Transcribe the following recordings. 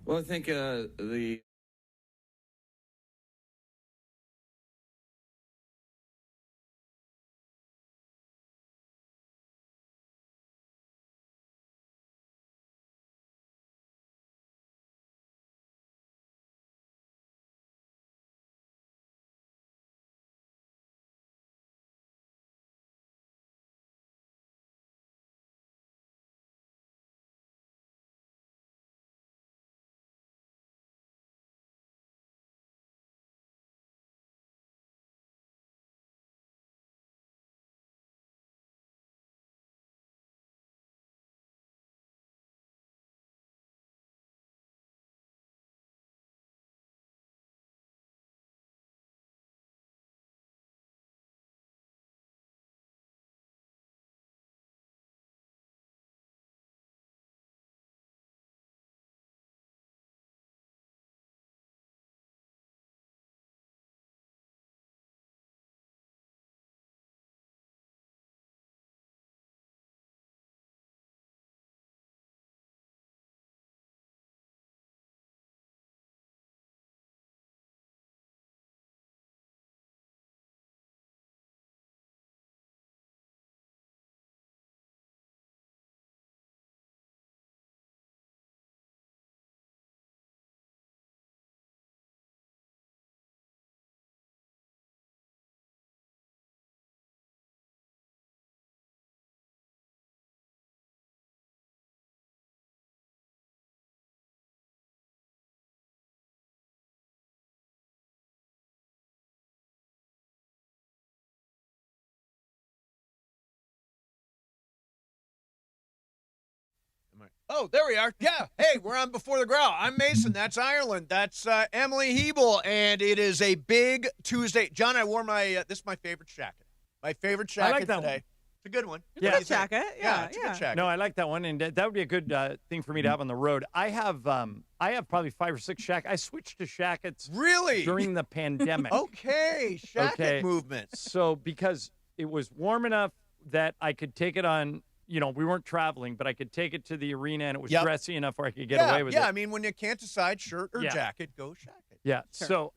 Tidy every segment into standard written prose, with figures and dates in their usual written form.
Well, I think the Oh, there we are. Yeah. Hey, we're on Before the Growl. I'm Mason. That's Ireland. That's Emily Hebel. And it is a big Tuesday. John, I wore my, this is my favorite jacket. My favorite jacket I like that today. one. It's a good one. It's a good jacket. Yeah, it's a good jacket. No, I like that one, and that would be a good thing for me to have on the road. I have probably 5 or 6 shackets. I switched to shackets Really? during the pandemic. Okay, shacket movement. So because it was warm enough that I could take it on. You know, we weren't traveling, but I could take it to the arena, and it was dressy enough where I could get away with it. Yeah, I mean, when you can't decide shirt or jacket, go shacket. Yeah. Sure. So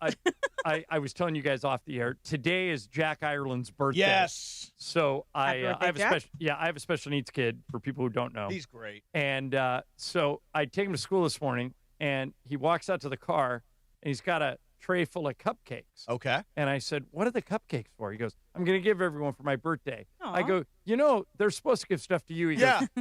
I was telling you guys off the air. Today is Jack Ireland's birthday. Yes. So I have Jack? I have a special needs kid for people who don't know. He's great. And so I take him to school this morning, and he walks out to the car, and he's got a tray full of cupcakes. Okay. And I said, "What are the cupcakes for?" He goes, "I'm going to give everyone for my birthday." Aw. I go, "You know, they're supposed to give stuff to you." He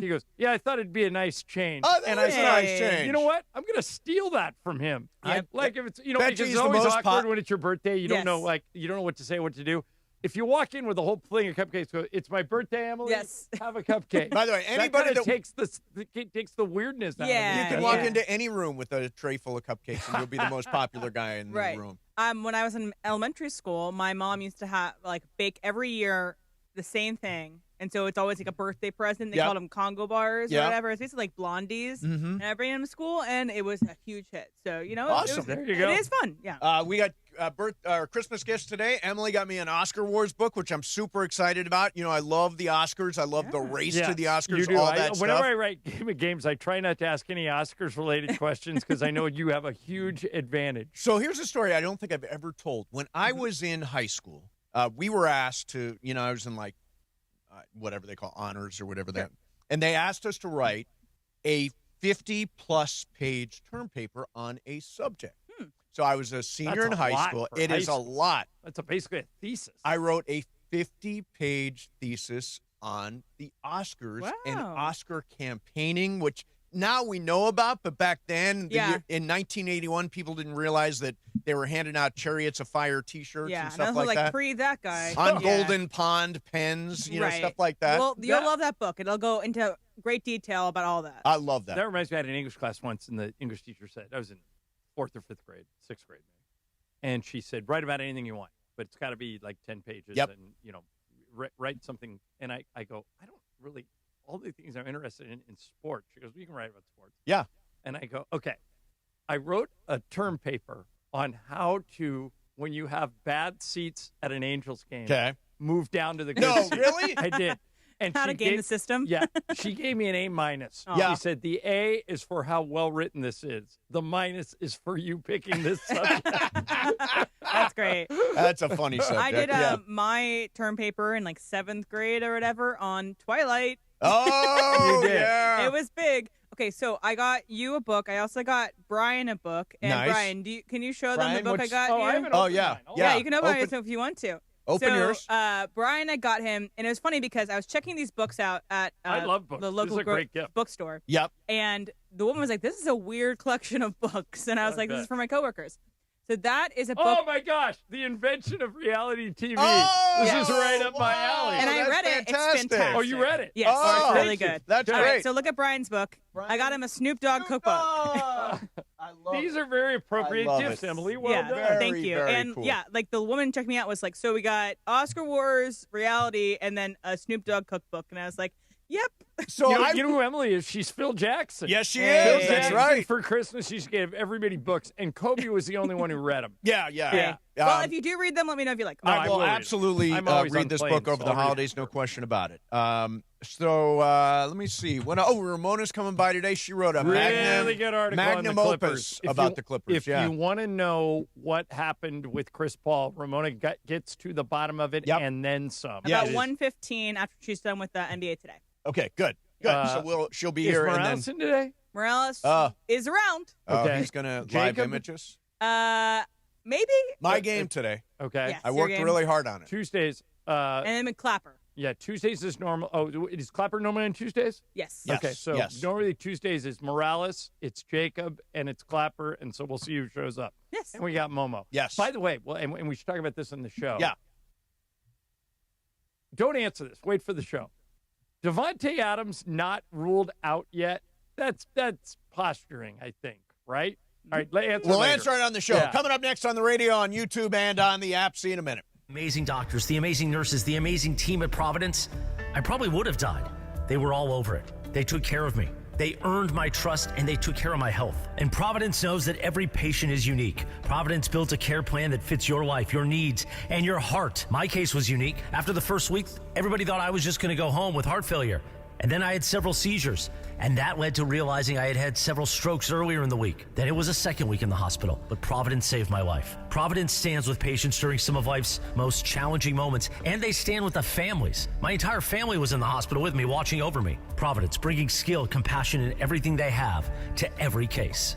goes, "Yeah, I thought it'd be a nice change." Oh, and that's I a said, nice change. "You know what? I'm going to steal that from him." Yep. Like if it's, Bet because you it's he's the always most awkward when it's your birthday. You don't Yes. know, you don't know what to say, what to do. If you walk in with a whole thing of cupcakes, go, "It's my birthday, Emily. Yes. Have a cupcake." By the way, anybody that that takes the weirdness out of it. Yeah. you can walk into any room with a tray full of cupcakes, and you'll be the most popular guy in Right. the room. When I was in elementary school, my mom used to have bake every year the same thing, and so it's always like a birthday present. They called them Congo bars or whatever. It's basically like blondies, and I bring them to school, and it was a huge hit. So Awesome. There you go. It is fun. Yeah. We got Christmas gifts today. Emily got me an Oscar Wars book, which I'm super excited about. You know, I love the Oscars. I love the race to the Oscars. You do. All that stuff. Whenever I write games, I try not to ask any Oscars-related questions because I know you have a huge advantage. So here's a story I don't think I've ever told. When I was in high school, we were asked to, I was in whatever they call honors or whatever that, and they asked us to write a 50-plus page term paper on a subject. So I was a senior in high school. It is a lot. That's basically a thesis. I wrote a 50-page thesis on the Oscars and Oscar campaigning, which now we know about, but back then, in 1981, people didn't realize that they were handing out Chariots of Fire T-shirts and stuff like that. Pre that guy. On Golden Pond pens, stuff like that. Well, you'll love that book. It'll go into great detail about all that. I love that. That reminds me, I had an English class once, and the English teacher said, I was in 4th or 5th grade, 6th grade maybe, and she said, write about anything you want, but it's got to be like 10 pages, and, write something. And I go, I don't really... all the things I'm interested in sports. She goes, well, you can write about sports. Yeah. And I go, okay. I wrote a term paper on how to, when you have bad seats at an Angels game, move down to the good seats. Really? I did. And how to game the system. Yeah, she gave me an A-. Yeah. She said the A is for how well written this is. The minus is for you picking this subject. That's great. That's a funny subject. I did my term paper in like 7th grade or whatever on Twilight. Oh, You did. yeah. It was big. Okay, so I got you a book. I also got Brian a book. And Nice. Brian, can you show them Brian, the book I what's- got Oh, you? I haven't Oh, opened yeah. mine. Yeah. You can open Open- it if you want to. Open yours. Brian, I got him, and it was funny because I was checking these books out at I love books. the This local is a great gift. bookstore. Yep. And the woman was like, "This is a weird collection of books," and I was I like, "This bet. is for my coworkers." So that is a book. Oh my gosh, the invention of reality TV. Oh, This yes. is right up my alley. And I that's read it. It's fantastic. fantastic. Oh, you read it? Yes, Oh, it's really thank you. good. That's All great. right, so look at Brian's book. I got him a Snoop Dogg cookbook. I love These are very appropriate I love gifts, it. Emily. Well Yeah, done. Very, thank you. very And cool. yeah, like the woman checking me out was like, so we got Oscar Wars, reality, and then a Snoop Dogg cookbook. And I was like, yep. So You know who Emily is? She's Phil Jackson. yes, she Hey. is. Phil That's Jackson, right. For Christmas, she gave everybody books, and Kobe was the only one who read them. Yeah. Yeah. Well, if you do read them, let me know if you like them. No, I I will will read it. absolutely I'm always read on this planes, book over so the I'll read it. holidays, no question about it. Let me see. Ramona's coming by today. She wrote a Really good article on magnum the opus Clippers. about the Clippers. If yeah. you want to know what happened with Chris Paul, Ramona gets to the bottom of it Yep. and then some. Yeah. About It is- 1:15 after she's done with the NBA today. Okay, good. So she'll be Is here Morales and in today? Morales then is around. Okay. he's going to live Jacob? image us. Maybe. My game today. Okay. Yes. I your worked game. really hard on it. Tuesdays. And then McClapper. Yeah, Tuesdays is normal. Oh, is Clapper normally on Tuesdays? Yes. Yes. Okay, so yes. normally Tuesdays is Morales, it's Jacob, and it's Clapper, and so we'll see who shows up. Yes. And we got Momo. Yes. By the way, well, and we should talk about this on the show. Yeah. Don't answer this. Wait for the show. Davante Adams not ruled out yet. That's posturing, I think, right? All right, answer We'll later. answer it on the show. Yeah. Coming up next on the radio, on YouTube, and on the app. See you in a minute. Amazing doctors, the amazing nurses, the amazing team at Providence. I probably would have died. They were all over it. They took care of me. They earned my trust and they took care of my health. And Providence knows that every patient is unique. Providence built a care plan that fits your life, your needs, and your heart. My case was unique. After the first week, everybody thought I was just going to go home with heart failure. And then I had several seizures. And that led to realizing I had had several strokes earlier in the week. Then it was a second week in the hospital. But Providence saved my life. Providence stands with patients during some of life's most challenging moments. And they stand with the families. My entire family was in the hospital with me, watching over me. Providence, bringing skill, compassion, and everything they have to every case.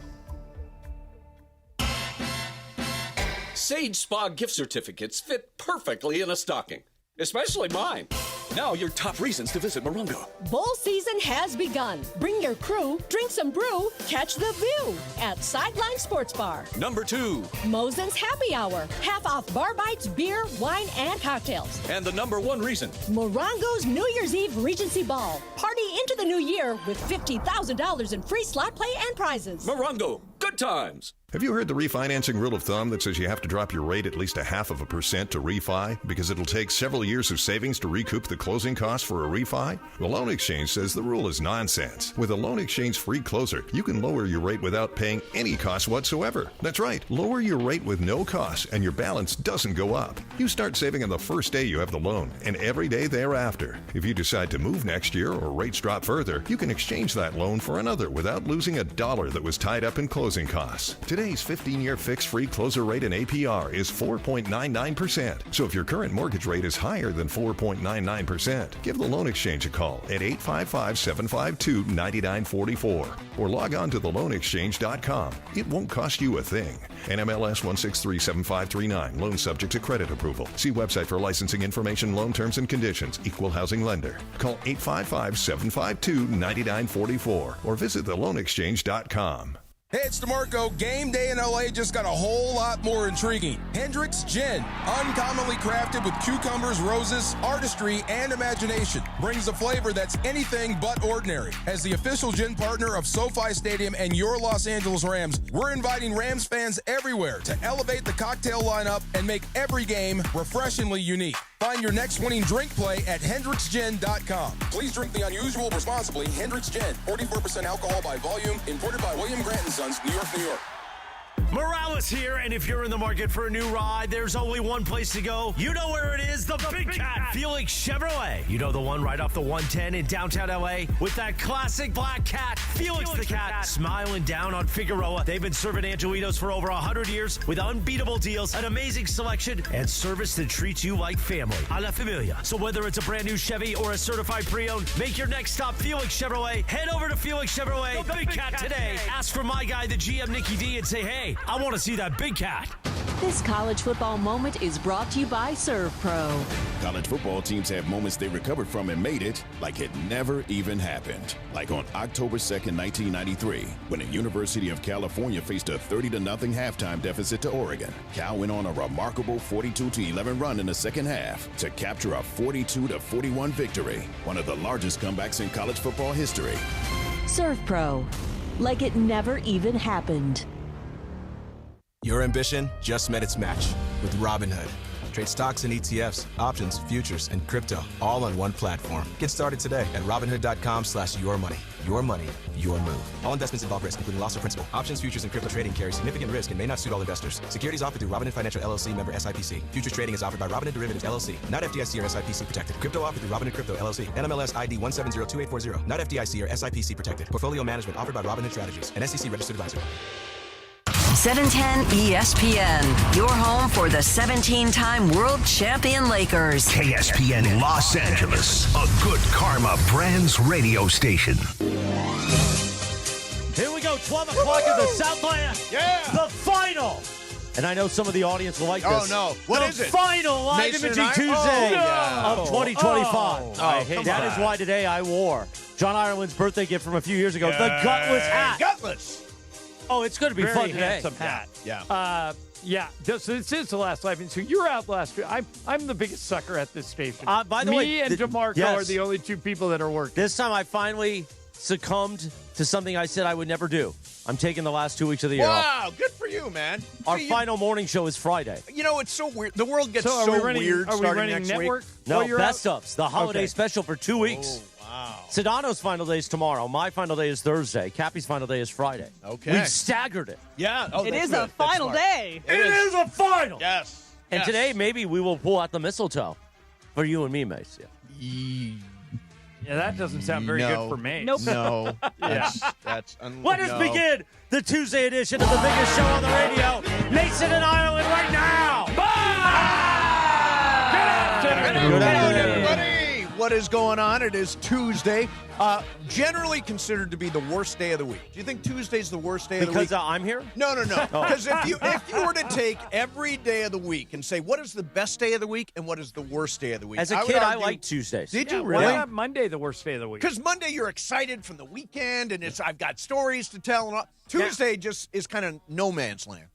Sage Spa gift certificates fit perfectly in a stocking, especially mine. Now your top reasons to visit Morongo. Bowl season has begun. Bring your crew, drink some brew, catch the view at Sideline Sports Bar. Number 2. Mosen's Happy Hour. Half off bar bites, beer, wine, and cocktails. And the number 1 reason. Morongo's New Year's Eve Regency Ball. Party into the new year with $50,000 in free slot play and prizes. Morongo. Good times. Have you heard the refinancing rule of thumb that says you have to drop your rate at least 0.5% to refi because it'll take several years of savings to recoup the closing costs for a refi? The Loan Exchange says the rule is nonsense. With a Loan Exchange free closer, you can lower your rate without paying any cost whatsoever. That's right, lower your rate with no cost and your balance doesn't go up. You start saving on the first day you have the loan and every day thereafter. If you decide to move next year or rates drop further, you can exchange that loan for another without losing a dollar that was tied up in closing costs. Today's 15-year fixed-free closer rate in APR is 4.99%. So if your current mortgage rate is higher than 4.99%, give the Loan Exchange a call at 855-752-9944 or log on to theloanexchange.com. It won't cost you a thing. NMLS 1637539. Loan subject to credit approval. See website for licensing information, loan terms and conditions. Equal housing lender. Call 855-752-9944 or visit theloanexchange.com. Hey, it's DeMarco. Game day in LA just got a whole lot more intriguing. Hendrick's Gin, uncommonly crafted with cucumbers, roses, artistry, and imagination, brings a flavor that's anything but ordinary. As the official gin partner of SoFi Stadium and your Los Angeles Rams, we're inviting Rams fans everywhere to elevate the cocktail lineup and make every game refreshingly unique. Find your next winning drink play at HendricksGin.com. Please drink the unusual responsibly. Hendrick's Gin, 44% alcohol by volume, imported by William Grant & Sons, New York, New York. Morales here, and if you're in the market for a new ride, there's only one place to go. You know where it is, the Big Cat, Felix Chevrolet. You know the one right off the 110 in downtown LA with that classic black cat, Felix the Cat, smiling down on Figueroa. They've been serving Angelitos for over 100 years with unbeatable deals, an amazing selection, and service that treats you like family. A la familia. So whether it's a brand new Chevy or a certified pre-owned, make your next stop Felix Chevrolet. Head over to Felix Chevrolet, the Big Cat today. Ask for my guy, the GM Nicky D, and say, hey, I want to see that Big Cat. This college football moment is brought to you by Serve Pro. College football teams have moments they recovered from and made it like it never even happened. Like on October 2nd, 1993, when the University of California faced a 30-0 halftime deficit to Oregon. Cal went on a remarkable 42-11 run in the second half to capture a 42-41 victory, one of the largest comebacks in college football history. Serve Pro, like it never even happened. Your ambition just met its match with Robinhood. Trade stocks and ETFs, options, futures, and crypto all on one platform. Get started today at Robinhood.com/yourmoney. Your money, your move. All investments involve risk, including loss of principal. Options, futures, and crypto trading carry significant risk and may not suit all investors. Securities offered through Robinhood Financial LLC, member SIPC. Futures trading is offered by Robinhood Derivatives LLC, not FDIC or SIPC protected. Crypto offered through Robinhood Crypto LLC, NMLS ID 1702840, not FDIC or SIPC protected. Portfolio management offered by Robinhood Strategies, an SEC registered advisor. 710 ESPN, your home for the 17-time world champion Lakers. KSPN Los Angeles, a Good Karma Brands radio station. Here we go, 12 o'clock in the Southland. Yeah. The final. And I know some of the audience will like this. Oh, no. What is it? The final Live Mason Imaging and Tuesday of 2025. That is why today I wore John Ireland's birthday gift from a few years ago, the Gutless hat. Gutless. Oh, it's going to be Very fun today. handsome hat. Yeah. So this is the last live. So you're out last week. I'm the biggest sucker at this station. By the Me way, and DeMarco are the only two people that are working. This time I finally succumbed to something I said I would never do. I'm taking the last 2 weeks of the year off. Wow, good for you, man. Our final morning show is Friday. You know, it's so weird. The world gets so weird Are we starting running next network? week. No, best ofs. The holiday Okay. special for 2 weeks. Oh, wow. Sedano's final day is tomorrow. My final day is Thursday. Cappy's final day is Friday. Okay. We've staggered it. Yeah. Oh, It that's is good. a That's final smart. day. It is a final. Yes. And Yes. today, maybe we will pull out the mistletoe for you and me, Mace. Yeah, that doesn't sound very good for me. Nope. No. Yeah. That's Let us begin the Tuesday edition of the biggest show on the radio. Mason and Ireland right now. Good afternoon, everybody. What is going on? It is Tuesday. Generally considered to be the worst day of the week. Do you think Tuesday's the worst day of the week? Because I'm here? No. Because if you were to take every day of the week and say what is the best day of the week and what is the worst day of the week, As a would kid, I argue- liked Tuesdays. Did you Why really? not Monday the worst day of the week? Because Monday you're excited from the weekend and I've got stories to tell. And all. Tuesday just is kind of no man's land.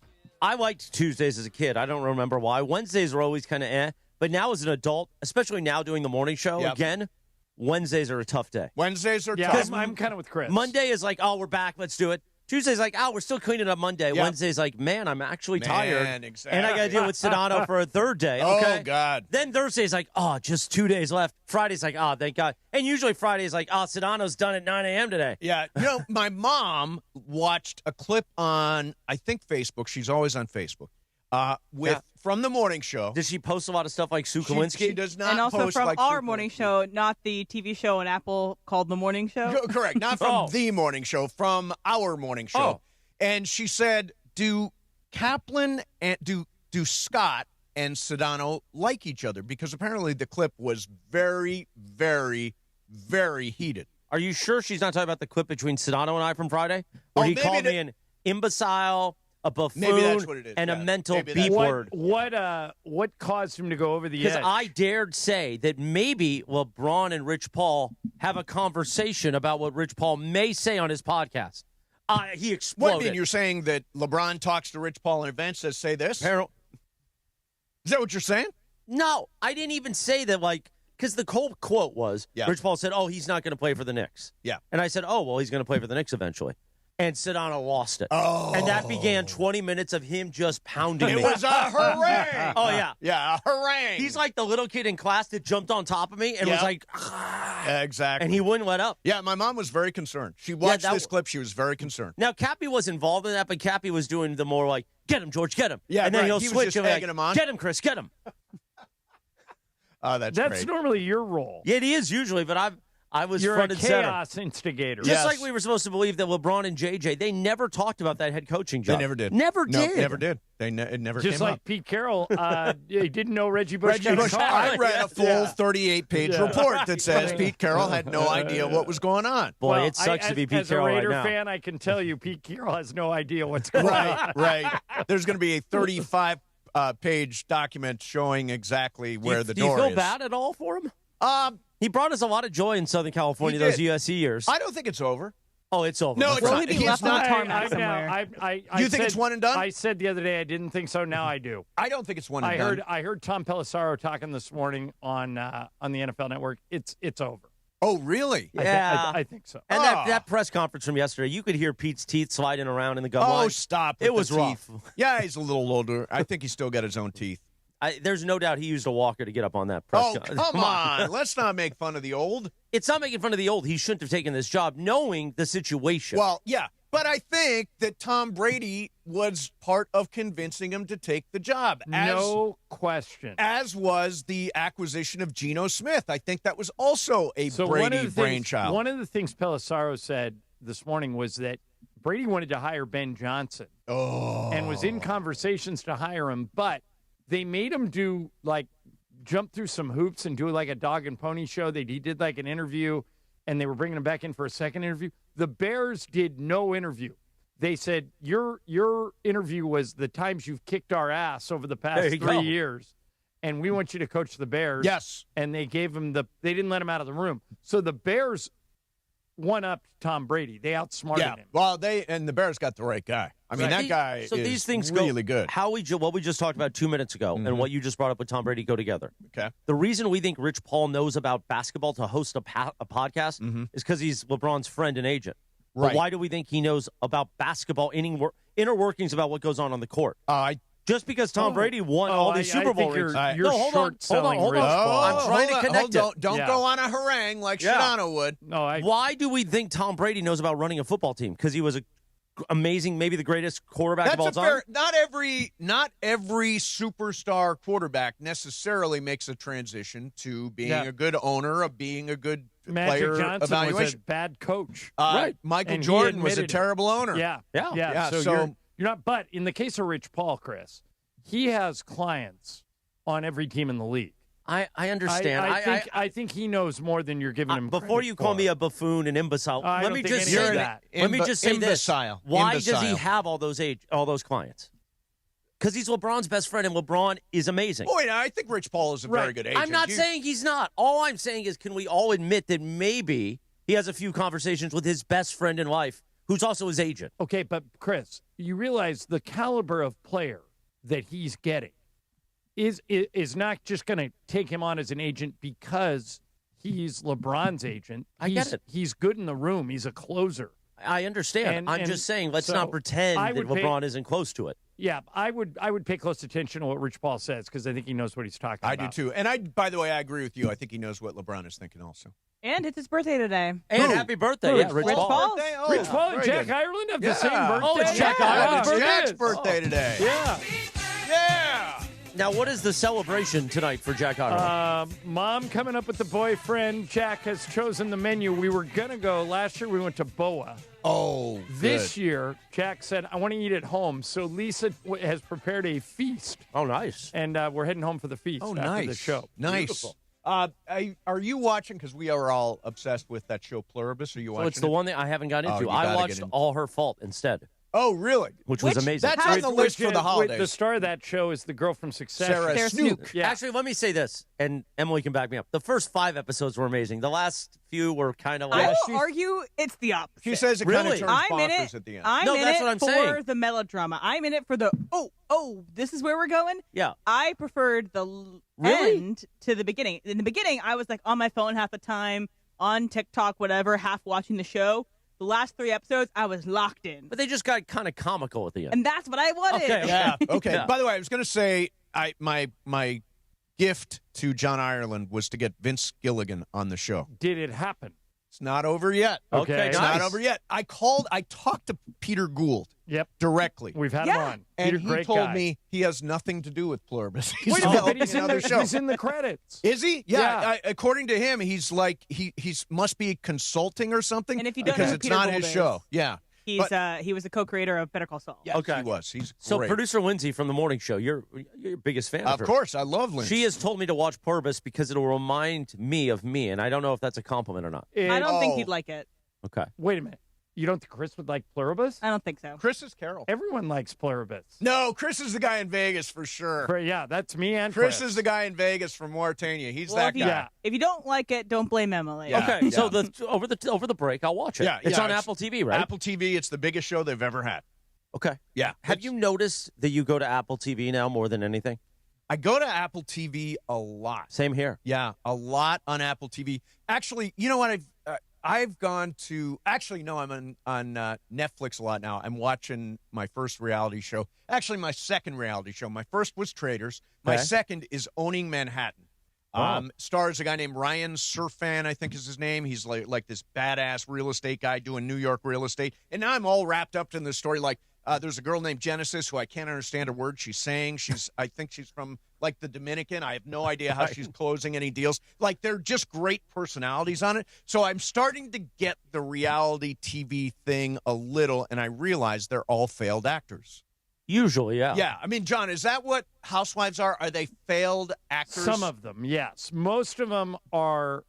I liked Tuesdays as a kid. I don't remember why. Wednesdays were always kind of eh. But now as an adult, especially now doing the morning show again, Wednesdays are a tough day. Wednesdays are Yeah, tough. I'm kind of with Chris. Monday is like, oh, we're back. Let's do it. Tuesday's like, oh, we're still cleaning up Monday. Yep. Wednesday's like, man, I'm actually tired. Exactly. And I got to deal with Sedano for a third day. Okay? Oh, God. Then Thursday's like, oh, just 2 days left. Friday's like, oh, thank God. And usually Friday's like, oh, Sedano's done at 9 a.m. today. Yeah. You know, my mom watched a clip on, I think, Facebook. She's always on Facebook. From the morning show. Does she post a lot of stuff like Sue Kowinski? She does not And also post from like our Sue morning Kowinski. show, not the TV show on Apple called The Morning Show. Correct. Not from Oh. the morning show, from our morning show. Oh. And she said, do Kaplan and do Scott and Sedano like each other? Because apparently the clip was very, very, very heated. Are you sure she's not talking about the clip between Sedano and I from Friday? Where he maybe called me an imbecile, a buffoon, Maybe that's what it is, and a yeah. mental Maybe B that's word. What caused him to go over the edge? Because I dared say that maybe LeBron and Rich Paul have a conversation about what Rich Paul may say on his podcast. He exploded. What, I mean, you're saying that LeBron talks to Rich Paul in events that say this? Apparently- Is that what you're saying? No, I didn't even say that, like, because the whole quote was, Yeah. Rich Paul said, oh, he's not going to play for the Knicks. Yeah. And I said, oh, well, he's going to play for the Knicks eventually. And Sedano lost it. Oh. And that began 20 minutes of him just pounding me. It was a harangue. Oh, yeah. Yeah, a harangue. He's like the little kid in class that jumped on top of me and was like, Exactly. And he wouldn't let up. Yeah, my mom was very concerned. She watched this clip. She was very concerned. Now, Cappy was involved in that, but Cappy was doing the more like, get him, George, get him. Yeah, and then he'll he switch was just and be egging him on. Get him, Chris, get him. Oh, that's great. normally your role. Yeah, it is usually, but I was You're front a and center. chaos instigator. Just like we were supposed to believe that LeBron and JJ, they never talked about that head coaching job. They never did. Never No, did. never did. It never Just came like up. Pete Carroll, he didn't know Reggie Bush got a car. I read a full 38-page report that says Pete Carroll had no idea what was going on. Boy, it sucks to be Pete Carroll right now. As a Raider fan, I can tell you Pete Carroll has no idea what's going on. Right. There's going to be a 35-page document showing exactly where the door is. Do you feel bad at all for him? He brought us a lot of joy in Southern California those USC years. I don't think it's over. Oh, it's over. No, it's Will not. he be He's left on not. the tarmac somewhere? You think it's one and done? I said the other day I didn't think so. Now I do. I don't think it's one and done. I heard Tom Pelissero talking this morning on the NFL Network. It's over. Oh, really? Yeah. I think so. And that press conference from yesterday, you could hear Pete's teeth sliding around in the gum line. Oh, stop. It was rough. Yeah, he's a little older. I think he's still got his own teeth. There's no doubt he used a walker to get up on that press conference. Come on. Let's not make fun of the old. It's not making fun of the old. He shouldn't have taken this job knowing the situation. Well, yeah. But I think that Tom Brady was part of convincing him to take the job. No question. As was the acquisition of Geno Smith. I think that was also a Brady brainchild. One of the things Pelissero said this morning was that Brady wanted to hire Ben Johnson and was in conversations to hire him, but they made him do, jump through some hoops and do, a dog and pony show. He did, an interview, and they were bringing him back in for a second interview. The Bears did no interview. They said, your interview was the times you've kicked our ass over the past 3 years, and we want you to coach the Bears. Yes. And they gave him they didn't let him out of the room. So the Bears one-upped Tom Brady. They outsmarted him. Well, the Bears got the right guy. I mean, that guy is these things really good. What we just talked about 2 minutes ago and what you just brought up with Tom Brady go together. Okay. The reason we think Rich Paul knows about basketball to host a podcast is because he's LeBron's friend and agent. Right. But why do we think he knows about basketball, inner workings about what goes on the court? Just because Tom Brady won all these Super Bowl rings. You're short-selling Rich Paul. I'm trying to connect it. Don't go on a harangue like Shadano would. Why do we think Tom Brady knows about running a football team? Because he was amazing, maybe the greatest quarterback of all time? Not every superstar quarterback necessarily makes a transition to being a good owner, of being a good Magic player Johnson evaluation. was a bad coach. Right. Michael And Jordan was a admitted it. terrible owner. Yeah. So you're not. But in the case of Rich Paul, Chris, he has clients on every team in the league. I understand. I think he knows more than you're giving him. Before you call me a buffoon and imbecile, let me just say that. Let me just say this: why does he have all those clients? Because he's LeBron's best friend, and LeBron is amazing. Boy, I think Rich Paul is a very good agent. I'm not saying he's not. All I'm saying is, can we all admit that maybe he has a few conversations with his best friend in life, who's also his agent? Okay, but Chris, you realize the caliber of player that he's getting is not just going to take him on as an agent because he's LeBron's agent. I get it. He's good in the room. He's a closer. I understand. I'm just saying, let's not pretend that LeBron isn't close to it. Yeah, I would pay close attention to what Rich Paul says because I think he knows what he's talking about. I do too. And by the way, I agree with you. I think he knows what LeBron is thinking also. And it's his birthday today. And happy birthday. Yeah, Rich Paul. Birthday? Oh, Rich Paul and Jack good. Ireland have the same birthday. Oh, it's Jack Ireland's It's Jack's birthday today. Yeah. Yeah. Now, what is the celebration tonight for Jack Ireland? Mom coming up with the boyfriend. Jack has chosen the menu. We were going to go. Last year, we went to Boa. Oh, This year, Jack said, I want to eat at home. So Lisa has prepared a feast. Oh, nice. And we're heading home for the feast after the show. Nice. Beautiful. Are you watching? Because we are all obsessed with that show Pluribus. Are you watching? So it's the one that I haven't got into. you I gotta watched get in. All Her Fault instead. Oh, really? Which was amazing. That's on the list for the holidays. The star of that show is the girl from Succession. Sarah Snook. Yeah. Actually, let me say this, and Emily can back me up. The first 5 episodes were amazing. The last few were kind of like... I will argue it's the opposite. She says it kind of Really? turns I'm in bonkers it. at the end. I'm No, in that's it what I'm for saying. the melodrama. I'm in it for the, this is where we're going? Yeah. I preferred the end to the beginning. In the beginning, I was like on my phone half the time, on TikTok, whatever, half watching the show. The last 3 episodes, I was locked in. But they just got kind of comical at the end. And that's what I wanted. Okay. Yeah. Okay. Yeah. By the way, I was going to say my gift to John Ireland was to get Vince Gilligan on the show. Did it happen? It's not over yet. Okay. It's not over yet. I talked to Peter Gould directly. We've had him on. And Peter, he told me he has nothing to do with Pluribus. Wait a minute, but he's in the credits. Is he? Yeah. According to him, he's like, he's must be consulting or something. And if you don't know because who it's Peter not Gould his is, show. Yeah. He was a co-creator of Better Call Saul. Yeah, okay. he was. He's so great. producer Lindsay from the morning show. You're your biggest fan of her. Of course, I love Lindsay. She has told me to watch Pluribus because it'll remind me of me, and I don't know if that's a compliment or not. I don't think he'd like it. Okay. Wait a minute. You don't think Chris would like Pluribus? I don't think so. Chris is Carroll. Everyone likes Pluribus. No, Chris is the guy in Vegas for sure. Yeah, that's me and Chris is the guy in Vegas from Mauritania. He's that guy. Yeah. If you don't like it, don't blame Emily. Yeah. Okay, so over the break, I'll watch it. Yeah, it's on Apple TV, right? Apple TV. It's the biggest show they've ever had. Okay. Yeah. Have you noticed that you go to Apple TV now more than anything? I go to Apple TV a lot. Same here. Yeah, a lot on Apple TV. Actually, you know what? I've gone to. Actually, no, I'm on Netflix a lot now. I'm watching my first reality show. Actually, my second reality show. My first was Traders. My second is Owning Manhattan. Wow. Stars a guy named Ryan Serfan, I think is his name. He's like this badass real estate guy doing New York real estate. And now I'm all wrapped up in this story. Like, there's a girl named Genesis who I can't understand a word she's saying. I think she's from like the Dominican. I have no idea how she's closing any deals. Like, they're just great personalities on it. So I'm starting to get the reality TV thing a little, and I realize they're all failed actors. Usually, yeah. Yeah. I mean, John, is that what housewives are? Are they failed actors? Some of them, yes. Most of them are.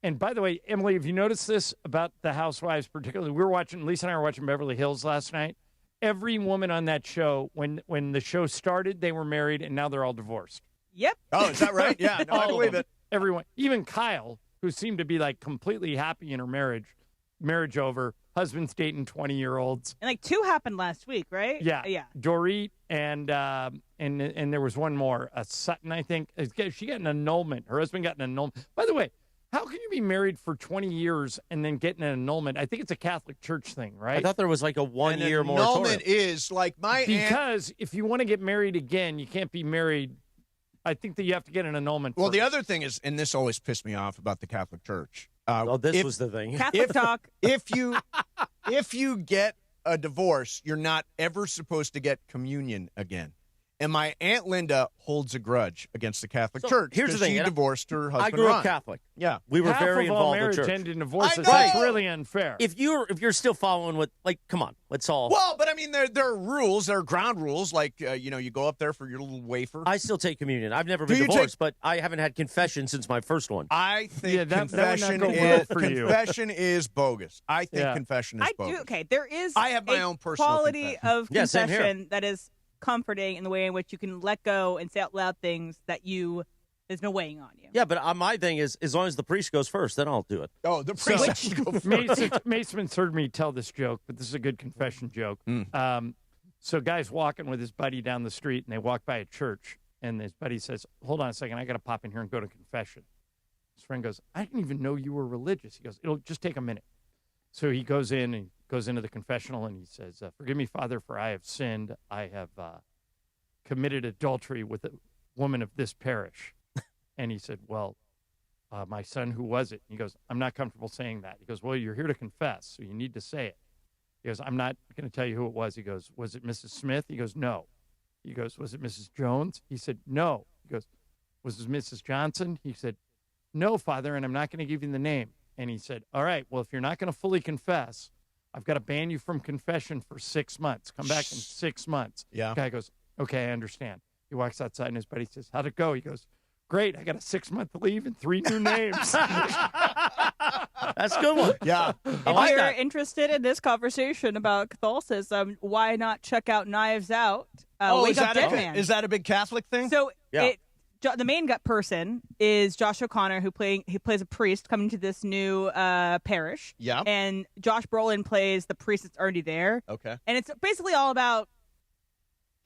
And by the way, Emily, have you noticed this about the housewives particularly? Lisa and I were watching Beverly Hills last night. Every woman on that show, when the show started, they were married, and now they're all divorced. Yep. Oh, is that right? Yeah, no, I believe it. Everyone, even Kyle, who seemed to be like completely happy in her marriage over, husband's dating 20-year-olds. And like 2 happened last week, right? Yeah. Yeah. Dorit and there was one more, Sutton, I think. She got an annulment. Her husband got an annulment. By the way, how can you be married for 20 years and then get an annulment? I think it's a Catholic Church thing, right? I thought there was like a 1-year moratorium. Annulment is like because if you want to get married again, you can't be married. I think that you have to get an annulment. Well, first. the other thing is, and this always pissed me off about the Catholic Church. This was the thing. Catholic talk. If you get a divorce, you're not ever supposed to get communion again. And my Aunt Linda holds a grudge against the Catholic Church. Here's the thing. She divorced her husband, I grew up Ron. Catholic. Yeah. We were Half very of all involved in marriage church. ended in divorces. I know. That's really unfair. If you're still following what, like, come on, let's all. Well, but I mean, there are rules. There are ground rules. Like, you go up there for your little wafer. I still take communion. I've never been you divorced, but I haven't had confession since my first one. I think that would not confession go well is for you. confession is bogus. I think Yeah. confession is bogus. Okay, there is I have my a own personal quality confession. of Yeah, same here. confession that is comforting in the way in which you can let go and say out loud things that there's no weighing on you. Yeah, but my thing is, as long as the priest goes first, then I'll do it. Oh, the priest has to go first. Mason's heard me tell this joke, but this is a good confession joke. So guy's walking with his buddy down the street, and they walk by a church, and his buddy says, hold on a second, I got to pop in here and go to confession. His friend goes, I didn't even know you were religious. He goes, it'll just take a minute. So he goes in and goes into the confessional, and he says, forgive me, Father, for I have sinned. I have committed adultery with a woman of this parish. And he said, well, my son, who was it? He goes, I'm not comfortable saying that. He goes, well, you're here to confess, so you need to say it. He goes, I'm not going to tell you who it was. He goes, was it Mrs. Smith? He goes, no. He goes, was it Mrs. Jones? He said, no. He goes, was it Mrs. Johnson? He said, no, Father, and I'm not going to give you the name. And he said, all right, well, if you're not going to fully confess, I've got to ban you from confession for 6 months. Come back in 6 months. Yeah. The guy goes, okay, I understand. He walks outside, and his buddy says, how'd it go? He goes, great, I got a 6-month leave and 3 new names. That's a good one. Yeah. If you're interested in this conversation about Catholicism, why not check out Knives Out? Wake Up Dead Man. Is that a big Catholic thing? So Yeah. the main person is Josh O'Connor, who plays a priest coming to this new parish. Yeah. And Josh Brolin plays the priest that's already there. Okay. And it's basically all about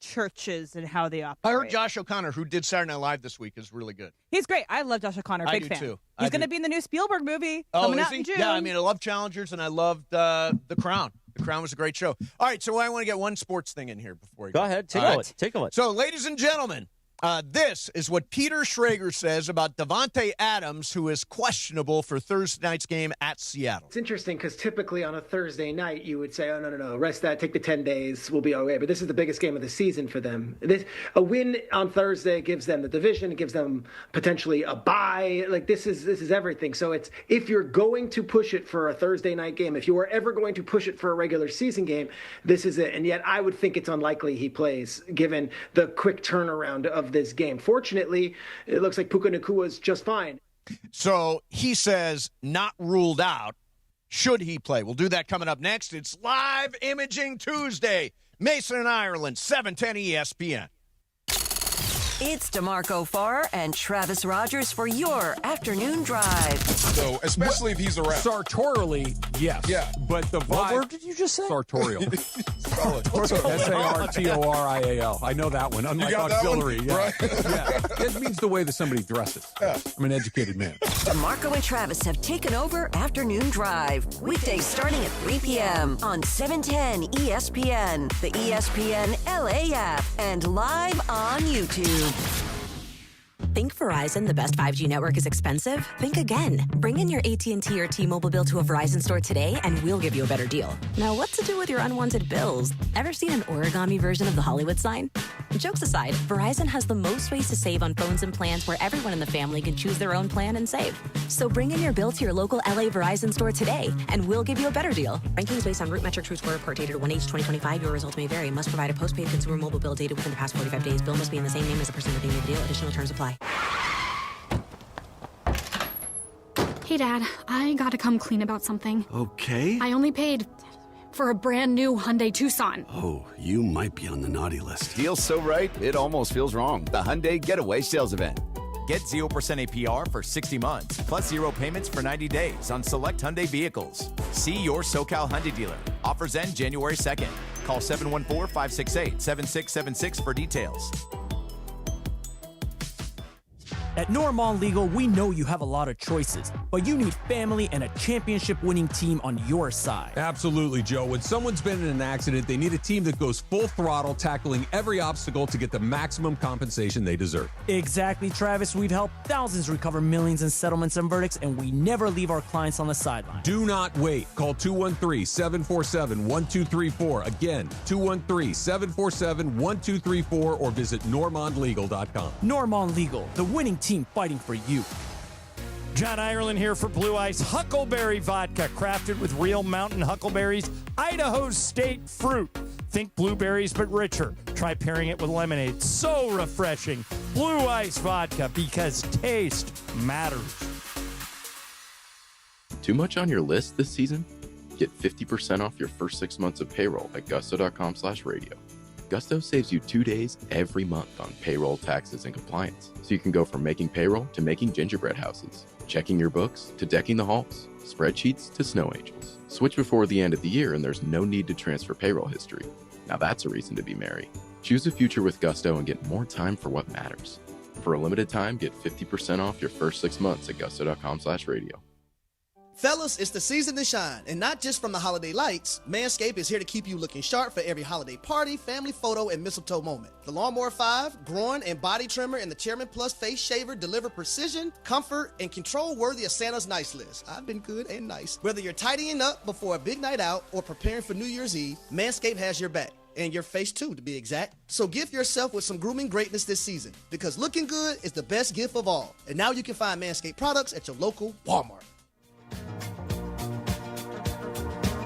churches and how they operate. I heard Josh O'Connor, who did Saturday Night Live this week, is really good. He's great. I love Josh O'Connor. I Big do fan. too. He's going to be in the new Spielberg movie Oh, coming is out he? in June. Yeah, I mean, I love Challengers, and I loved The Crown. The Crown was a great show. All right, so I want to get one sports thing in here before we go. Go ahead. Take a look. So, ladies and gentlemen, This is what Peter Schrager says about Davante Adams, who is questionable for Thursday night's game at Seattle. It's interesting because typically on a Thursday night, you would say, oh, no, rest that, take the 10 days, we'll be okay. But this is the biggest game of the season for them. A win on Thursday gives them the division, it gives them potentially a bye. Like, this is everything. So it's, if you're going to push it for a Thursday night game, if you are ever going to push it for a regular season game, this is it. And yet I would think it's unlikely he plays, given the quick turnaround of this game. Fortunately, it looks like Puka Nacua is just fine. So he says not ruled out. Should he play? We'll do that coming up next. It's Live Imaging Tuesday. Mason, Ireland, 710 ESPN. It's DeMarco Farr and Travis Rogers for your afternoon drive. So, especially if he's around. Sartorially, yes. Yeah. But the vibe. What word did you just say? Sartorial. Sartorial. I know that one. Unlike auxiliary. Yeah. Right. Yeah. It means the way that somebody dresses. Yeah. I'm an educated man. DeMarco and Travis have taken over Afternoon Drive. Weekdays starting at 3 p.m. on 710 ESPN, the ESPN LA app, and live on YouTube. Think Verizon, the best 5G network, is expensive? Think again. Bring in your AT&T or T-Mobile bill to a Verizon store today, and we'll give you a better deal. Now, what to do with your unwanted bills? Ever seen an origami version of the Hollywood sign? Jokes aside, Verizon has the most ways to save on phones and plans where everyone in the family can choose their own plan and save. So bring in your bill to your local LA Verizon store today, and we'll give you a better deal. Rankings based on Root Metric True Score report dated 1H 2025. Your results may vary. Must provide a postpaid consumer mobile bill dated within the past 45 days. Bill must be in the same name as the person looking at the deal. Additional terms apply. Hey, Dad, I gotta come clean about something. Okay. I only paid for a brand new Hyundai Tucson. Oh, you might be on the naughty list. Deal's so right, it almost feels wrong. The Hyundai Getaway Sales Event. Get 0% APR for 60 months, plus 0 payments for 90 days on select Hyundai vehicles. See your SoCal Hyundai dealer. Offers end January 2nd. Call 714-568-7676 for details. At Normand Legal, we know you have a lot of choices, but you need family and a championship-winning team on your side. Absolutely, Joe. When someone's been in an accident, they need a team that goes full throttle, tackling every obstacle to get the maximum compensation they deserve. Exactly, Travis. We've helped thousands recover millions in settlements and verdicts, and we never leave our clients on the sideline. Do not wait. Call 213-747-1234. Again, 213-747-1234, or visit normandlegal.com. Normand Legal, the winning team fighting for you. John Ireland here for Blue Ice Huckleberry Vodka, crafted with real mountain huckleberries, Idaho State fruit. Think blueberries, but richer. Try pairing it with lemonade. So refreshing. Blue Ice Vodka, because taste matters. Too much on your list this season? Get 50% off your first 6 months of payroll at gusto.com/radio. Gusto saves you 2 days every month on payroll, taxes, and compliance. So you can go from making payroll to making gingerbread houses, checking your books to decking the halls, spreadsheets to snow angels. Switch before the end of the year and there's no need to transfer payroll history. Now that's a reason to be merry. Choose a future with Gusto and get more time for what matters. For a limited time, get 50% off your first 6 months at gusto.com/radio. Fellas, it's the season to shine, and not just from the holiday lights. Manscaped is here to keep you looking sharp for every holiday party, family photo, and mistletoe moment. The Lawnmower 5, groin and body trimmer, and the Chairman Plus face shaver deliver precision, comfort, and control worthy of Santa's nice list. I've been good and nice. Whether you're tidying up before a big night out or preparing for New Year's Eve, Manscaped has your back. And your face too, to be exact. So gift yourself with some grooming greatness this season, because looking good is the best gift of all. And now you can find Manscaped products at your local Walmart.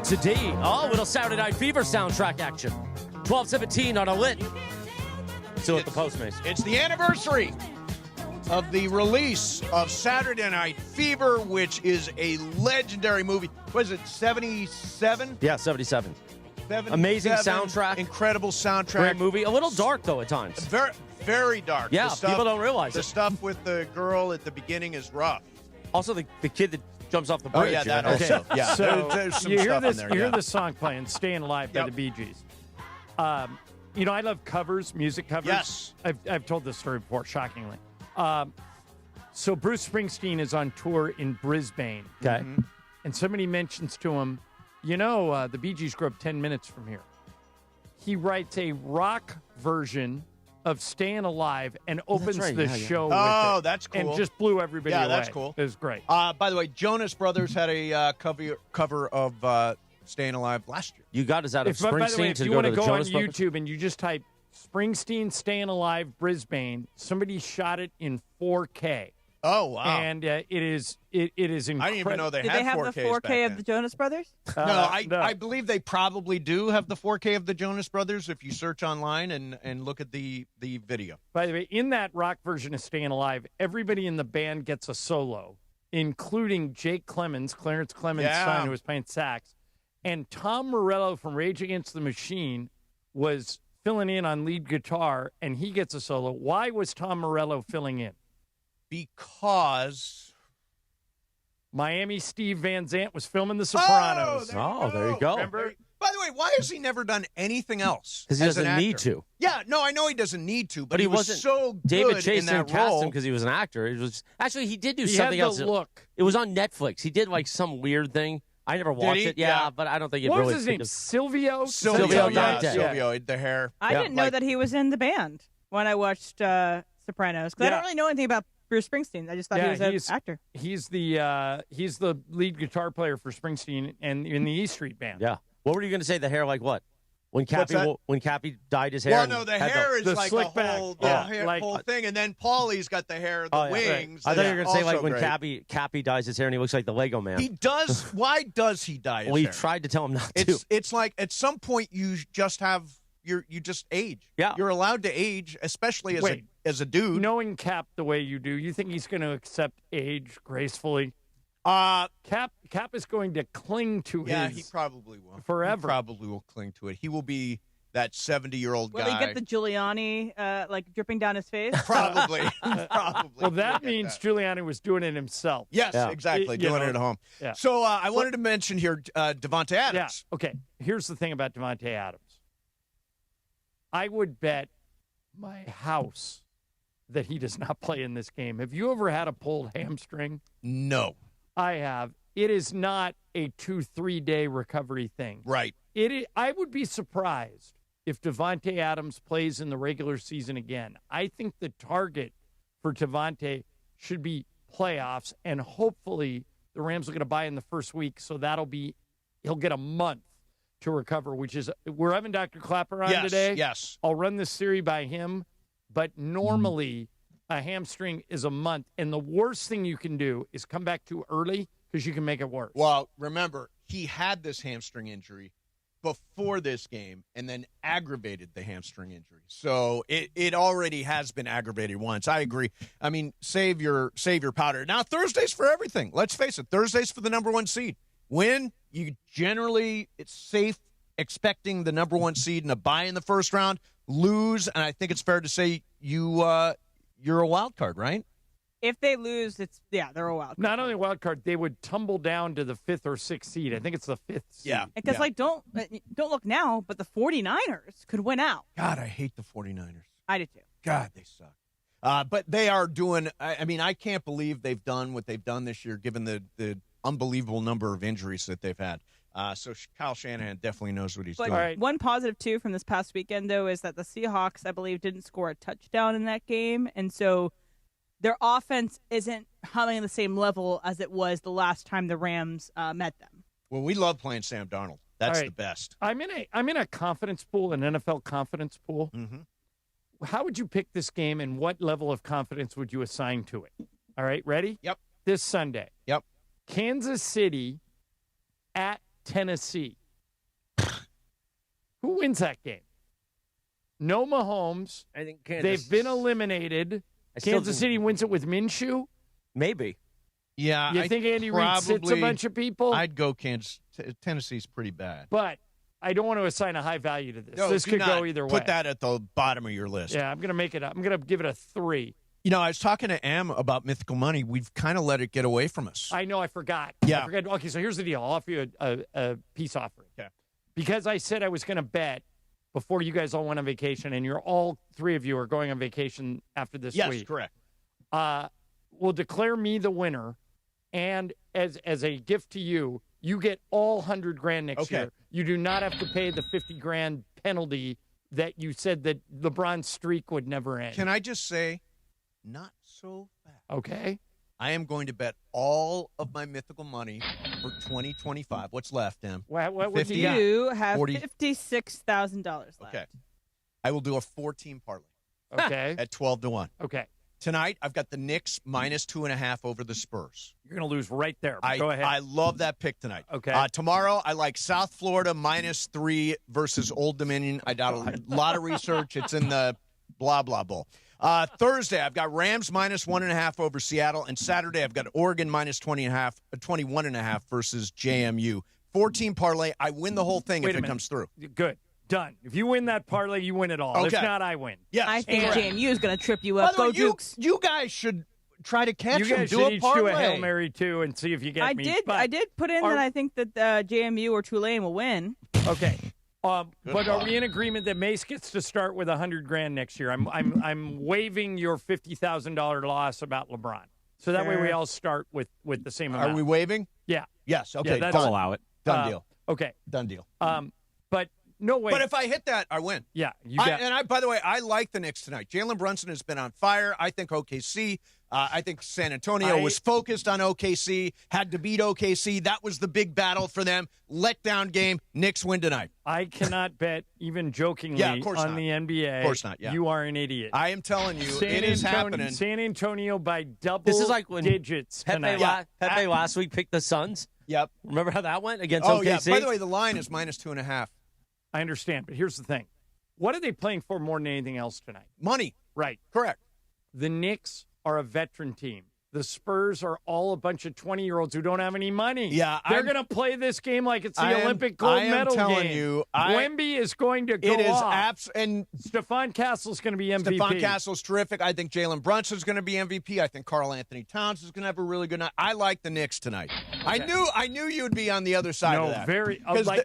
Today, little Saturday Night Fever soundtrack action. 12:17 on a lit. Still at the Postmates. It's the anniversary of the release of Saturday Night Fever, which is a legendary movie. Was it 77? Yeah, 77. Amazing soundtrack. Incredible soundtrack. Great movie. A little dark, though, at times. Very, very dark. Yeah, people don't realize the it. stuff with the girl at the beginning is rough. Also, the kid that jumps off the bridge. Oh, yeah, that also. Yeah. So there's some you hear stuff this, in there. you hear Yeah. this song playing, Staying Alive by the Bee Gees. I love covers, music covers. Yes. I've told this story before, shockingly. So Bruce Springsteen is on tour in Brisbane. Okay. Mm-hmm. And somebody mentions to him, the Bee Gees grew up 10 minutes from here. He writes a rock version of Staying Alive and opens the show with Oh, it. that's cool. And just blew everybody away. Yeah, that's cool. It was great. By the way, Jonas Brothers had a cover of Staying Alive last year. You got us out of By the way, Springsteen if to you go want to to the go on Jonas Brothers? YouTube and you just type Springsteen Staying Alive Brisbane, somebody shot it in 4K. Oh, wow. And it is incredible. I didn't even know they Did had they have 4Ks the 4K back of the Jonas Brothers? No, I believe they probably do have the 4K of the Jonas Brothers if you search online and look at the video. By the way, in that rock version of Staying Alive, everybody in the band gets a solo, including Jake Clemens, Clarence Clemens' son, who was playing sax. And Tom Morello from Rage Against the Machine was filling in on lead guitar, and he gets a solo. Why was Tom Morello filling in? Because Miami Steve Van Zandt was filming The Sopranos. There you go. Remember? By the way, why has he never done anything else? Because he as an doesn't need actor? to. Yeah, no, I know he doesn't need to, but he was wasn't. so good David Chase in that didn't cast role. him because he was an actor. It was actually he did do He something had else. the look. It was on Netflix. He did like some weird thing. I never watched he? it. Yeah, but I don't think it What really. was his name? Silvio? Silvio yeah, Dante. Silvio, the hair. I didn't know that he was in the band when I watched Sopranos. Because I don't really know anything about Bruce Springsteen. I just thought he was an actor. He's the lead guitar player for Springsteen and in the E Street Band. Yeah. What were you going to say? The hair like what? When Cappy dyed his hair. Well, no, the hair is like slick a whole, back. whole thing, and then Paulie's got the hair, the wings. I thought you were going to say like Also when great. Cappy dyes his hair and he looks like the Lego Man. He does. Why does he dye his Well, he hair? tried to tell him not to. It's like at some point you just have you just age. Yeah, you're allowed to age, especially as a dude. Knowing Cap the way you do, you think he's going to accept age gracefully? Cap is going to cling to his. He probably will forever. He probably will cling to it. He will be that 70-year-old guy. Will he get the Giuliani like dripping down his face? Probably. Probably. Well, that means Giuliani was doing it himself. Yes, exactly. Doing it at home. Yeah. So I wanted to mention here Davante Adams. Yeah. Okay. Here's the thing about Davante Adams. I would bet my house that he does not play in this game. Have you ever had a pulled hamstring? No. I have. It is not a 2-3 day recovery thing. Right. I would be surprised if Davante Adams plays in the regular season again. I think the target for Davante should be playoffs, and hopefully the Rams are going to buy in the first week, so he'll get a month to recover, which is we're having Dr. Clapper on today. Yes. I'll run this theory by him, but normally a hamstring is a month, and the worst thing you can do is come back too early because you can make it worse. Well, remember, he had this hamstring injury before this game and then aggravated the hamstring injury. So it already has been aggravated once. I agree. I mean, save your powder. Now, Thursday's for everything. Let's face it. Thursday's for the number one seed. Win, it's safe expecting the number one seed and a bye in the first round. Lose, and I think it's fair to say you're a wild card, right? If they lose, they're a wild card. Not only a wild card, they would tumble down to the 5th or 6th seed. I think it's the 5th seed. Yeah. Because, don't look now, but the 49ers could win out. God, I hate the 49ers. I do too. God, they suck. But they are doing – I mean, I can't believe they've done what they've done this year given the unbelievable number of injuries that they've had. So Kyle Shanahan definitely knows what he's doing. But one positive, too, from this past weekend, though, is that the Seahawks, I believe, didn't score a touchdown in that game. And so their offense isn't humming the same level as it was the last time the Rams met them. Well, we love playing Sam Darnold. That's the best. I'm in a confidence pool, an NFL confidence pool. Mm-hmm. How would you pick this game, and what level of confidence would you assign to it? All right, ready? Yep. This Sunday. Yep. Kansas City at Tennessee. Who wins that game? No Mahomes. I think Kansas. They've been eliminated. Kansas City wins it with Minshew? Maybe. Yeah. You think Andy Reid sits a bunch of people? I'd go Kansas. Tennessee's pretty bad. But I don't want to assign a high value to this. No, this could go either way. Put that at the bottom of your list. Yeah, I'm going to give it a 3. You know, I was talking to Em about Mythical Money. We've kind of let it get away from us. I know. I forgot. Yeah. Okay, so here's the deal. I'll offer you a peace offering. Okay. Because I said I was going to bet before you guys all went on vacation, and all 3 of you are going on vacation after this week. Yes, correct. We'll declare me the winner, and as a gift to you, you get all $100,000 next year. You do not have to pay the $50,000 penalty that you said that LeBron's streak would never end. Can I just say, not so fast. Okay. I am going to bet all of my mythical money for 2025. What's left, Em? What would 50, you got? You have 40. $56,000 left. Okay. I will do a 4-team parlay. Okay. At 12-1. Okay. Tonight, I've got the Knicks -2.5 over the Spurs. You're going to lose right there. Go ahead. I love that pick tonight. Okay. Tomorrow, I like South Florida -3 versus Old Dominion. I got a lot of research. It's in the blah, blah bowl. Thursday, I've got Rams -1.5 over Seattle. And Saturday, I've got Oregon -21.5 versus JMU. 4-team parlay. I win the whole thing if it comes through. Good. Done. If you win that parlay, you win it all. Okay. If not, I win. Yes. I think JMU is going to trip you By up. the way, Go Dukes. you guys should try to catch You them. guys Do should a each parlay. do a Hail Mary, too, and see if you get me. I did put in that I think that JMU or Tulane will win. Okay. But are we in agreement that Mace gets to start with $100,000 next year? I'm waiving your $50,000 loss about LeBron, so that way we all start with the same amount. Are we waiving? Yeah. Yes. Okay. Yeah, done. allow it. Done deal. Okay. Done deal. But no way. But if I hit that, I win. Yeah. You got. By the way, I like the Knicks tonight. Jalen Brunson has been on fire. I think OKC. I think San Antonio was focused on OKC, had to beat OKC. That was the big battle for them. Letdown game. Knicks win tonight. I cannot bet, even jokingly, of course on not. the NBA. Of course not, yeah. You are an idiot. I am telling you, it is happening. San Antonio by double This is like when digits tonight. Pepe last week picked the Suns. Yep. Remember how that went against Oh, OKC? yeah. By the way, the line is -2.5. I understand, but here's the thing. What are they playing for more than anything else tonight? Money. Right. Correct. The Knicks are a veteran team. The Spurs are all a bunch of 20-year-olds who don't have any money. Yeah, they're going to play this game like it's the Olympic gold medal game. I am telling you, Wemby is going to go It is off. and Stephon Castle's going to be MVP. Stephon Castle's terrific. I think Jalen Brunson's going to be MVP. I think Karl Anthony Towns is going to have a really good night. I like the Knicks tonight. Okay. I knew you'd be on the other side of that.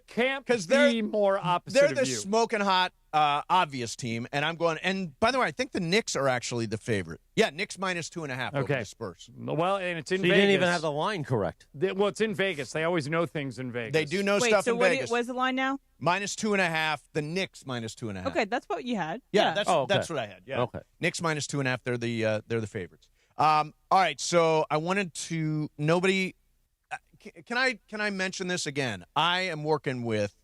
Can't they're be more opposite They're of the you. smoking hot, obvious team, and I'm going. And by the way, I think the Knicks are actually the favorite. Yeah, Knicks -2.5 over the Spurs. Well, and it's in So Vegas. you didn't even have the line correct. Well, it's in Vegas. They always know things in Vegas. They do know Wait, stuff so in what Vegas. what's the line now? -2.5. The Knicks -2.5. Okay, that's what you had. Yeah, that's what I had. Yeah. Okay. Knicks -2.5. They're the favorites. All right. So I wanted to. Nobody. Can I mention this again? I am working with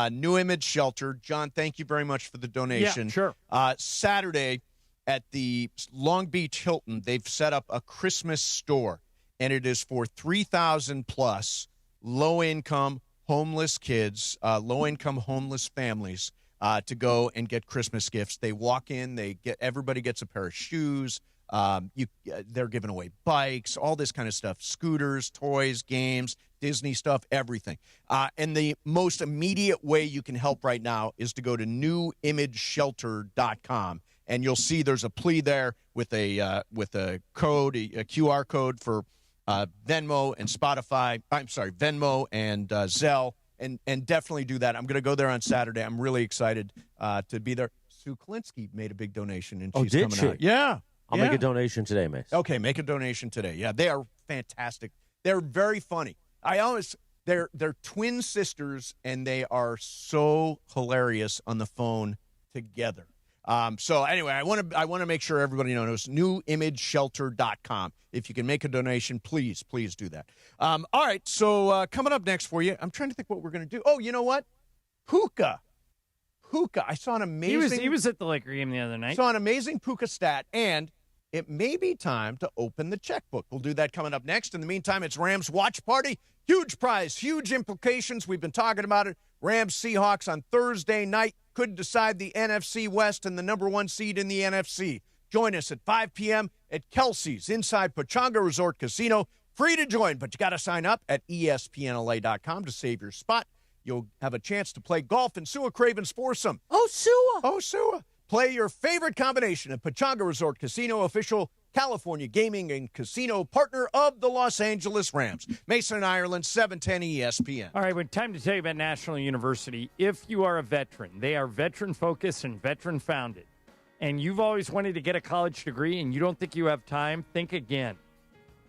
New Image Shelter. John, thank you very much for the donation. Yeah, sure. Saturday at the Long Beach Hilton, they've set up a Christmas store, and it is for 3,000 plus low-income homeless kids, low-income homeless families to go and get Christmas gifts. They walk in, everybody gets a pair of shoes. They're giving away bikes, all this kind of stuff, scooters, toys, games, Disney stuff, everything. And the most immediate way you can help right now is to go to newimageshelter.com, and you'll see there's a plea there with a code, a QR code for Venmo and Spotify. I'm sorry, Venmo and Zelle, and definitely do that. I'm going to go there on Saturday. I'm really excited to be there. Sue Klinsky made a big donation, and she's did coming she? out. Yeah. I'll make a donation today, Mace. Okay, make a donation today. Yeah, they are fantastic. They're very funny. They're twin sisters, and they are so hilarious on the phone together. So anyway, I want to make sure everybody knows newimageshelter.com. If you can make a donation, please do that. All right, so coming up next for you, I'm trying to think what we're going to do. Oh, you know what? Puka. I saw an amazing. He was at the Laker game the other night. Saw an amazing Puka stat, and it may be time to open the checkbook. We'll do that coming up next. In the meantime, it's Rams Watch Party. Huge prize, huge implications. We've been talking about it. Rams Seahawks on Thursday night could decide the NFC West and the number one seed in the NFC. Join us at 5 p.m. at Kelsey's inside Pechanga Resort Casino. Free to join, but you got to sign up at ESPNLA.com to save your spot. You'll have a chance to play golf in Sua Craven's foursome. Oh, Sua. Play your favorite combination at Pechanga Resort Casino, official California gaming and casino partner of the Los Angeles Rams. Mason, Ireland, 710 ESPN. All right, time to tell you about National University. If you are a veteran, they are veteran-focused and veteran-founded, and you've always wanted to get a college degree and you don't think you have time, think again.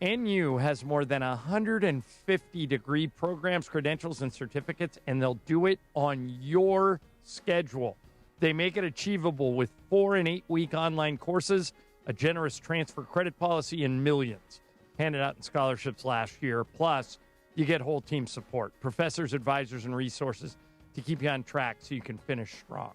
NU has more than 150 degree programs, credentials, and certificates, and they'll do it on your schedule. They make it achievable with 4 and 8 week online courses, a generous transfer credit policy, and millions handed out in scholarships last year. Plus, you get whole team support, professors, advisors, and resources to keep you on track so you can finish strong.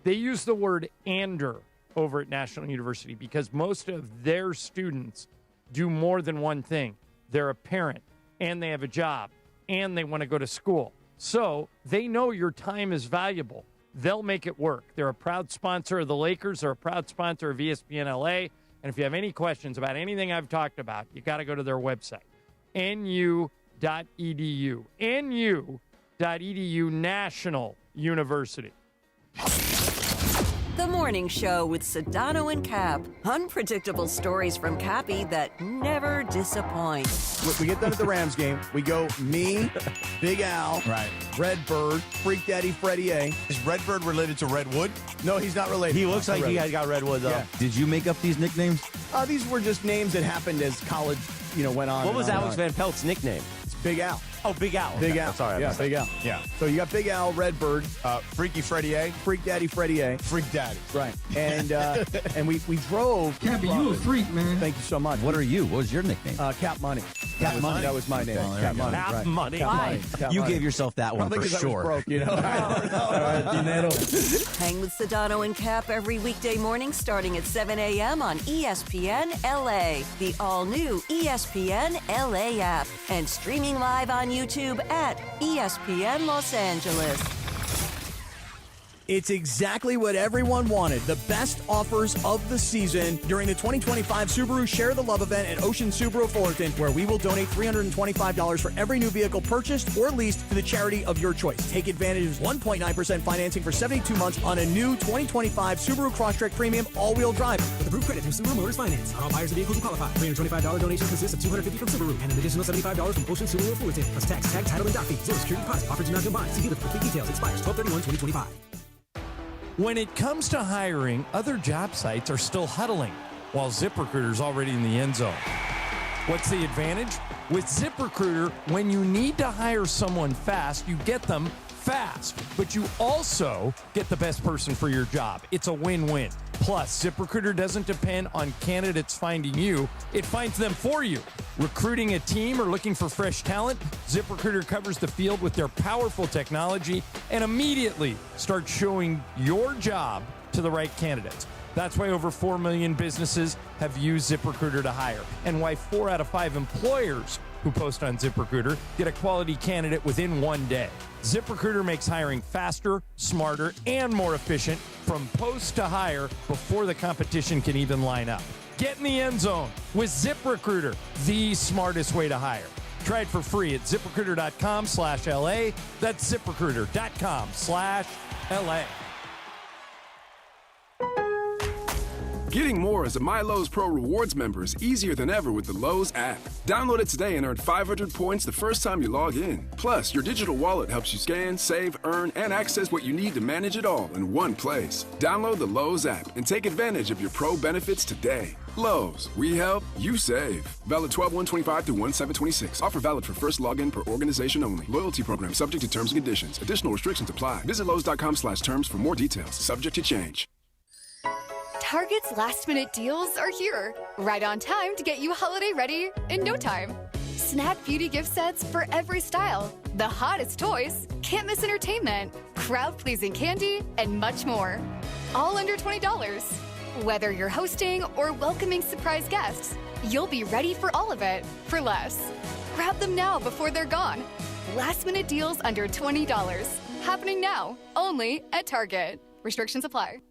They use the word "ander" over at National University because most of their students do more than one thing. They're a parent, and they have a job, and they want to go to school. So they know your time is valuable. They'll make it work. They're a proud sponsor of the Lakers. They're a proud sponsor of ESPN LA. And if you have any questions about anything I've talked about, you got to go to their website, nu.edu. nu.edu, National University. The Morning Show with Sedano and Cap. Unpredictable stories from Cappy that never disappoint. We get done at the Rams game. We go me, Big Al, right, Redbird, Freak Daddy Freddie A. Is Redbird related to Redwood? No, he's not related. He looks like he got Redwood, though. Yeah. Did you make up these nicknames? These were just names that happened as college, went on. What was Alex Van Pelt's nickname? It's Big Al. Oh, Big Al. Big Al. Sorry. Yeah, Big Al. Yeah. So you got Big Al, Redbird, Freaky Freddie A. Freak Daddy Freddie A. Freak Daddy. Right. And and we drove. Cappy, you a freak, man. Thank you so much. What are you? What was your nickname? Cap Money. Cap Money. That was my name. Oh, Cap Money. Cap right. Money. Cap Money. Cap You Money. gave yourself that one Probably for 'cause I was sure. broke, Dinero. Hang with Sedano and Cap every weekday morning starting at 7 a.m. on ESPN LA, the all-new ESPN LA app, and streaming live on YouTube at ESPN Los Angeles. It's exactly what everyone wanted. The best offers of the season during the 2025 Subaru Share the Love event at Ocean Subaru Fullerton, where we will donate $325 for every new vehicle purchased or leased to the charity of your choice. Take advantage of 1.9% financing for 72 months on a new 2025 Subaru Crosstrek Premium all-wheel drive. With approved credit through Subaru Motors Finance. All buyers of vehicles will qualify. $325 donation consists of $250 from Subaru and an additional $75 from Ocean Subaru Fullerton, plus tax, tag, title, and dock fee. Zero security deposit. Offers do not combine. See dealer for complete details. Expires 12/31/2025. When it comes to hiring, other job sites are still huddling, while ZipRecruiter's already in the end zone. What's the advantage? With ZipRecruiter, when you need to hire someone fast, you get them fast, but you also get the best person for your job. It's a win-win. Plus, ZipRecruiter doesn't depend on candidates finding you. It finds them for you. Recruiting a team or looking for fresh talent, ZipRecruiter covers the field with their powerful technology and immediately starts showing your job to the right candidates. That's why over 4 million businesses have used ZipRecruiter to hire, and why 4 out of 5 employers who post on ZipRecruiter get a quality candidate within 1 day. ZipRecruiter makes hiring faster, smarter, and more efficient from post to hire before the competition can even line up. Get in the end zone with ZipRecruiter, the smartest way to hire. Try it for free at ZipRecruiter.com/LA. That's ZipRecruiter.com/LA. Getting more as a My Lowe's Pro Rewards member is easier than ever with the Lowe's app. Download it today and earn 500 points the first time you log in. Plus, your digital wallet helps you scan, save, earn, and access what you need to manage it all in one place. Download the Lowe's app and take advantage of your Pro benefits today. Lowe's, we help, you save. Valid 12/1/25 to 1/7/26. Offer valid for first login per organization only. Loyalty program subject to terms and conditions. Additional restrictions apply. Visit Lowe's.com/terms for more details. Subject to change. Target's last-minute deals are here, right on time to get you holiday ready in no time. Snack beauty gift sets for every style, the hottest toys, can't miss entertainment, crowd-pleasing candy, and much more. All under $20. Whether you're hosting or welcoming surprise guests, you'll be ready for all of it for less. Grab them now before they're gone. Last-minute deals under $20. Happening now, only at Target. Restrictions apply.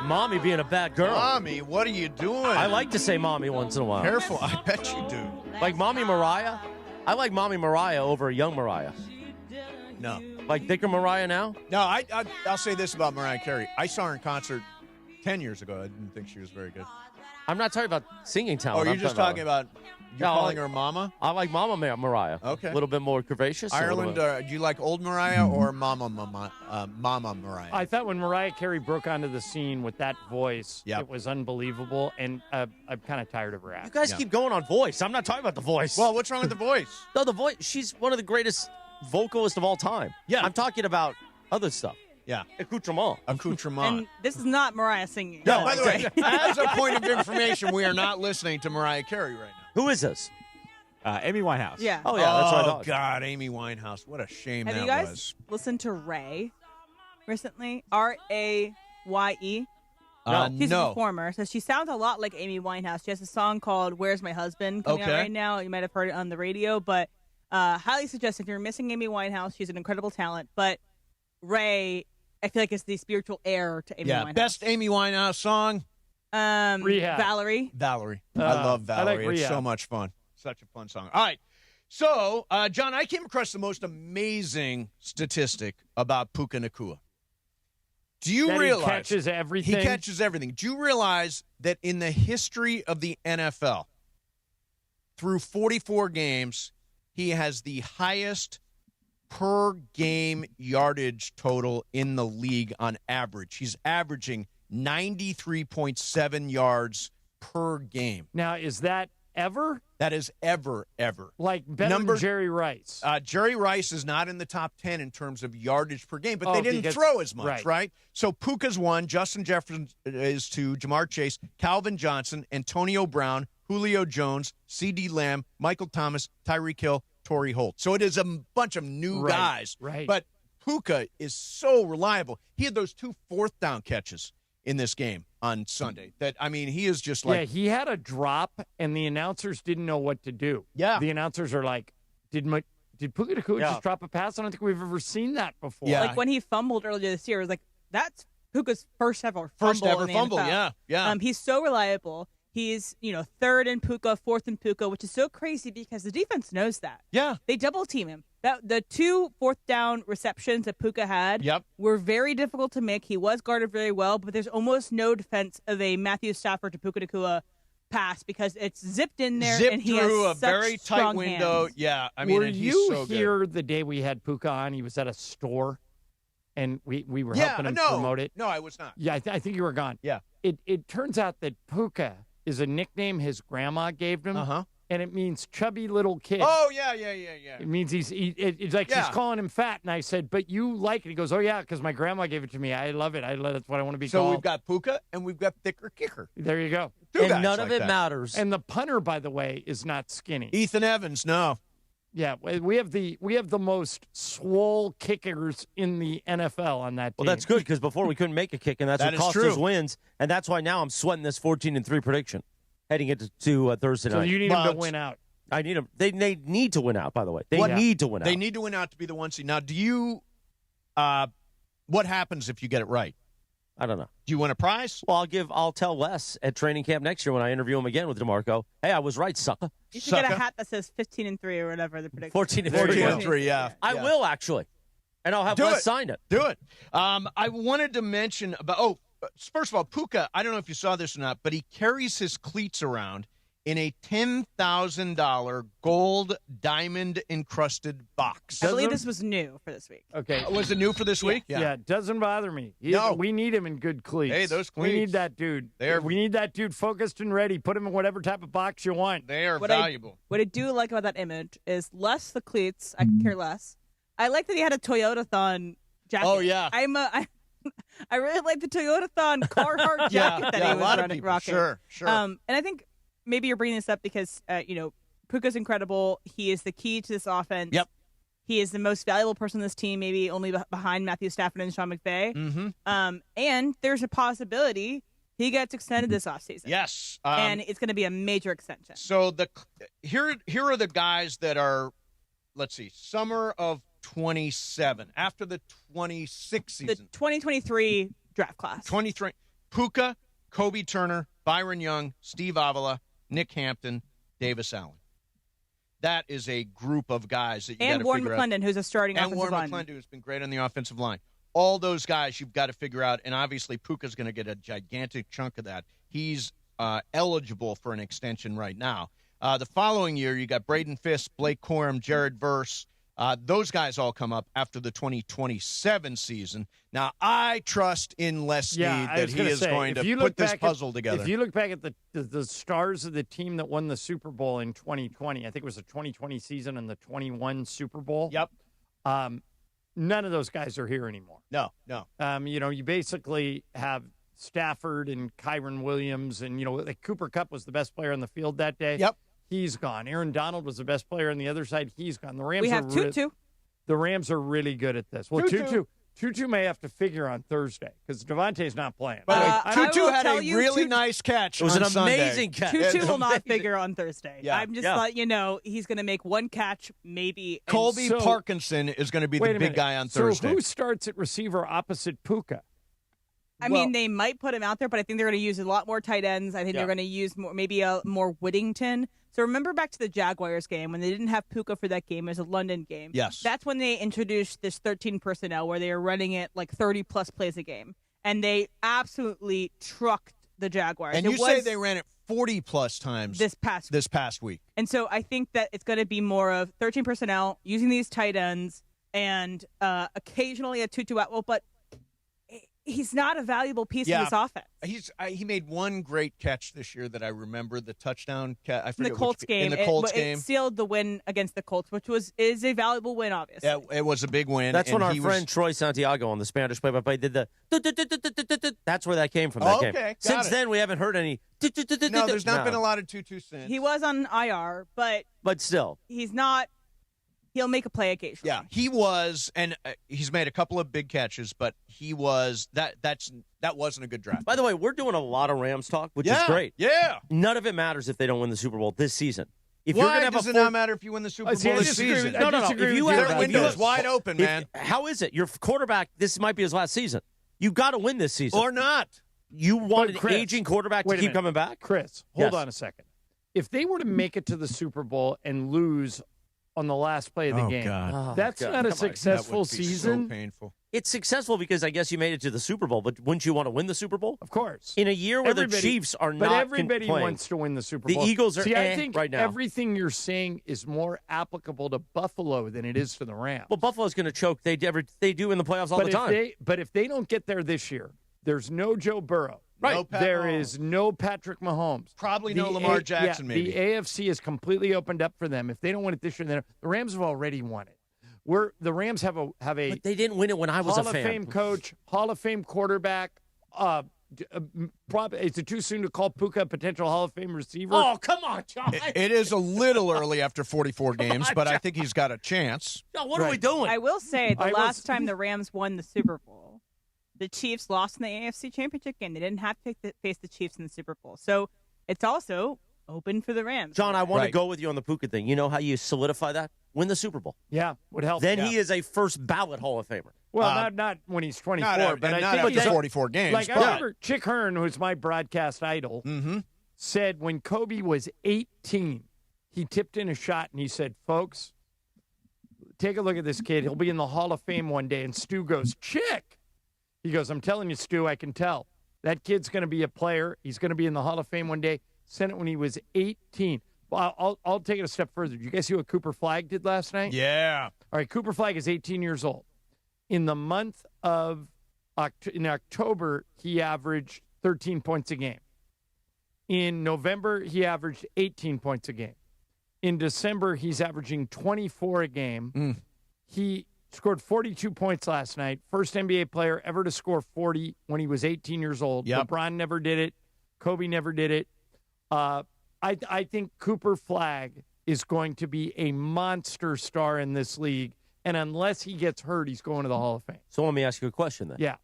Mommy being a bad girl. Mommy, what are you doing? I like to say mommy once in a while. Careful, I bet you do. Like Mommy Mariah? I like Mommy Mariah over young Mariah. No. Like thicker Mariah now? No, I'll say this about Mariah Carey. I saw her in concert 10 years ago. I didn't think she was very good. I'm not talking about singing talent. Oh, you're just talking about calling her Mama? I like Mama Mariah. Okay. A little bit more curvaceous. Ireland, do you like old Mariah or Mama Mariah? I thought when Mariah Carey broke onto the scene with that voice, it was unbelievable, and I'm kind of tired of her act. You guys keep going on voice. I'm not talking about the voice. Well, what's wrong with the voice? No, the voice. She's one of the greatest vocalists of all time. Yeah. I'm talking about other stuff. Yeah. Accoutrement. Accoutrement. And this is not Mariah singing. No, by the way, as a point of information, we are not listening to Mariah Carey right now. Who is this? Amy Winehouse. Yeah. Oh, yeah, that's what I thought. Oh, God, Amy Winehouse. What a shame Have that you guys was. listened to Ray recently? Raye. She's a performer, so she sounds a lot like Amy Winehouse. She has a song called "Where's My Husband" coming out right now. You might have heard it on the radio, but highly suggest if you're missing Amy Winehouse, she's an incredible talent. But Ray, I feel like it's the spiritual heir to Amy Winehouse. Best Amy Winehouse song? Rehab. Valerie. I love Valerie. I like it's so much fun. Such a fun song. All right. So, John, I came across the most amazing statistic about Puka Nacua. Do you realize he catches everything? He catches everything. Do you realize that in the history of the NFL, through 44 games, he has the highest per game yardage total in the league on average? He's averaging 93.7 yards per game. Now, is that ever? That is ever. Like better than Jerry Rice. Jerry Rice is not in the top 10 in terms of yardage per game, but they didn't throw as much, right? So Puka's 1, Justin Jefferson is 2, Jamar Chase, Calvin Johnson, Antonio Brown, Julio Jones, C.D. Lamb, Michael Thomas, Tyreek Hill, Torrey Holt. So it is a bunch of new guys. Right. But Puka is so reliable. He had those 2 fourth-down catches in this game on Sunday. He is just like... Yeah, he had a drop, and the announcers didn't know what to do. Yeah. The announcers are like, did Puka Nacua just drop a pass? I don't think we've ever seen that before. Yeah. Like when he fumbled earlier this year, it was like, that's Puka's first ever fumble in the NFL. Yeah. He's so reliable. He's, third in Puka, fourth in Puka, which is so crazy because the defense knows that. Yeah. They double team him. The 2 fourth down receptions that Puka had were very difficult to make. He was guarded very well, but there's almost no defense of a Matthew Stafford to Puka Nacua pass because it's zipped in there and he through has a such very tight strong window. hands. Yeah. Were and he's you so here good. the day we had Puka on? He was at a store, and we were helping him promote it. No, I was not. Yeah, I think you were gone. Yeah. It turns out that Puka is a nickname his grandma gave him, and it means chubby little kid. Oh, yeah. It means it's like she's calling him fat, and I said, but you like it. He goes, oh, yeah, because my grandma gave it to me. I love it. That's what I want to be called. So we've got Puka, and we've got Thicker Kicker. There you go. And none of it matters. And the punter, by the way, is not skinny. Ethan Evans, no. Yeah, we have the most swole kickers in the NFL on that team. Well, that's good because before we couldn't make a kick, and that's what cost us wins. And that's why now I'm sweating this 14-3 prediction heading into Thursday night. So you need them to win out. I need them. They need to win out. By the way, they need to win out. They need to win out to be the 1 seed. Now, do you? What happens if you get it right? I don't know. Do you win a prize? Well, I'll tell Wes at training camp next year when I interview him again with DeMarco. Hey, I was right, sucker. You should get a hat that says 15-3 or whatever the prediction. 14-3, yeah. I will actually, and I'll have Wes sign it. Do it. I wanted to mention about. Oh, first of all, Puka. I don't know if you saw this or not, but he carries his cleats around in a $10,000 gold diamond encrusted box. I believe this was new for this week. Okay. Was it new for this week? Yeah, it doesn't bother me. We need him in good cleats. Hey, those cleats. We need that dude. We need that dude focused and ready. Put him in whatever type of box you want. They are valuable. What I do like about that image is less the cleats. I could care less. I like that he had a Toyota-thon jacket. Oh, yeah. I really like the Toyota-thon Carhartt jacket that he was rocking. Sure. And I think maybe you're bringing this up because, Puka's incredible. He is the key to this offense. Yep. He is the most valuable person on this team, maybe only behind Matthew Stafford and Sean McVay. Mm-hmm. And there's a possibility he gets extended this offseason. Yes. And it's going to be a major extension. So here are the guys that are, let's see, summer of 27, after the 26 season. The 2023 draft class. 23. Puka, Kobe Turner, Byron Young, Steve Avila, Nick Hampton, Davis Allen. That is a group of guys that you got to figure out. And Warren McClendon, who's a starting offensive lineman. And Warren McClendon, who's been great on the offensive line. All those guys you've got to figure out, and obviously Puka's going to get a gigantic chunk of that. He's eligible for an extension right now. The following year, you got Braden Fisk, Blake Corum, Jared Verse. Those guys all come up after the 2027 season. Now, I trust in Les Snead that he is going to put this puzzle together. If you look back at the stars of the team that won the Super Bowl in 2020, I think it was the 2020 season and the 21 Super Bowl. Yep. None of those guys are here anymore. No. You basically have Stafford and Kyron Williams, and like Cooper Kupp was the best player on the field that day. Yep. He's gone. Aaron Donald was the best player on the other side. He's gone. The Rams. We have Tutu. The Rams are really good at this. Well, Tutu may have to figure on Thursday because Davante's not playing. Tutu had a really nice catch. It was on an Sunday. amazing catch. Tutu will not figure on Thursday. Yeah. I'm just letting you know he's going to make one catch, maybe. Colby Parkinson is going to be the big guy on Thursday. So who starts at receiver opposite Puka? I mean, they might put him out there, but I think they're going to use a lot more tight ends. I think they're going to use maybe more Whittington. So remember back to the Jaguars game when they didn't have Puka for that game. It was a London game. Yes. That's when they introduced this 13 personnel where they were running it like 30-plus plays a game. And they absolutely trucked the Jaguars. And you say they ran it 40-plus times this past week. And so I think that it's going to be more of 13 personnel using these tight ends and occasionally a Tutu Atwell, but he's not a valuable piece of this offense. He made one great catch this year that I remember, the touchdown catch. I forget in the Colts game. It sealed the win against the Colts, which is a valuable win, obviously. Yeah, it was a big win. That's when our friend Troy Santiago on the Spanish play-by-play did the. That's where that came from. That game. Since then, we haven't heard any. No, there's not been a lot of Tutu since. He was on IR, but still, he's not. He'll make a play occasionally. Yeah, he was, and he's made a couple of big catches, but he was that wasn't a good draft. By the way, we're doing a lot of Rams talk, which is great. Yeah, none of it matters if they don't win the Super Bowl this season. Why does it not matter if you win the Super Bowl this season? No. If you have their window's wide open, man. How is it? Your quarterback. This might be his last season. You got to win this season, or not. You want an aging quarterback to keep coming back. Chris, hold on a second. If they were to make it to the Super Bowl and lose on the last play of the game. That's not a successful season. So painful. It's successful because I guess you made it to the Super Bowl, but wouldn't you want to win the Super Bowl? Of course. In a year where the Chiefs are not But everybody playing. wants to win the Super Bowl. The Eagles are I think right now. Everything you're saying is more applicable to Buffalo than it is to the Rams. Well, Buffalo's going to choke. They do in the playoffs all the time. But if they don't get there this year, there's no Joe Burrow. Right. There is no Patrick Mahomes. Probably no Lamar Jackson, maybe. The AFC is completely opened up for them. If they don't win it this year, then the Rams have already won it. The Rams have a But they didn't win it when I was a fan. Hall of Fame coach, Hall of Fame quarterback. Is it too soon to call Puka a potential Hall of Fame receiver? Oh, come on, John. It is a little early after 44 games, but I think he's got a chance. John, what are we doing? I will say the last time the Rams won the Super Bowl, the Chiefs lost in the AFC Championship game. They didn't have to face the Chiefs in the Super Bowl. So it's also open for the Rams. John, I want to go with you on the Puka thing. You know how you solidify that? Win the Super Bowl. Yeah, would help. Then he is a first ballot Hall of Famer. Well, not when he's 24, but I think he's 44 games. Like, I remember Chick Hearn, who's my broadcast idol, said when Kobe was 18, he tipped in a shot and he said, folks, take a look at this kid. He'll be in the Hall of Fame one day. And Stu goes, Chick. He goes, I'm telling you, Stu, I can tell. That kid's going to be a player. He's going to be in the Hall of Fame one day. Said it when he was 18. Well, I'll take it a step further. Did you guys see what Cooper Flagg did last night? Yeah. All right, Cooper Flagg is 18 years old. In the month of October, he averaged 13 points a game. In November, he averaged 18 points a game. In December, he's averaging 24 a game. He scored 42 points last night. First NBA player ever to score 40 when he was 18 years old. Yep. LeBron never did it. Kobe never did it. I think Cooper Flagg is going to be a monster star in this league. And unless he gets hurt, he's going to the Hall of Fame. So let me ask you a question then. Yeah.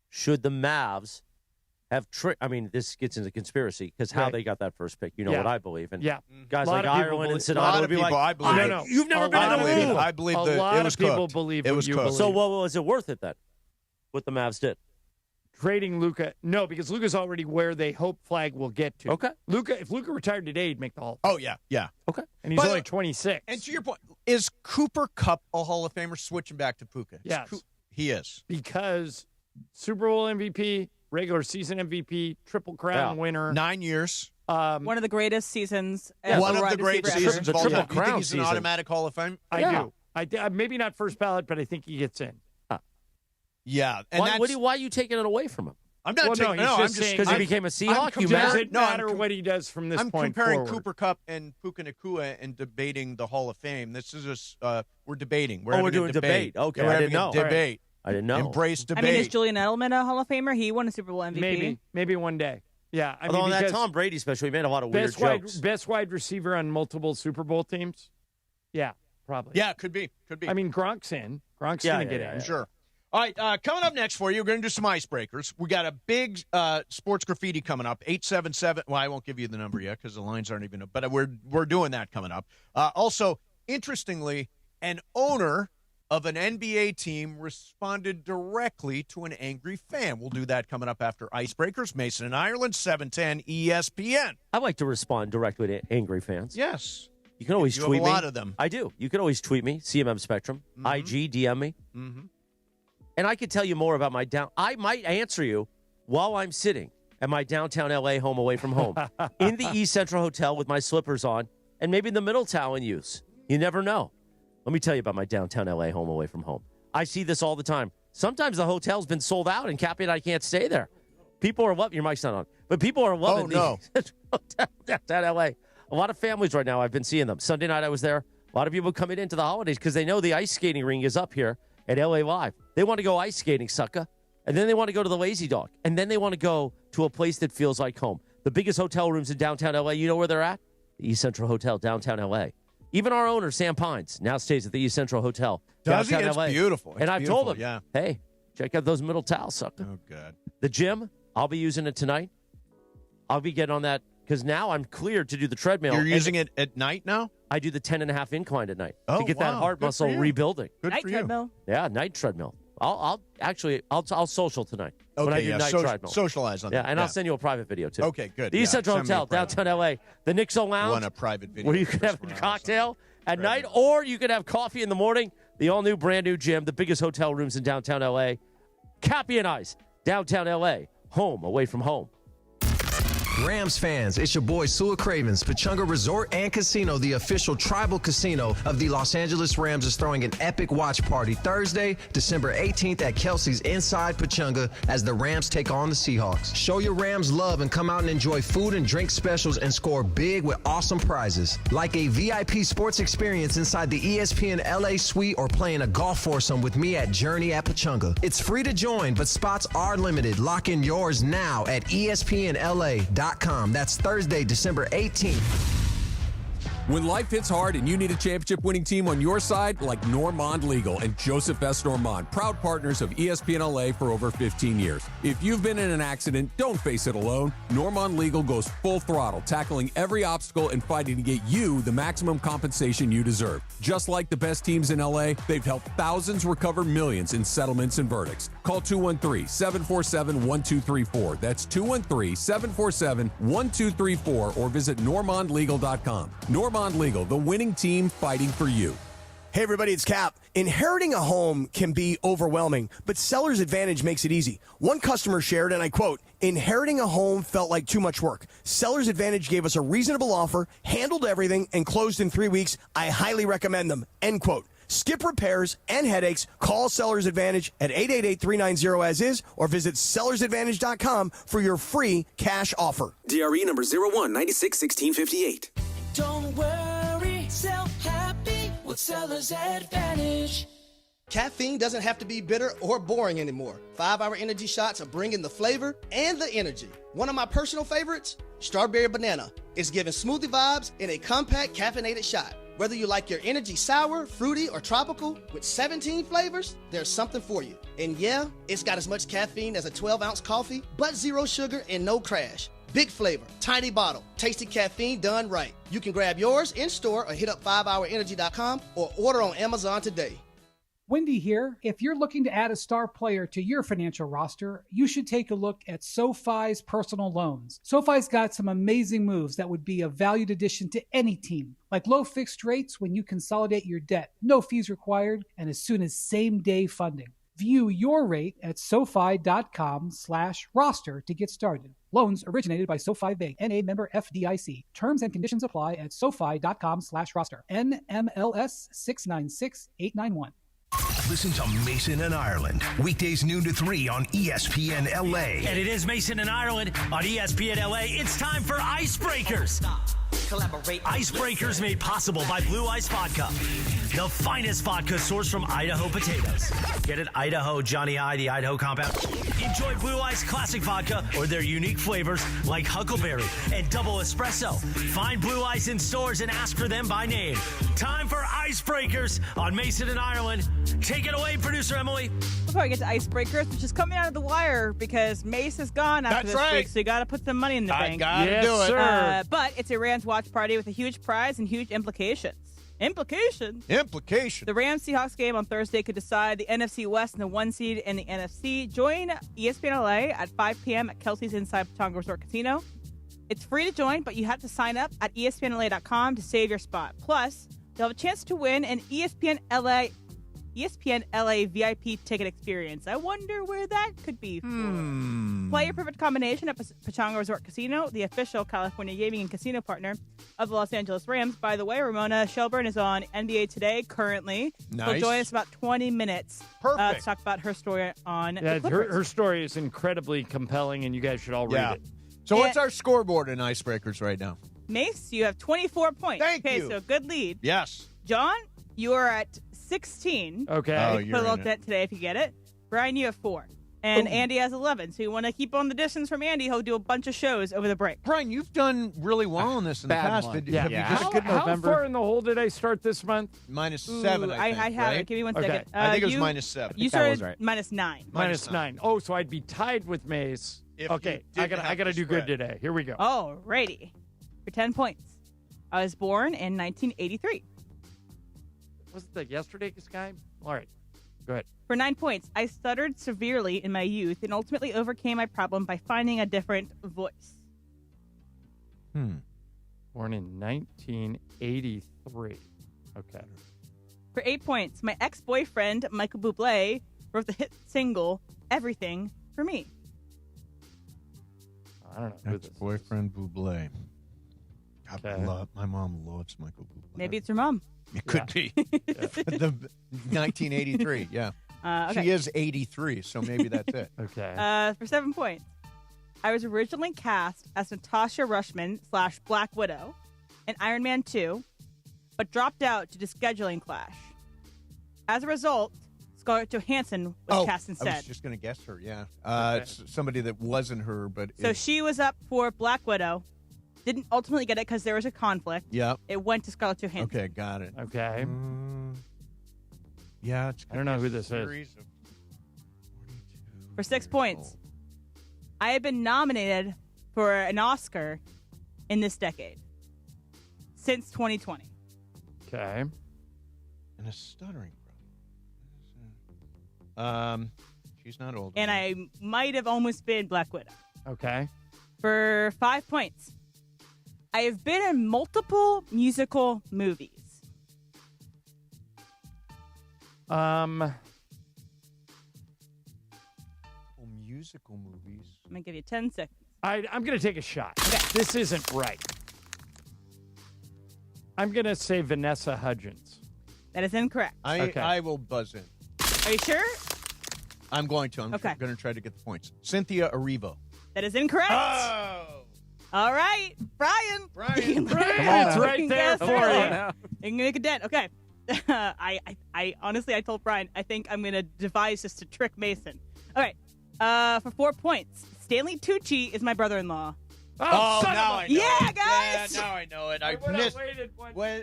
Should the Mavs have this gets into conspiracy because how they got that first pick. You know what I believe. And guys like Ireland and Sedano would be like, I believe no. You've never been in the room. I believe that a lot it was of people cooked. believe it what was you cooked. believe. So what was it worth it then? What the Mavs did? Trading Luka. No, because Luka's already where they hope Flagg will get to. Okay. If Luka retired today, he'd make the Hall of Fame. Oh, yeah. Okay. And he's only 26. And to your point, is Cooper Kupp a Hall of Famer switching back to Puka? Yes. He is. Because Super Bowl MVP, regular season MVP, Triple Crown winner. 9 years. One of the greatest seasons. One of the great seasons. The Triple You Crown think he's season. an automatic Hall of Fame? I do. Maybe not first ballot, but I think he gets in. Yeah. And why are you taking it away from him? I'm not taking no, I'm just because he became a Seahawk. You does mad? it matter what he does from this point I'm comparing forward? Cooper Kupp and Puka Nacua and debating the Hall of Fame. This is we're debating. We're we're having doing a debate. Okay, we're I having didn't know. a debate. I didn't know. Embrace debate. I mean, is Julian Edelman a Hall of Famer? He won a Super Bowl MVP. Maybe one day. Yeah. I Although mean, on that Tom Brady special, he made a lot of weird jokes. Best wide receiver on multiple Super Bowl teams? Yeah, probably. Yeah, could be. I mean, Gronk's in. Gronk's going to get in. Sure. All right, coming up next for you, we're going to do some icebreakers. We got a big sports graffiti coming up, 877. Well, I won't give you the number yet because the lines aren't even up, but we're doing that coming up. Also, interestingly, an owner of an NBA team responded directly to an angry fan. We'll do that coming up after icebreakers. Mason and Ireland, 710 ESPN. I like to respond directly to angry fans. Yes. You can always you tweet have me. a lot of them. I do. You can always tweet me, CMM Spectrum, IG, DM me. Mm-hmm. And I could tell you more about my I might answer you while I'm sitting at my downtown LA home away from home in the East Central Hotel with my slippers on and maybe in the middle towel in use. You never know. Let me tell you about my downtown LA home away from home. I see this all the time. Sometimes the hotel's been sold out and Cappy and I can't stay there. People are loving your mic's not on, but people are loving the hotel downtown LA. A lot of families right now, I've been seeing them. Sunday night I was there. A lot of people coming into the holidays because they know the ice skating ring is up here at LA Live. They want to go ice skating, sucker. And then they want to go to the Lazy Dog. And then they want to go to a place that feels like home. The biggest hotel rooms in downtown LA, you know where they're at? The East Central Hotel, downtown LA. Even our owner, Sam Pines, now stays at the East Central Hotel, downtown Does he? LA. It's beautiful. And I've told him, hey, check out those middle towels, sucker. Oh, God. The gym, I'll be using it tonight. I'll be getting on that because now I'm cleared to do the treadmill. You're using it at night now? I do the 10.5 incline at night to get that heart muscle rebuilding. Good night for treadmill. Yeah, night treadmill. I'll social tonight okay, when I do night treadmill. Socialize on that. Yeah, and I'll send you a private video too. Okay, good. The East Central Hotel, downtown LA, the Nixo Lounge. Want a private video where you can have a cocktail at night, or you can have coffee in the morning. The all new, brand new gym, the biggest hotel rooms in downtown LA. Cappy and Ice, downtown LA, home away from home. Rams fans, it's your boy Sua Cravens. Pechanga Resort and Casino, the official tribal casino of the Los Angeles Rams, is throwing an epic watch party Thursday, December 18th at Kelsey's inside Pechanga as the Rams take on the Seahawks. Show your Rams love and come out and enjoy food and drink specials and score big with awesome prizes. Like a VIP sports experience inside the ESPN LA suite or playing a golf foursome with me at Journey at Pechanga. It's free to join, but spots are limited. Lock in yours now at ESPNLA.com. That's Thursday, December 18th. When life hits hard and you need a championship-winning team on your side, like Normand Legal and Joseph S. Normand, proud partners of ESPN LA for over 15 years. If you've been in an accident, don't face it alone. Normand Legal goes full throttle, tackling every obstacle and fighting to get you the maximum compensation you deserve. Just like the best teams in LA, they've helped thousands recover millions in settlements and verdicts. Call 213-747-1234. That's 213-747-1234 or visit normandlegal.com. Normand Legal, the winning team fighting for you. Hey everybody, it's Cap. Inheriting a home can be overwhelming, but Seller's Advantage makes it easy. One customer shared, and I quote, "Inheriting a home felt like too much work. Seller's Advantage gave us a reasonable offer, handled everything, and closed in 3 weeks. I highly recommend them." End quote. Skip repairs and headaches. Call Seller's Advantage at 888-390-AS-IS or visit sellersadvantage.com for your free cash offer. DRE number 01961658. Don't worry, sell happy with Seller's Advantage. Caffeine doesn't have to be bitter or boring anymore. 5-Hour Energy shots are bringing the flavor and the energy. One of my personal favorites, Strawberry Banana, is giving smoothie vibes in a compact caffeinated shot. Whether you like your energy sour, fruity, or tropical, with 17 flavors, there's something for you. And yeah, it's got as much caffeine as a 12-ounce coffee, but zero sugar and no crash. Big flavor, tiny bottle, tasty caffeine done right. You can grab yours in store or hit up 5hourenergy.com or order on Amazon today. Wendy here. If you're looking to add a star player to your financial roster, you should take a look at SoFi's personal loans. SoFi's got some amazing moves that would be a valued addition to any team, like low fixed rates when you consolidate your debt, no fees required, and as soon as same-day funding. View your rate at SoFi.com/roster to get started. Loans originated by SoFi Bank, N.A. member FDIC. Terms and conditions apply at SoFi.com/roster. NMLS 696891. Listen to Mason and Ireland. Weekdays noon to 3 on ESPN LA. And it is Mason and Ireland on ESPN LA. It's time for Icebreakers. Icebreakers made possible by Blue Ice Vodka, the finest vodka sourced from Idaho potatoes. Get it? Idaho, Johnny I, the Idaho compound. Enjoy Blue Ice Classic Vodka or their unique flavors like Huckleberry and Double Espresso. Find Blue Ice in stores and ask for them by name. Time for Icebreakers on Mason and Ireland. Take it away, producer Emily. Before I get to Icebreakers, which is coming out of the wire because Mace is gone after this week, so you got to put some money in the bank. I got to do it. Sir. But it's a Rams watch party with a huge prize and huge implications. Implication. The Rams-Seahawks game on Thursday could decide the NFC West and the 1 seed in the NFC. Join ESPN LA at 5 p.m. at Kelsey's Inside Pechanga Resort Casino. It's free to join, but you have to sign up at ESPNLA.com to save your spot. Plus, you'll have a chance to win an ESPN LA VIP ticket experience. I wonder where that could be for. Play your perfect combination at Pechanga Resort Casino, the official California gaming and casino partner of the Los Angeles Rams. By the way, Ramona Shelburn is on NBA Today currently. Nice. She'll join us about 20 minutes to talk about her story on the Clippers. Her story is incredibly compelling, and you guys should all read it. So what's our scoreboard in Icebreakers right now? Mace, you have 24 points. Thank you. So good lead. Yes. John, you are at 16. Okay. Oh, Put a little dent today if you get it. Brian, you have 4. And Andy has 11. So you want to keep on the distance from Andy. He'll do a bunch of shows over the break. Brian, you've done really well in this in the past. One. Have you just How far in the hole did I start this month? -7, I think. I have right? it. Give me one Okay. second. I think it was -7. You started -9. -9. Oh, so I'd be tied with Mace. Okay, I gotta do good today. Here we go. Alrighty. For 10 points. I was born in 1983. Was it the yesterday's guy? All right. Go ahead. For 9 points, I stuttered severely in my youth and ultimately overcame my problem by finding a different voice. Born in 1983. Okay. For 8 points, my ex-boyfriend, Michael Bublé, wrote the hit single, Everything, for me. I don't know. Ex-boyfriend Bublé. Okay. My mom loves Michael Bublé. Maybe it's your mom. It could be. The 1983, yeah. Okay. She is 83, so maybe that's it. Okay. For 7 points, I was originally cast as Natasha Rushman / Black Widow in Iron Man 2, but dropped out due to scheduling clash. As a result, Scarlett Johansson was cast instead. I was just going to guess her, yeah. It's somebody that wasn't her, but... So she was up for Black Widow, didn't ultimately get it because there was a conflict. Yep. It went to Scarlett Johansson. Okay, got it. Okay. Yeah, it's I don't know who this is. For 6 points, I have been nominated for an Oscar in this decade since 2020. Okay. And a stuttering brother. She's not old. And I might have almost been Black Widow. Okay. For 5 points, I have been in multiple musical movies. Musical movies. I'm going to give you 10 seconds. I'm going to take a shot. Okay. This isn't right. I'm going to say Vanessa Hudgens. That is incorrect. I will buzz in. Are you sure? I'm going to. I'm going to try to get the points. Cynthia Erivo. That is incorrect. Oh! All right. Brian. It's right there for you. You can make a dent. Okay. I honestly, I told Brian, I think I'm going to devise this to trick Mason. All right. For 4 points, Stanley Tucci is my brother-in-law. Oh, now I know. Yeah, it. guys. Yeah, now I know it. I missed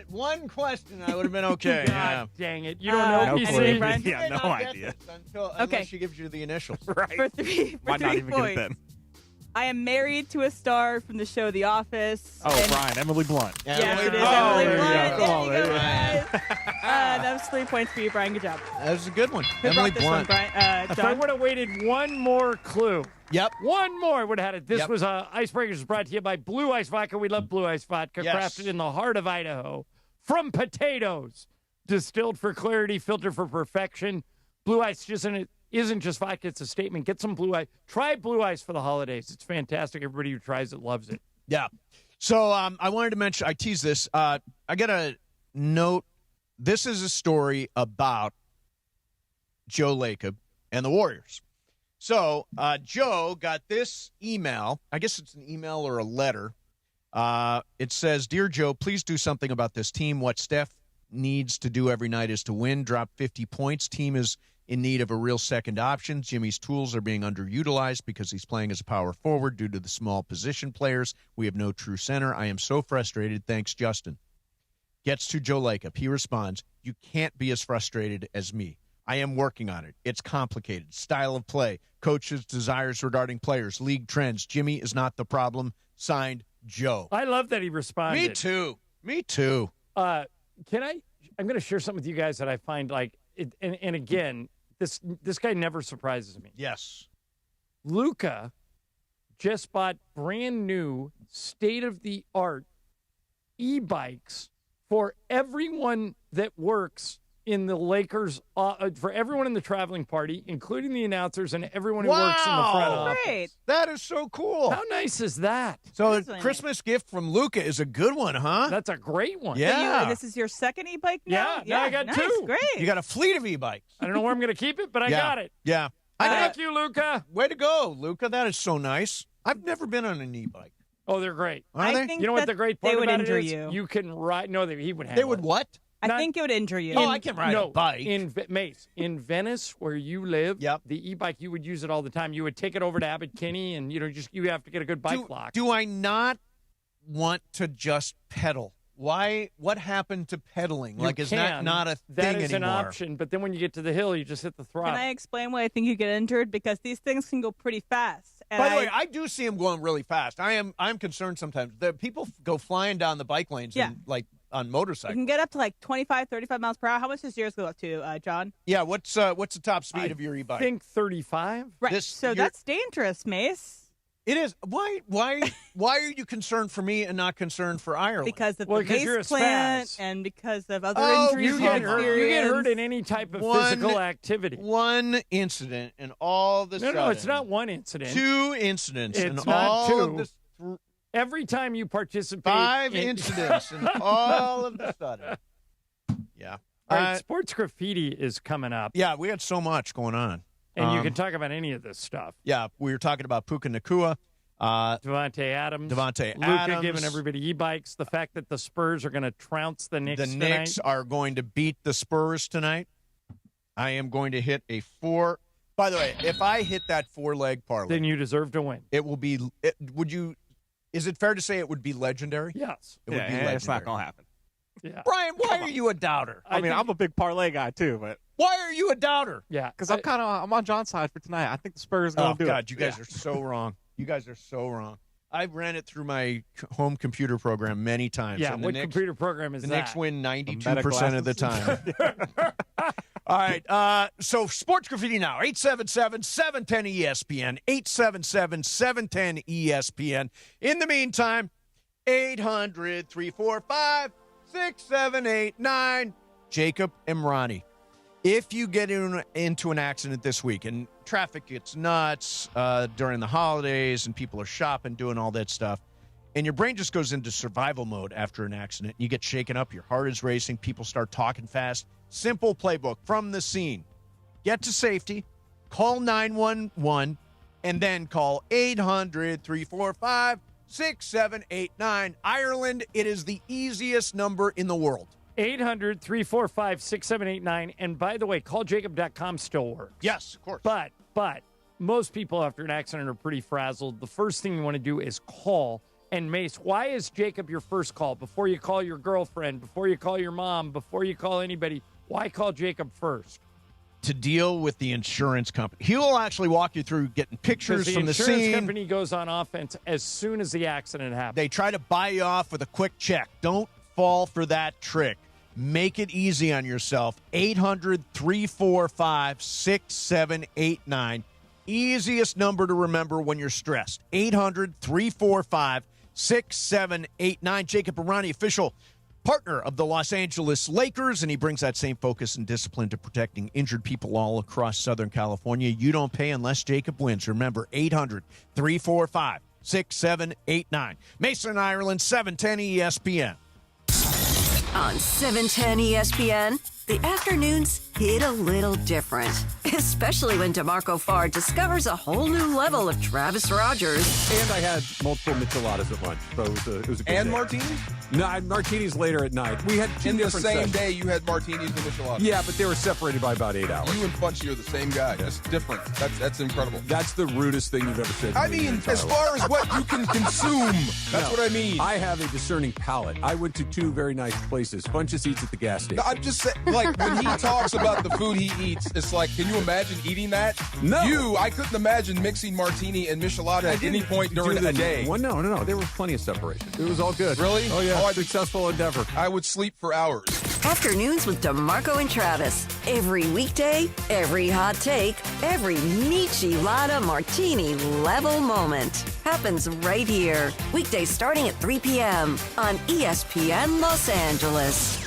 one question. I would have been okay. God dang it. You don't know anyway, Brian. Yeah, no idea. Unless she gives you the initials. Right. For three Might not even get it points, then. I am married to a star from the show The Office. Oh, Brian, Emily Blunt. Yes, it is Blunt. Emily Blunt. Come on, There you go, Brian. guys. That was 3 points for you, Brian. Good job. That was a good one. Who Emily brought this one, Blunt. Brian? If I John? would have waited one more clue. Yep. One more, I would have had it. This Yep. was Icebreakers brought to you by Blue Ice Vodka. We love Blue Ice Vodka, Yes. crafted in the heart of Idaho. From potatoes. Distilled for clarity, filtered for perfection. Blue Ice isn't just vodka, it's a statement. Get some Blue Ice. Try Blue Ice for the holidays. It's fantastic. Everybody who tries it loves it. Yeah. So I wanted to mention, I teased this. I got a note. This is a story about Joe Lacob and the Warriors. So Joe got this email. I guess it's an email or a letter. It says, "Dear Joe, please do something about this team. What Steph needs to do every night is to win, drop 50 points. Team is in need of a real second option. Jimmy's tools are being underutilized because he's playing as a power forward due to the small position players. We have no true center. I am so frustrated. Thanks, Justin." Gets to Joe Lacob. He responds, "You can't be as frustrated as me. I am working on it. It's complicated. Style of play, coaches' desires regarding players, league trends. Jimmy is not the problem. Signed, Joe." I love that he responded. Me too. I'm going to share something with you guys that I find like, and again, this guy never surprises me. Yes. Luka just bought brand new, state-of-the-art e-bikes for everyone that works in the Lakers, for everyone in the traveling party, including the announcers and everyone who works in the front office. Great. That is so cool. How nice is that? So a Christmas gift from Luca is a good one, huh? That's a great one. Yeah. So this is your second e-bike now? Yeah, now I got nice, two. Great. You got a fleet of e-bikes. I don't know where I'm going to keep it, but I got it. Yeah. Thank you, Luca. Way to go, Luca. That is so nice. I've never been on an e-bike. Oh, they're great. Are they? You know what the great part they would about injure it is? you. You can ride. No, he would handle They would it. what? I think it would injure you. I can ride a bike. Mace, in Venice, where you live, the e-bike, you would use it all the time. You would take it over to Abbott Kinney, and you have to get a good bike lock. Do I not want to just pedal? Why? What happened to pedaling? Is that not a thing That is anymore? an option, but then when you get to the hill, you just hit the throttle. Can I explain why I think you get injured? Because these things can go pretty fast. And By the way, I do see them going really fast. I'm concerned sometimes. The people go flying down the bike lanes and on motorcycles. You can get up to like 25, 35 miles per hour. How much does yours go up to, John? Yeah, what's the top speed of your e-bike? I think 35. Right. So that's dangerous, Mace. It is. Why are you concerned for me and not concerned for Ireland? Because of the because you're a Mace plant spaz. and because of other injuries you get hurt in any type of physical activity. One incident and all the No, it's not one incident. 2 incidents It's and not all two. of this. Every time you participate, 5 incidents and all of the sudden. Yeah. All right, Sports Graffiti is coming up. Yeah, we had so much going on. And you can talk about any of this stuff. Yeah, we were talking about Puka Nacua. Davante Adams. Luka giving everybody e-bikes. The fact that the Spurs are going to trounce the Knicks tonight. The Knicks are going to beat the Spurs tonight. I am going to hit a 4. By the way, if I hit that 4-leg parlay. Then you deserve to win. It will be. Is it fair to say it would be legendary? Yes. It would be legendary. It's not going to happen. Yeah. Brian, why are you a doubter? I mean, I'm a big parlay guy too, but why are you a doubter? Yeah, because I'm on John's side for tonight. I think the Spurs are going to do it. Oh God, you guys are so wrong. You guys are so wrong. I've ran it through my home computer program many times. Yeah, and what computer program is the that? Knicks win 92% of the time. All right, so Sports Graffiti now, 877-710-ESPN, 877-710-ESPN. In the meantime, 800-345-6789. Jacob and Ronnie. If you get into an accident this week and traffic gets nuts during the holidays and people are shopping, doing all that stuff, and your brain just goes into survival mode after an accident, you get shaken up, your heart is racing, people start talking fast, simple playbook from the scene. Get to safety, call 911, and then call 800-345-6789. Ireland, it is the easiest number in the world. 800-345-6789. And by the way, calljacob.com still works. Yes, of course. But most people after an accident are pretty frazzled. The first thing you want to do is call. And Mace, why is Jacob your first call? Before you call your girlfriend, before you call your mom, before you call anybody, why call Jacob first? To deal with the insurance company. He will actually walk you through getting pictures from the scene. The insurance company goes on offense as soon as the accident happens. They try to buy you off with a quick check. Don't fall for that trick. Make it easy on yourself. 800-345-6789. Easiest number to remember when you're stressed. 800-345-6789. Jacob and Ronnie, official partner of the Los Angeles Lakers, and he brings that same focus and discipline to protecting injured people all across Southern California. You don't pay unless Jacob wins. Remember, 800-345-6789. Mason, Ireland, 710 ESPN. On 710 ESPN, the afternoons hit a little different, especially when DeMarco Farr discovers a whole new level of Travis Rogers. And I had multiple micheladas at lunch, so it was a good day. Martinis? No, martinis later at night. We had two in the different same sessions. day. You had martinis and micheladas. Yeah, but they were separated by about 8 hours. You and Funchy are the same guy. That's different. That's incredible. That's the rudest thing you've ever said to I me mean, in your entire as far as what you can consume. That's what I mean. I have a discerning palate. I went to two very nice places. Funches eats at the gas station. No, I'm just saying, like, when he talks about the food he eats, it's like, can you imagine eating that? No. I couldn't imagine mixing martini and michelada at any point during a day. Well, no. There was plenty of separation. It was all good. Really? Oh, yeah. Oh, Successful endeavor. I would sleep for hours. Afternoons with DeMarco and Travis. Every weekday, every hot take, every michelada martini level moment happens right here. Weekdays starting at 3 p.m. on ESPN Los Angeles.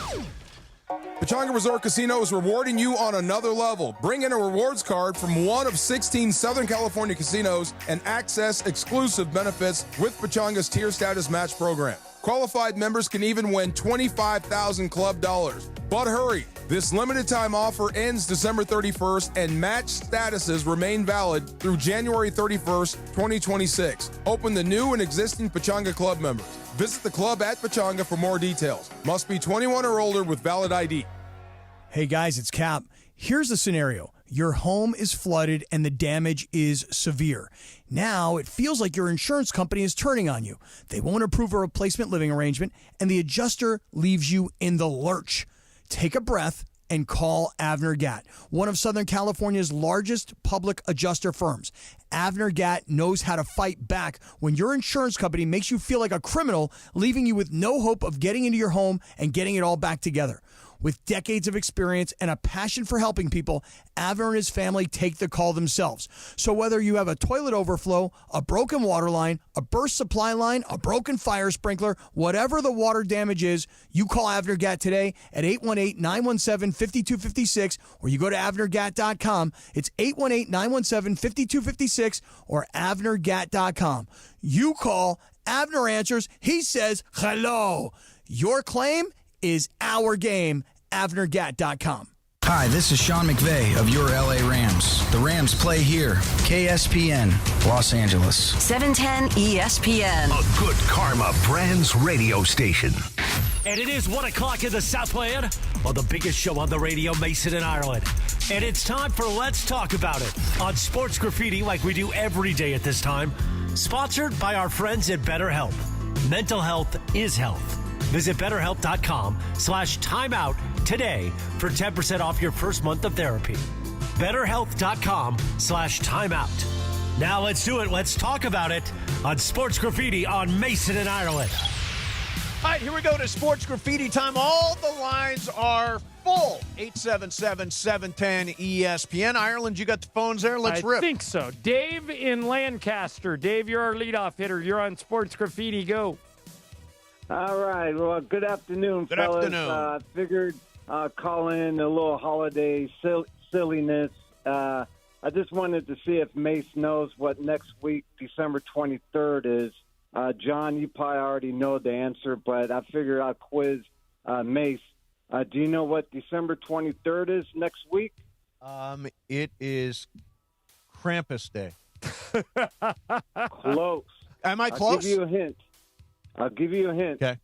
Pechanga Resort Casino is rewarding you on another level. Bring in a rewards card from one of 16 Southern California casinos and access exclusive benefits with Pechanga's tier status match program. Qualified members can even win $25,000 club dollars. But hurry, this limited time offer ends December 31st and match statuses remain valid through January 31st, 2026. Open the new and existing Pechanga club members. Visit the club at Pechanga for more details. Must be 21 or older with valid ID. Hey guys, it's Cap. Here's the scenario. Your home is flooded and the damage is severe. Now it feels like your insurance company is turning on you. They won't approve a replacement living arrangement and the adjuster leaves you in the lurch. Take a breath and call Avner Gatt, one of Southern California's largest public adjuster firms. Avner Gatt knows how to fight back when your insurance company makes you feel like a criminal, leaving you with no hope of getting into your home and getting it all back together. With decades of experience and a passion for helping people, Avner and his family take the call themselves. So whether you have a toilet overflow, a broken water line, a burst supply line, a broken fire sprinkler, whatever the water damage is, you call Avner Gatt today at 818-917-5256 or you go to avnergatt.com. It's 818-917-5256 or avnergatt.com. You call, Avner answers, he says hello. Your claim is our game. avnergatt.com. Hi, this is Sean McVay of your LA Rams. The Rams play here. KSPN, Los Angeles. 710 ESPN. A good karma brands radio station. And it is 1 o'clock in the Southland on the biggest show on the radio, Mason and Ireland. And it's time for Let's Talk About It on Sports Graffiti like we do every day at this time. Sponsored by our friends at BetterHelp. Mental health is health. Visit BetterHelp.com/timeout today for 10% off your first month of therapy. BetterHelp.com/timeout. Now let's do it. Let's talk about it on Sports Graffiti on Mason and Ireland. All right, here we go to Sports Graffiti time. All the lines are full. 877-710-ESPN. Ireland, you got the phones there? Let's rip. I think so. Dave in Lancaster. Dave, you're our leadoff hitter. You're on Sports Graffiti. Go. All right. Well, good afternoon, Good fellas. afternoon. I figured call in a little holiday silliness. I just wanted to see if Mace knows what next week, December 23rd, is. John, you probably already know the answer, but I figured I'll quiz Mace. Do you know what December 23rd is next week? It is Krampus Day. Close. Am I I'll close? give you a hint. Okay.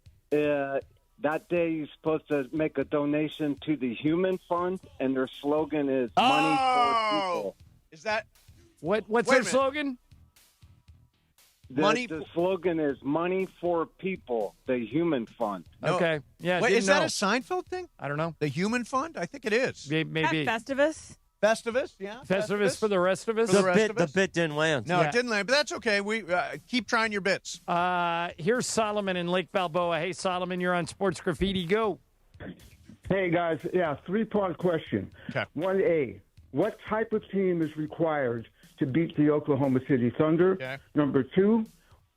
That day you're supposed to make a donation to the Human Fund, and their slogan is "Money for People." Is that what's Wait a their minute. slogan? The slogan is "Money for People," the Human Fund. No. Okay. Yeah. Wait, didn't is that know. a Seinfeld thing? I don't know. The Human Fund? I think it is. Maybe. Festivus? Festivus, yeah. Festivus for the rest of us. The bit didn't land. No, it didn't land, but that's okay. We keep trying your bits. Here's Solomon in Lake Balboa. Hey, Solomon, you're on Sports Graffiti. Go. Hey, guys. Yeah, three-part question. Okay. 1A, what type of team is required to beat the Oklahoma City Thunder? Okay. Number 2,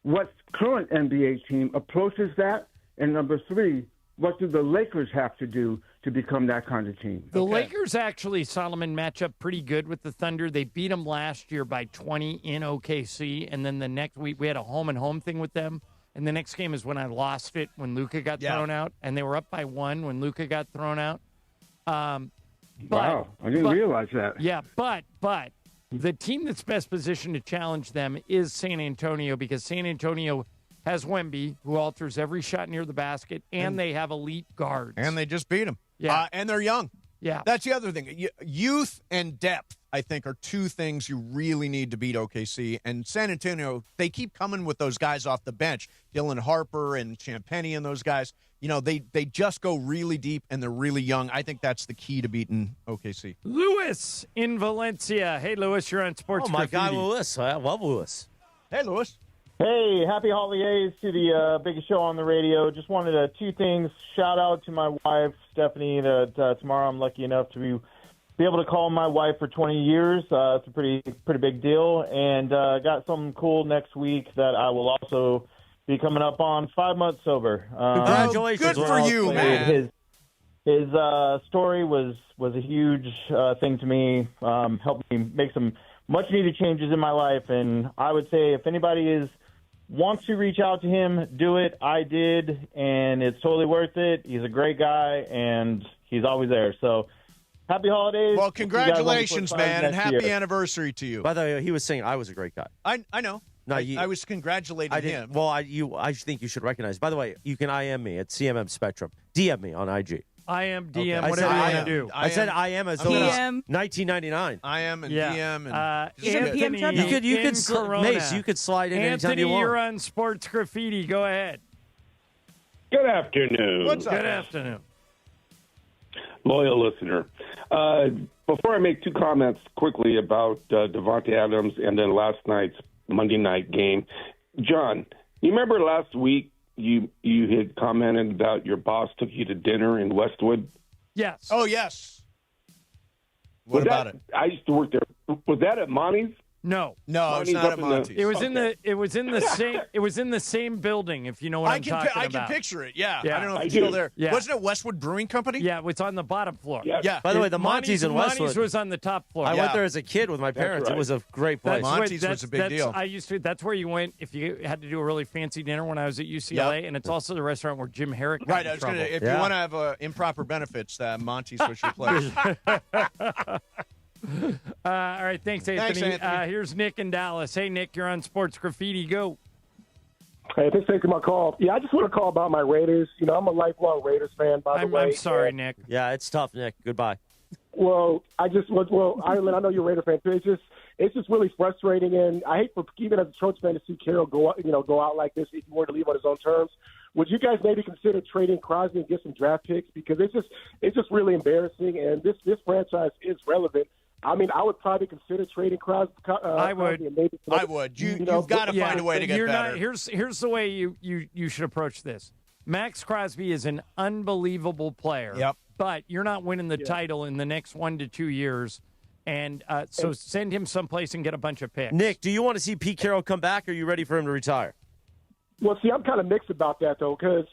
what current NBA team approaches that? And number 3, what do the Lakers have to do to become that kind of team? The Lakers actually, Solomon, match up pretty good with the Thunder. They beat them last year by 20 in OKC, and then the next week we had a home-and-home thing with them. And the next game is when I lost it, when Luka got thrown out, and they were up by 1 when Luka got thrown out. Wow, I didn't realize that. Yeah, but the team that's best positioned to challenge them is San Antonio, because San Antonio has Wemby, who alters every shot near the basket, and they have elite guards. And they just beat them. Yeah. And they're young. Yeah. That's the other thing. Youth and depth, I think, are two things you really need to beat OKC. And San Antonio, they keep coming with those guys off the bench. Dylan Harper and Champagnie and those guys. You know, they just go really deep, and they're really young. I think that's the key to beating OKC. Lewis in Valencia. Hey, Lewis, you're on Sports my Graffiti. guy Lewis. I love Lewis. Hey, Lewis. Hey, happy holidays to the biggest show on the radio. Just wanted two things. Shout out to my wife, Stephanie, that tomorrow I'm lucky enough to be able to call my wife for 20 years. It's a pretty big deal. And got something cool next week that I will also be coming up on 5 months sober. Congratulations. Good for you, man. His story was a huge thing to me, helped me make some much-needed changes in my life. And I would say if anybody wants to reach out to him, do it. I did, and it's totally worth it. He's a great guy, and he's always there. So happy holidays. Well, congratulations, man, and happy anniversary to you. By the way, he was saying I was a great guy. I know. No, I was congratulating him. Well, I think you should recognize. By the way, you can IM me at CMM Spectrum. DM me on IG. I am DM, Okay. whatever you want to do. I said I am as though it's 1999. I am and Yeah. DM. And Anthony, you could Corona. Mace, you could slide in anytime Anthony, you want. you're on Sports Graffiti. Go ahead. Good afternoon. What's up? Good afternoon. Loyal listener. Before I make two comments quickly about Davante Adams and then last night's Monday night game, John, you remember last week you had commented about your boss took you to dinner in Westwood? Yes. Oh, yes. What about it? I used to work there. Was that at Monty's? No, it's Monty's not up at in Monty's. It was in the same. It was in the same building. If you know what I'm talking about. I can picture it. Yeah. Yeah. I don't know if I it's do. still there. Yeah. Wasn't it Westwood Brewing Company? Yeah, it's on the bottom floor. Yes. Yeah. By the way, the Monty's in Westwood. Monty's was on the top floor. I Yeah. went there as a kid with my parents. right. It was a great place. Monty's was a big deal. That's where you went if you had to do a really fancy dinner when I was at UCLA, and it's also the restaurant where Jim Herrick got Right. in I was trouble. gonna. If you want to have improper benefits, Monty's was your place. All right, thanks, Anthony. Thanks, Anthony. Here's Nick in Dallas. Hey, Nick, you're on Sports Graffiti. Go. Hey, thanks for taking my call. Yeah, I just want to call about my Raiders. You know, I'm a lifelong Raiders fan, by the way. I'm sorry, Nick. Yeah, it's tough, Nick. Goodbye. Well, Ireland, I know you're a Raider fan too. It's just really frustrating, and I hate for even as a Trojan fan to see Carroll go out like this if he were to leave on his own terms. Would you guys maybe consider trading Crosby and get some draft picks, because it's just really embarrassing, and this franchise is relevant. I mean, I would probably consider trading Crosby. I would. I would. You've got to find a way to get better. Here's the way you should approach this. Max Crosby is an unbelievable player. Yep. But you're not winning the title in the next 1 to 2 years. And so send him someplace and get a bunch of picks. Nick, do you want to see Pete Carroll come back, or are you ready for him to retire? Well, see, I'm kind of mixed about that, though, because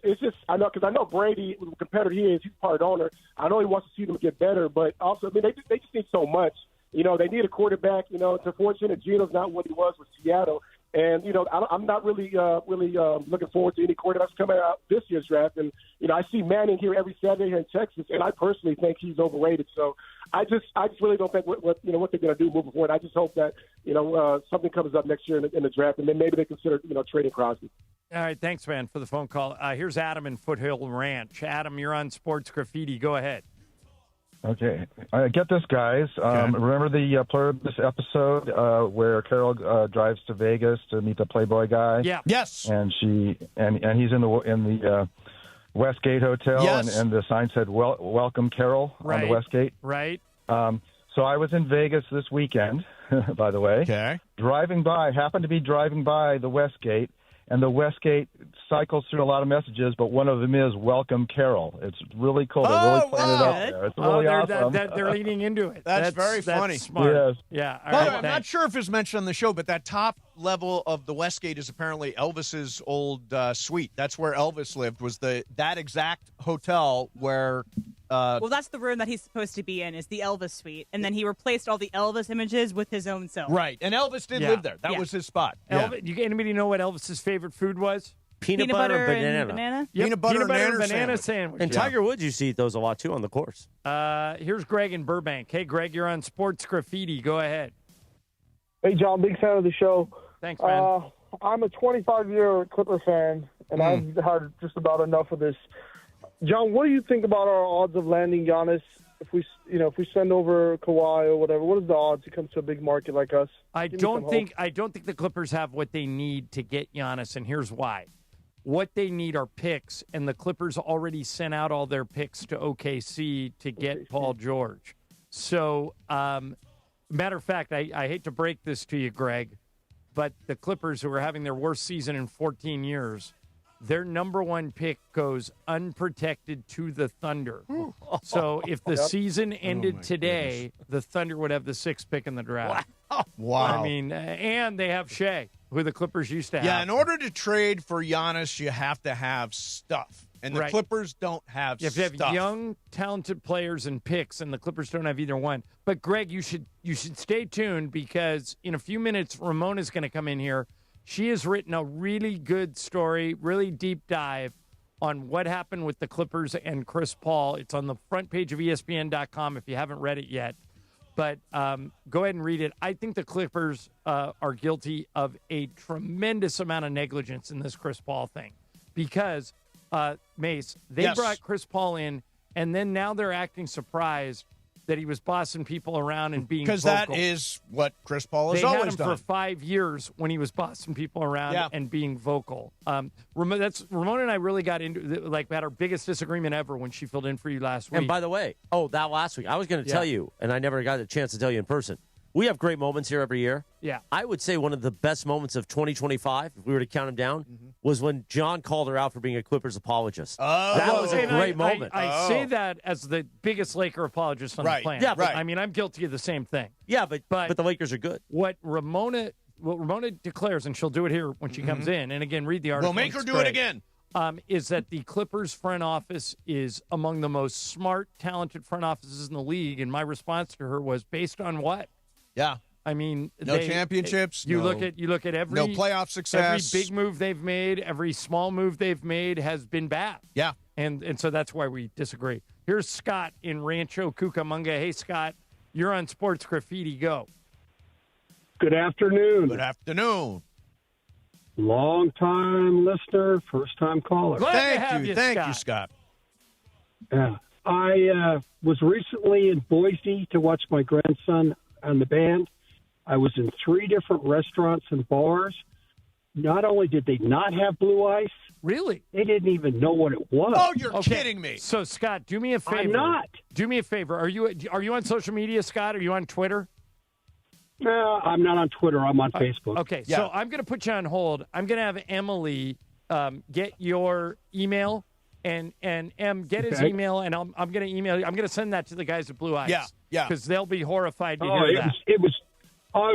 I know Brady, the competitor he is, he's part owner. I know he wants to see them get better, but also, I mean, they just need so much. You know, they need a quarterback. You know, it's unfortunate Geno's not what he was with Seattle. And, you know, I'm not really looking forward to any quarterbacks coming out this year's draft. And, you know, I see Manning here every Saturday here in Texas, and I personally think he's overrated. So I just really don't think what they're going to do moving forward. I just hope that, you know, something comes up next year in the draft, and then maybe they consider, you know, trading Crosby. All right, thanks, man, for the phone call. Here's Adam in Foothill Ranch. Adam, you're on Sports Graffiti. Go ahead. Okay. Get this, guys. Remember the player of this episode where Carroll drives to Vegas to meet the Playboy guy? Yeah. Yes. And he's in the Westgate Hotel, Yes. and the sign said "Welcome, Carroll" on the Westgate. Right. So I was in Vegas this weekend, by the way. Okay. Happened to be driving by the Westgate, And the Westgate cycles through a lot of messages, but one of them is "Welcome, Carroll." It's really cool. They're really playing it up there. It's really awesome. They're leaning into it. That's very funny. That's smart. Yes. Yeah. By the way, I'm not sure if it's mentioned on the show, but that top level of the Westgate is apparently Elvis's old suite. That's where Elvis lived. Was that exact hotel where? Well, that's the room that he's supposed to be in, is the Elvis suite. And then he replaced all the Elvis images with his own self. Right. And Elvis did live there. That was his spot. Anybody know what Elvis's favorite food was? Peanut butter and banana. Yep. Peanut butter and banana sandwich. And Tiger Woods used to eat those a lot, too, on the course. Here's Greg in Burbank. Hey, Greg, you're on Sports Graffiti. Go ahead. Hey, John, big fan of the show. Thanks, man. I'm a 25-year Clipper fan, and I've had just about enough of this. John, what do you think about our odds of landing Giannis? If we send over Kawhi or whatever, what is the odds he comes to a big market like us? I don't think the Clippers have what they need to get Giannis, and here's why. What they need are picks, and the Clippers already sent out all their picks to OKC to get Paul George. So, matter of fact, I hate to break this to you, Greg, but the Clippers, who are having their worst season in 14 years, their number one pick goes unprotected to the Thunder. So if the season ended today, the Thunder would have the 6th pick in the draft. Wow. I mean, and they have Shea, who the Clippers used to have. Yeah, in order to trade for Giannis, you have to have stuff. And the Clippers don't have stuff. You have to have young, talented players and picks, and the Clippers don't have either one. But, Greg, you should stay tuned, because in a few minutes, Ramona's going to come in here. She has written a really good story, really deep dive on what happened with the Clippers and Chris Paul. It's on the front page of ESPN.com if you haven't read it yet. But go ahead and read it. I think the Clippers are guilty of a tremendous amount of negligence in this Chris Paul thing. Because, Mace, they brought Chris Paul in, and then now they're acting surprised that he was bossing people around and being vocal. Because that is what Chris Paul has always done. They had him for 5 years when he was bossing people around and being vocal. Ramona and I really got into, had our biggest disagreement ever when she filled in for you last week. And by the way, that last week, I was going to tell you, and I never got a chance to tell you in person. We have great moments here every year. Yeah. I would say one of the best moments of 2025, if we were to count them down, was when John called her out for being a Clippers apologist. That was a great moment. I say that as the biggest Laker apologist on the planet. Yeah, I mean, I'm guilty of the same thing. Yeah, but the Lakers are good. What Ramona declares, and she'll do it here when she comes in, and again, read the article. We'll make her do it again. Is that the Clippers front office is among the most smart, talented front offices in the league, and my response to her was, based on what? Yeah. I mean, no championships. You look at every no playoff success. Every big move they've made, every small move they've made has been bad. Yeah, and so that's why we disagree. Here's Scott in Rancho Cucamonga. Hey, Scott, you're on Sports Graffiti. Go. Good afternoon. Good afternoon. Long-time listener, first-time caller. Thank you, Scott. Yeah, I was recently in Boise to watch my grandson and the band. I was in 3 different restaurants and bars. Not only did they not have blue ice, really, they didn't even know what it was. Oh, you're kidding me! So, Scott, do me a favor. I'm not. Do me a favor. Are you on social media, Scott? Are you on Twitter? No, I'm not on Twitter. I'm on Facebook. Okay, so I'm going to put you on hold. I'm going to have Emily get your email and get his email, and I'm going to email you. I'm going to send that to the guys at Blue Ice. Yeah, because they'll be horrified to hear that. It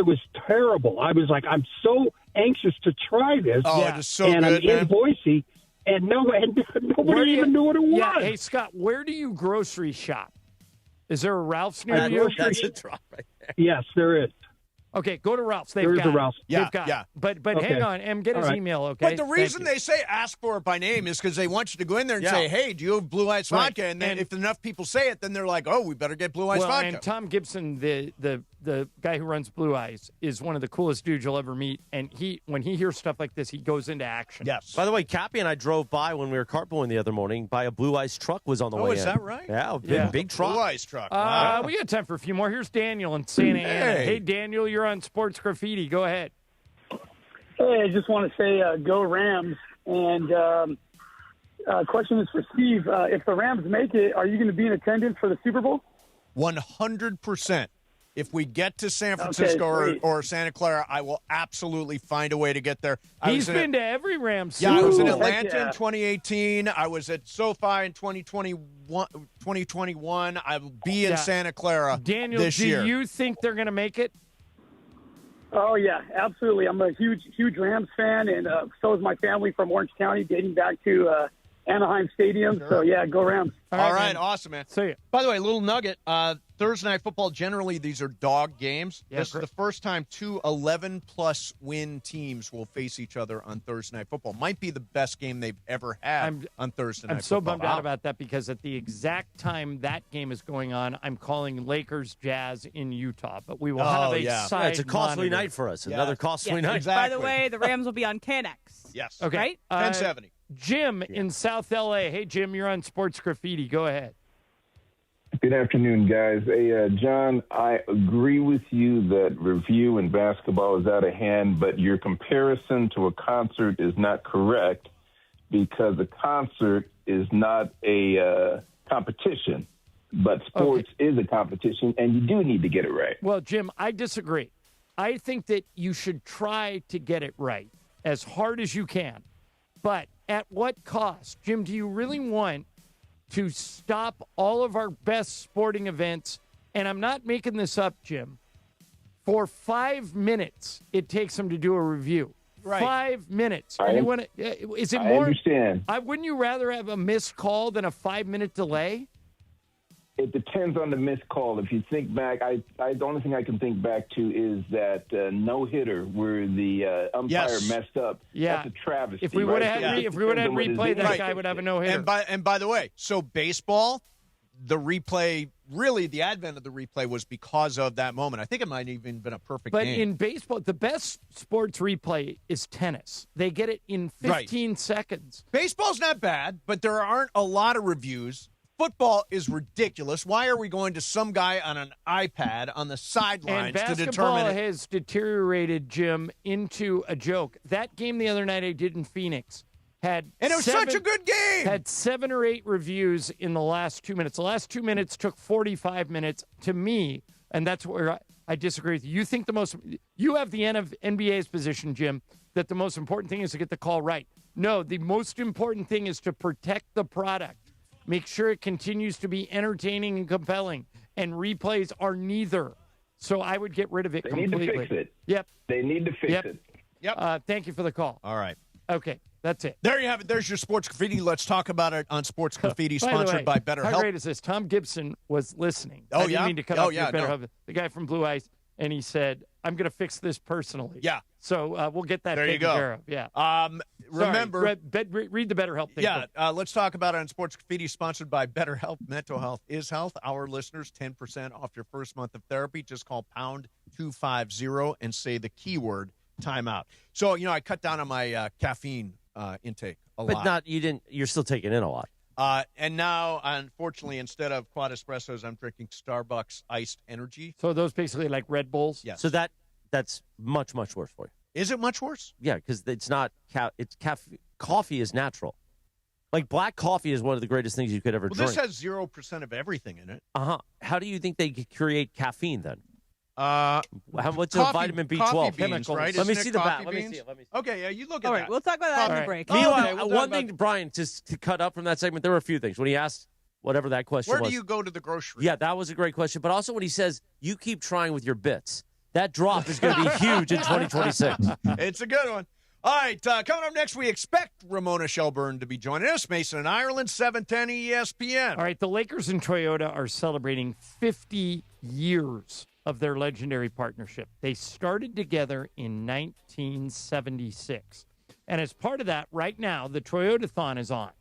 was terrible. I was like, I'm so anxious to try this. Oh, it is so and good, I'm in Boise, and nobody even knew what it was. Yeah, hey Scott, where do you grocery shop? Is there a Ralph's near you? That's a drop right there. Yes, there is. Okay, go to Ralph's. They've There's got a Ralph's. They've got But Okay. hang on, Em, get his email, okay? But the reason they say ask for it by name is because they want you to go in there and say, hey, do you have Blue Ice vodka? And then if enough people say it, then they're like, oh, we better get Blue Ice vodka. And Tom Gibson, the guy who runs Blue Ice, is one of the coolest dudes you'll ever meet. And when he hears stuff like this, he goes into action. Yes. By the way, Cappy and I drove by when we were carpooling the other morning by a Blue Ice truck was on the way in. Oh, is that right? Yeah, big truck. Blue Ice truck. We got time for a few more. Here's Daniel in Santa Ana. Hey, Daniel, you're on Sports Graffiti. Go ahead. Hey, I just want to say go Rams. And question is for Steve. If the Rams make it, are you going to be in attendance for the Super Bowl? 100%. If we get to San Francisco or Santa Clara, I will absolutely find a way to get there. He's been to every Rams. Yeah, I was in Atlanta in 2018. I was at SoFi in 2021. I will be in Santa Clara this year. Do you think they're going to make it? Oh, yeah, absolutely. I'm a huge Rams fan, and so is my family from Orange County, dating back to Anaheim Stadium. Sure. So, yeah, go Rams. All right, awesome, man. See you. By the way, a little nugget. Thursday Night Football, generally, these are dog games. Yeah, this is the first time two 11-plus win teams will face each other on Thursday Night Football. Might be the best game they've ever had on Thursday Night Football. I'm so bummed out about that because at the exact time that game is going on, I'm calling Lakers Jazz in Utah. But we will have a side it's a costly monitor. night for us. Another costly night. Exactly. By the way, the Rams will be on KNX. Yes. Okay. Right? 1070. Jim in South L.A. Hey, Jim, you're on Sports Graffiti. Go ahead. Good afternoon, guys. Hey, John, I agree with you that review in basketball is out of hand, but your comparison to a concert is not correct because a concert is not a competition, but sports is a competition, and you do need to get it right. Well, Jim, I disagree. I think that you should try to get it right as hard as you can, but at what cost? Jim, do you really want to stop all of our best sporting events, and I'm not making this up, Jim, for 5 minutes it takes them to do a review. Right. 5 minutes. Is it more? I understand. Wouldn't you rather have a missed call than a 5-minute delay? It depends on the missed call. If you think back, the only thing I can think back to is that no-hitter where the umpire messed up. Yeah. That's a travesty. If we would have had replay, that guy would have a no-hitter. And by the way, so baseball, the replay, really the advent of the replay was because of that moment. I think it might have even been a perfect game. But in baseball, the best sports replay is tennis. They get it in 15 seconds. Baseball's not bad, but there aren't a lot of reviews. Football is ridiculous. Why are we going to some guy on an iPad on the sidelines to determine it? Basketball has deteriorated, Jim, into a joke. That game the other night I did in Phoenix and it was such a good game. Had 7 or 8 reviews in the last 2 minutes. The last 2 minutes took 45 minutes to me, and that's where I disagree with you. You think you have the NBA's position, Jim, that the most important thing is to get the call right. No, the most important thing is to protect the product. Make sure it continues to be entertaining and compelling. And replays are neither. So I would get rid of it completely. They need to fix it. Yep. They need to fix it. Yep. Thank you for the call. All right. Okay. That's it. There you have it. There's your Sports Graffiti. Let's talk about it on Sports Graffiti, sponsored by BetterHelp. How great is this? Tom Gibson was listening. Oh, I didn't mean to cut off your BetterHelp. No. The guy from Blue Ice, and he said, I'm going to fix this personally. Yeah. So we'll get that taken care of. Yeah. Remember, read the BetterHelp thing. Yeah. Let's talk about it on Sports Graffiti, sponsored by BetterHelp. Mental health is health. Our listeners, 10% off your first month of therapy. Just call pound 250 and say the keyword timeout. So, I cut down on my caffeine intake a lot. But you're still taking in a lot. And now, unfortunately, instead of quad espressos, I'm drinking Starbucks iced energy. So those basically like Red Bulls? Yes. So that's much, much worse for you. Is it much worse? Yeah, because it's not coffee is natural. Like black coffee is one of the greatest things you could ever drink. This has 0% of everything in it. How do you think they create caffeine then? What's a vitamin B12 chemicals? Right? Let me see the back. Let me see. Okay, yeah, you look at All that. right, we'll talk about that in the break. Meanwhile, one thing, Brian, just to cut up from that segment, there were a few things. When he asked whatever that question was. Where do you go to the grocery? Yeah, that was a great question. But also when he says, you keep trying with your bits. That drop is going to be huge in 2026. It's a good one. All right, coming up next, we expect Ramona Shelburn to be joining us. Mason and Ireland, 710 ESPN. All right, the Lakers and Toyota are celebrating 50 years of their legendary partnership. They started together in 1976. And as part of that, right now, the Toyota-thon is on.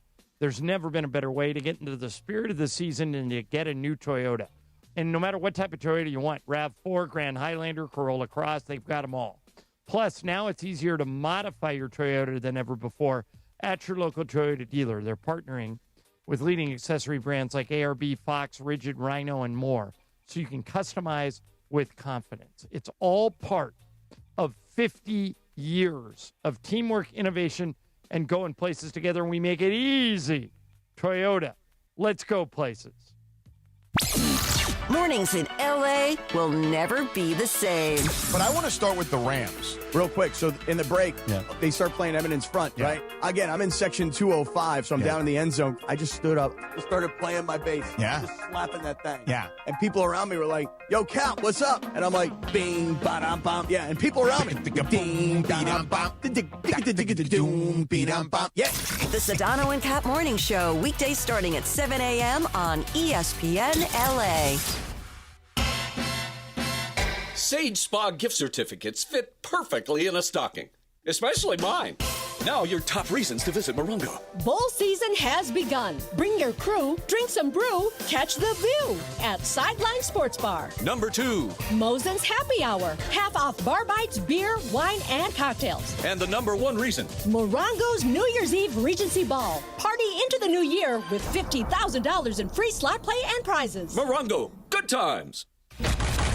There's never been a better way to get into the spirit of the season than to get a new Toyota. And no matter what type of Toyota you want, RAV4, Grand Highlander, Corolla Cross, they've got them all. Plus, now it's easier to modify your Toyota than ever before at your local Toyota dealer. They're partnering with leading accessory brands like ARB, Fox, Rigid, Rhino, and more, so you can customize with confidence. It's all part of 50 years of teamwork, innovation, and going places together, and we make it easy. Toyota, let's go places. Mornings in L.A. will never be the same. But I want to start with the Rams. Real quick, so in the break, they start playing Eminence front, right? Again, I'm in section 205, so I'm down in the end zone. I just stood up, just started playing my bass. Just slapping that thing. And people around me were like, yo, Cap, what's up? And I'm like, bing, ba-dum-bum. Yeah, and people around me, ding, ba-dum-bum, doom, be-dum-bum. Yeah. The Sedano and Cap Morning Show, weekdays starting at 7 a.m. on ESPN LA. Sage Spa gift certificates fit perfectly in a stocking, especially mine. Now your top reasons to visit Morongo. Bowl season has begun. Bring your crew, drink some brew, catch the view at Sideline Sports Bar. Number 2. Mosen's Happy Hour. Half off bar bites, beer, wine, and cocktails. And the number 1 reason. Morongo's New Year's Eve Regency Ball. Party into the new year with $50,000 in free slot play and prizes. Morongo, good times.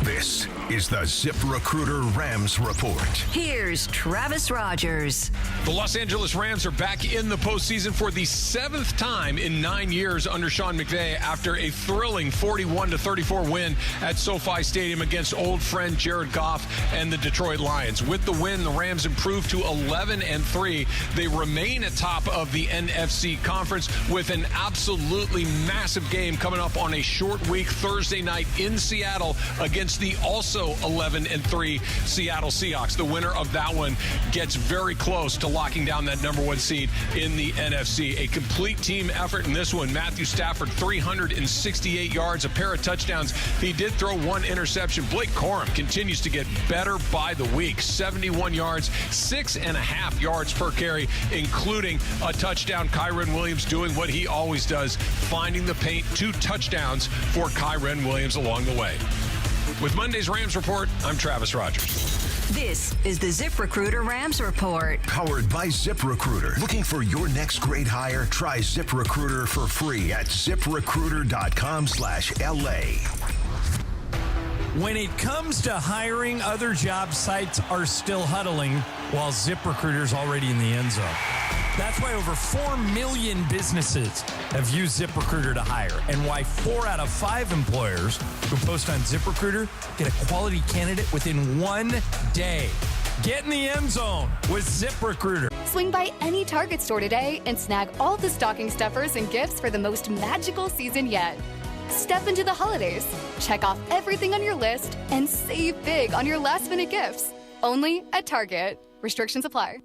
This is the ZipRecruiter Rams Report. Here's Travis Rogers. The Los Angeles Rams are back in the postseason for the 7th time in 9 years under Sean McVay after a thrilling 41-34 win at SoFi Stadium against old friend Jared Goff and the Detroit Lions. With the win, the Rams improved to 11-3. They remain atop of the NFC Conference with an absolutely massive game coming up on a short week Thursday night in Seattle against the also 11-3 Seattle Seahawks. The winner of that one gets very close to locking down that number 1 seed in the NFC. A complete team effort in this one. Matthew Stafford, 368 yards, a pair of touchdowns. He did throw 1 interception. Blake Corum continues to get better by the week. 71 yards, 6.5 yards per carry, including a touchdown. Kyren Williams doing what he always does, finding the paint. 2 touchdowns for Kyren Williams along the way. With Monday's Rams Report, I'm Travis Rogers. This is the ZipRecruiter Rams Report. Powered by ZipRecruiter. Looking for your next great hire? Try ZipRecruiter for free at ZipRecruiter.com/LA. When it comes to hiring, other job sites are still huddling while ZipRecruiter's already in the end zone. That's why over 4 million businesses have used ZipRecruiter to hire, and why 4 out of 5 employers who post on ZipRecruiter get a quality candidate within 1 day. Get in the end zone with ZipRecruiter. Swing by any Target store today and snag all the stocking stuffers and gifts for the most magical season yet. Step into the holidays, check off everything on your list, and save big on your last-minute gifts. Only at Target. Restrictions apply.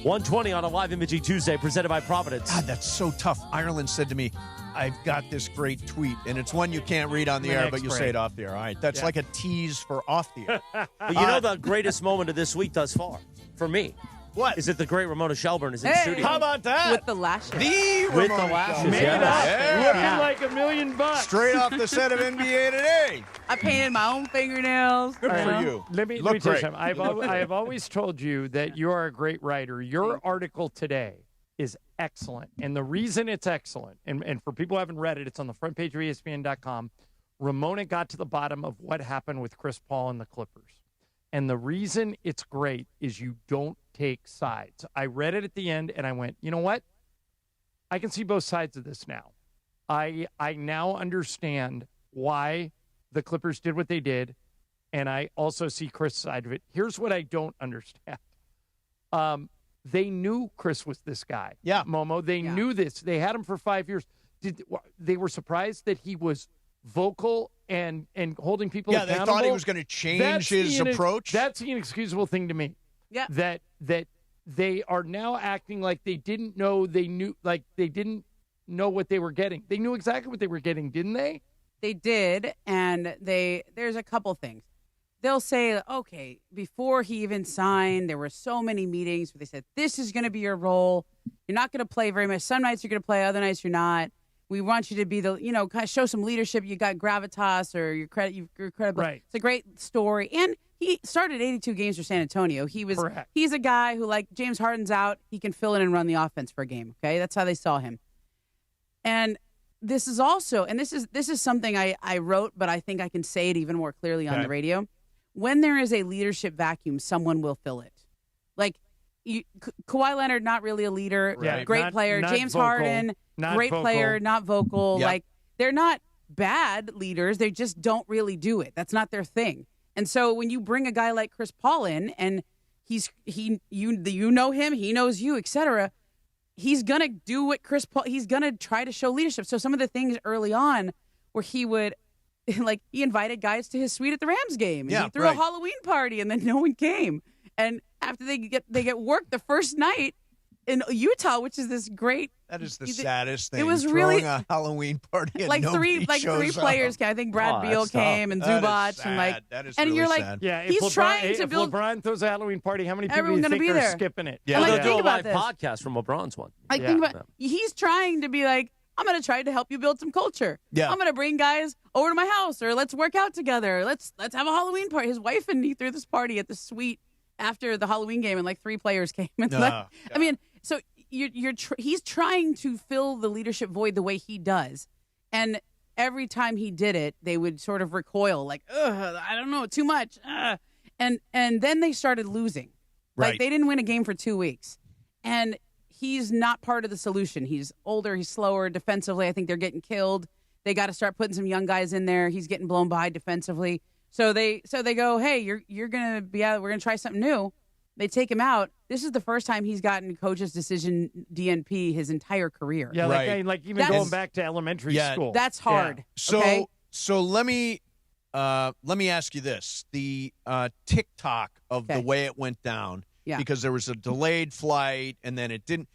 1:20 on a live imaging Tuesday presented by Providence. God, that's so tough. Ireland said to me, I've got this great tweet, and it's one you can't read on the air, but you'll say it off the air. All right, that's like a tease for off the air. But you know the greatest moment of this week thus far, for me? What? Is it the great Ramona Shelburn is in the studio? How about that? With the lashes. With the lashes. Made up. Looking like $1 million. Straight off the set of NBA Today. I painted my own fingernails. Good for you. Let me tell you something. I have always told you that you are a great writer. Your article today is excellent. And the reason it's excellent, and for people who haven't read it, it's on the front page of ESPN.com. Ramona got to the bottom of what happened with Chris Paul and the Clippers. And the reason it's great is you don't take sides. I read it at the end, and I went, you know what? I can see both sides of this now. I now understand why the Clippers did what they did, and I also see Chris' side of it. Here's what I don't understand. They knew Chris was this guy. Yeah. Momo. They knew this. They had him for 5 years. They were surprised that he was vocal and holding people accountable. Yeah, they thought he was going to change his approach. That's the inexcusable thing to me. Yeah. That they are now acting like they didn't know they knew, like they didn't know what they were getting. They knew exactly what they were getting, didn't they? They did, and there's a couple things. They'll say, okay, before he even signed, there were so many meetings where they said, this is going to be your role. You're not going to play very much. Some nights you're going to play, other nights you're not. We want you to be kind of show some leadership. You got gravitas, or you're credible. Right. It's a great story. And he started 82 games for San Antonio. He's a guy who, like, James Harden's out, he can fill in and run the offense for a game. Okay, that's how they saw him. And this is also, and this is something I wrote, but I think I can say it even more clearly on the radio. When there is a leadership vacuum, someone will fill it. Like, Kawhi Leonard, not really a leader. Right. Great player. not James vocal, Harden, not great vocal. player, not vocal. Yep. Like, they're not bad leaders. They just don't really do it. That's not their thing. And so when you bring a guy like Chris Paul in, and you know him, he knows you, etc., he's going to do what Chris Paul, he's going to try to show leadership. So some of the things early on where he would, like, he invited guys to his suite at the Rams game. And he threw a Halloween party, and then no one came. And after they get worked the first night in Utah, which is this great. That is the saddest thing. It was throwing really a Halloween party and like nobody three shows players up. came. I think Brad Beal that's tough. came and That is Zubac and like sad. That is and really you're like, sad. Yeah, he's trying to build. If LeBron throws a Halloween party, how many people do Everyone's you gonna think be are there. skipping it? Yeah, Like, They'll think do a about live this. podcast from LeBron's one. Like, think about he's trying to be like, I'm going to try to help you build some culture. Yeah. I'm going to bring guys over to my house, or let's work out together. Let's have a Halloween party. His wife and he threw this party at the suite after the Halloween game, and like 3 players came. And I mean, so he's trying to fill the leadership void the way he does, and every time he did it, they would sort of recoil, like, ugh, I don't know, too much, and then they started losing. Like, Right. they didn't win a game for 2 weeks, and he's not part of the solution. He's older, he's slower defensively. I think they're getting killed. They got to start putting some young guys in there. He's getting blown by defensively. So they go, hey, you're gonna be out. We're gonna try something new. They take him out. This is the first time he's gotten coach's decision DNP his entire career. Yeah, like even going back to elementary school. That's hard. Yeah. So let me ask you this: the TikTok of the way it went down. Yeah. Because there was a delayed flight and then it didn't.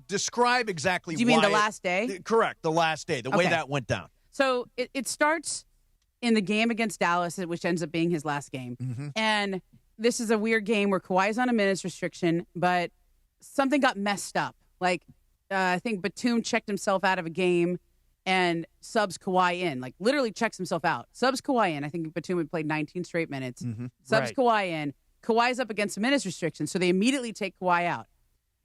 Describe exactly? Do you mean why the last day? Correct, the last day. The way Okay. that went down. So it starts in the game against Dallas, which ends up being his last game. Mm-hmm. And this is a weird game where Kawhi's on a minutes restriction, but something got messed up. Like, I think Batum checked himself out of a game and subs Kawhi in. Like, literally checks himself out. Subs Kawhi in. I think Batum had played 19 straight minutes. Mm-hmm. Subs Kawhi in. Kawhi's up against a minutes restriction, so they immediately take Kawhi out.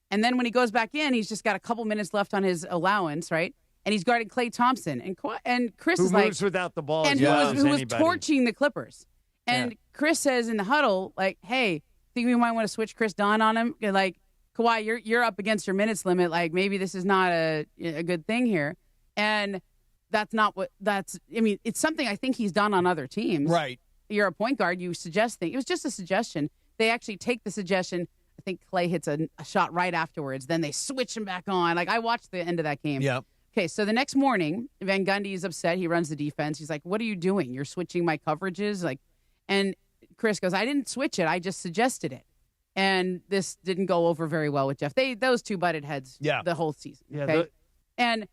And then when he goes back in, he's just got a couple minutes left on his allowance, right? And he's guarding Klay Thompson. And Chris who is like... moves without the ball and as well who as was anybody. torching the Clippers. And Chris says in the huddle, like, hey, think we might want to switch Chris Dunn on him? Like, Kawhi, you're up against your minutes limit. Like, maybe this is not a good thing here. And that's not what that's – I mean, it's something I think he's done on other teams. Right. You're a point guard. You suggest things. It was just a suggestion. They actually take the suggestion. I think Klay hits a shot right afterwards. Then they switch him back on. Like, I watched the end of that game. Yeah. Okay, so the next morning, Van Gundy is upset. He runs the defense. He's like, what are you doing? You're switching my coverages? Like, and Chris goes, I didn't switch it. I just suggested it. And this didn't go over very well with Jeff. Those two butted heads the whole season. Yeah, okay? And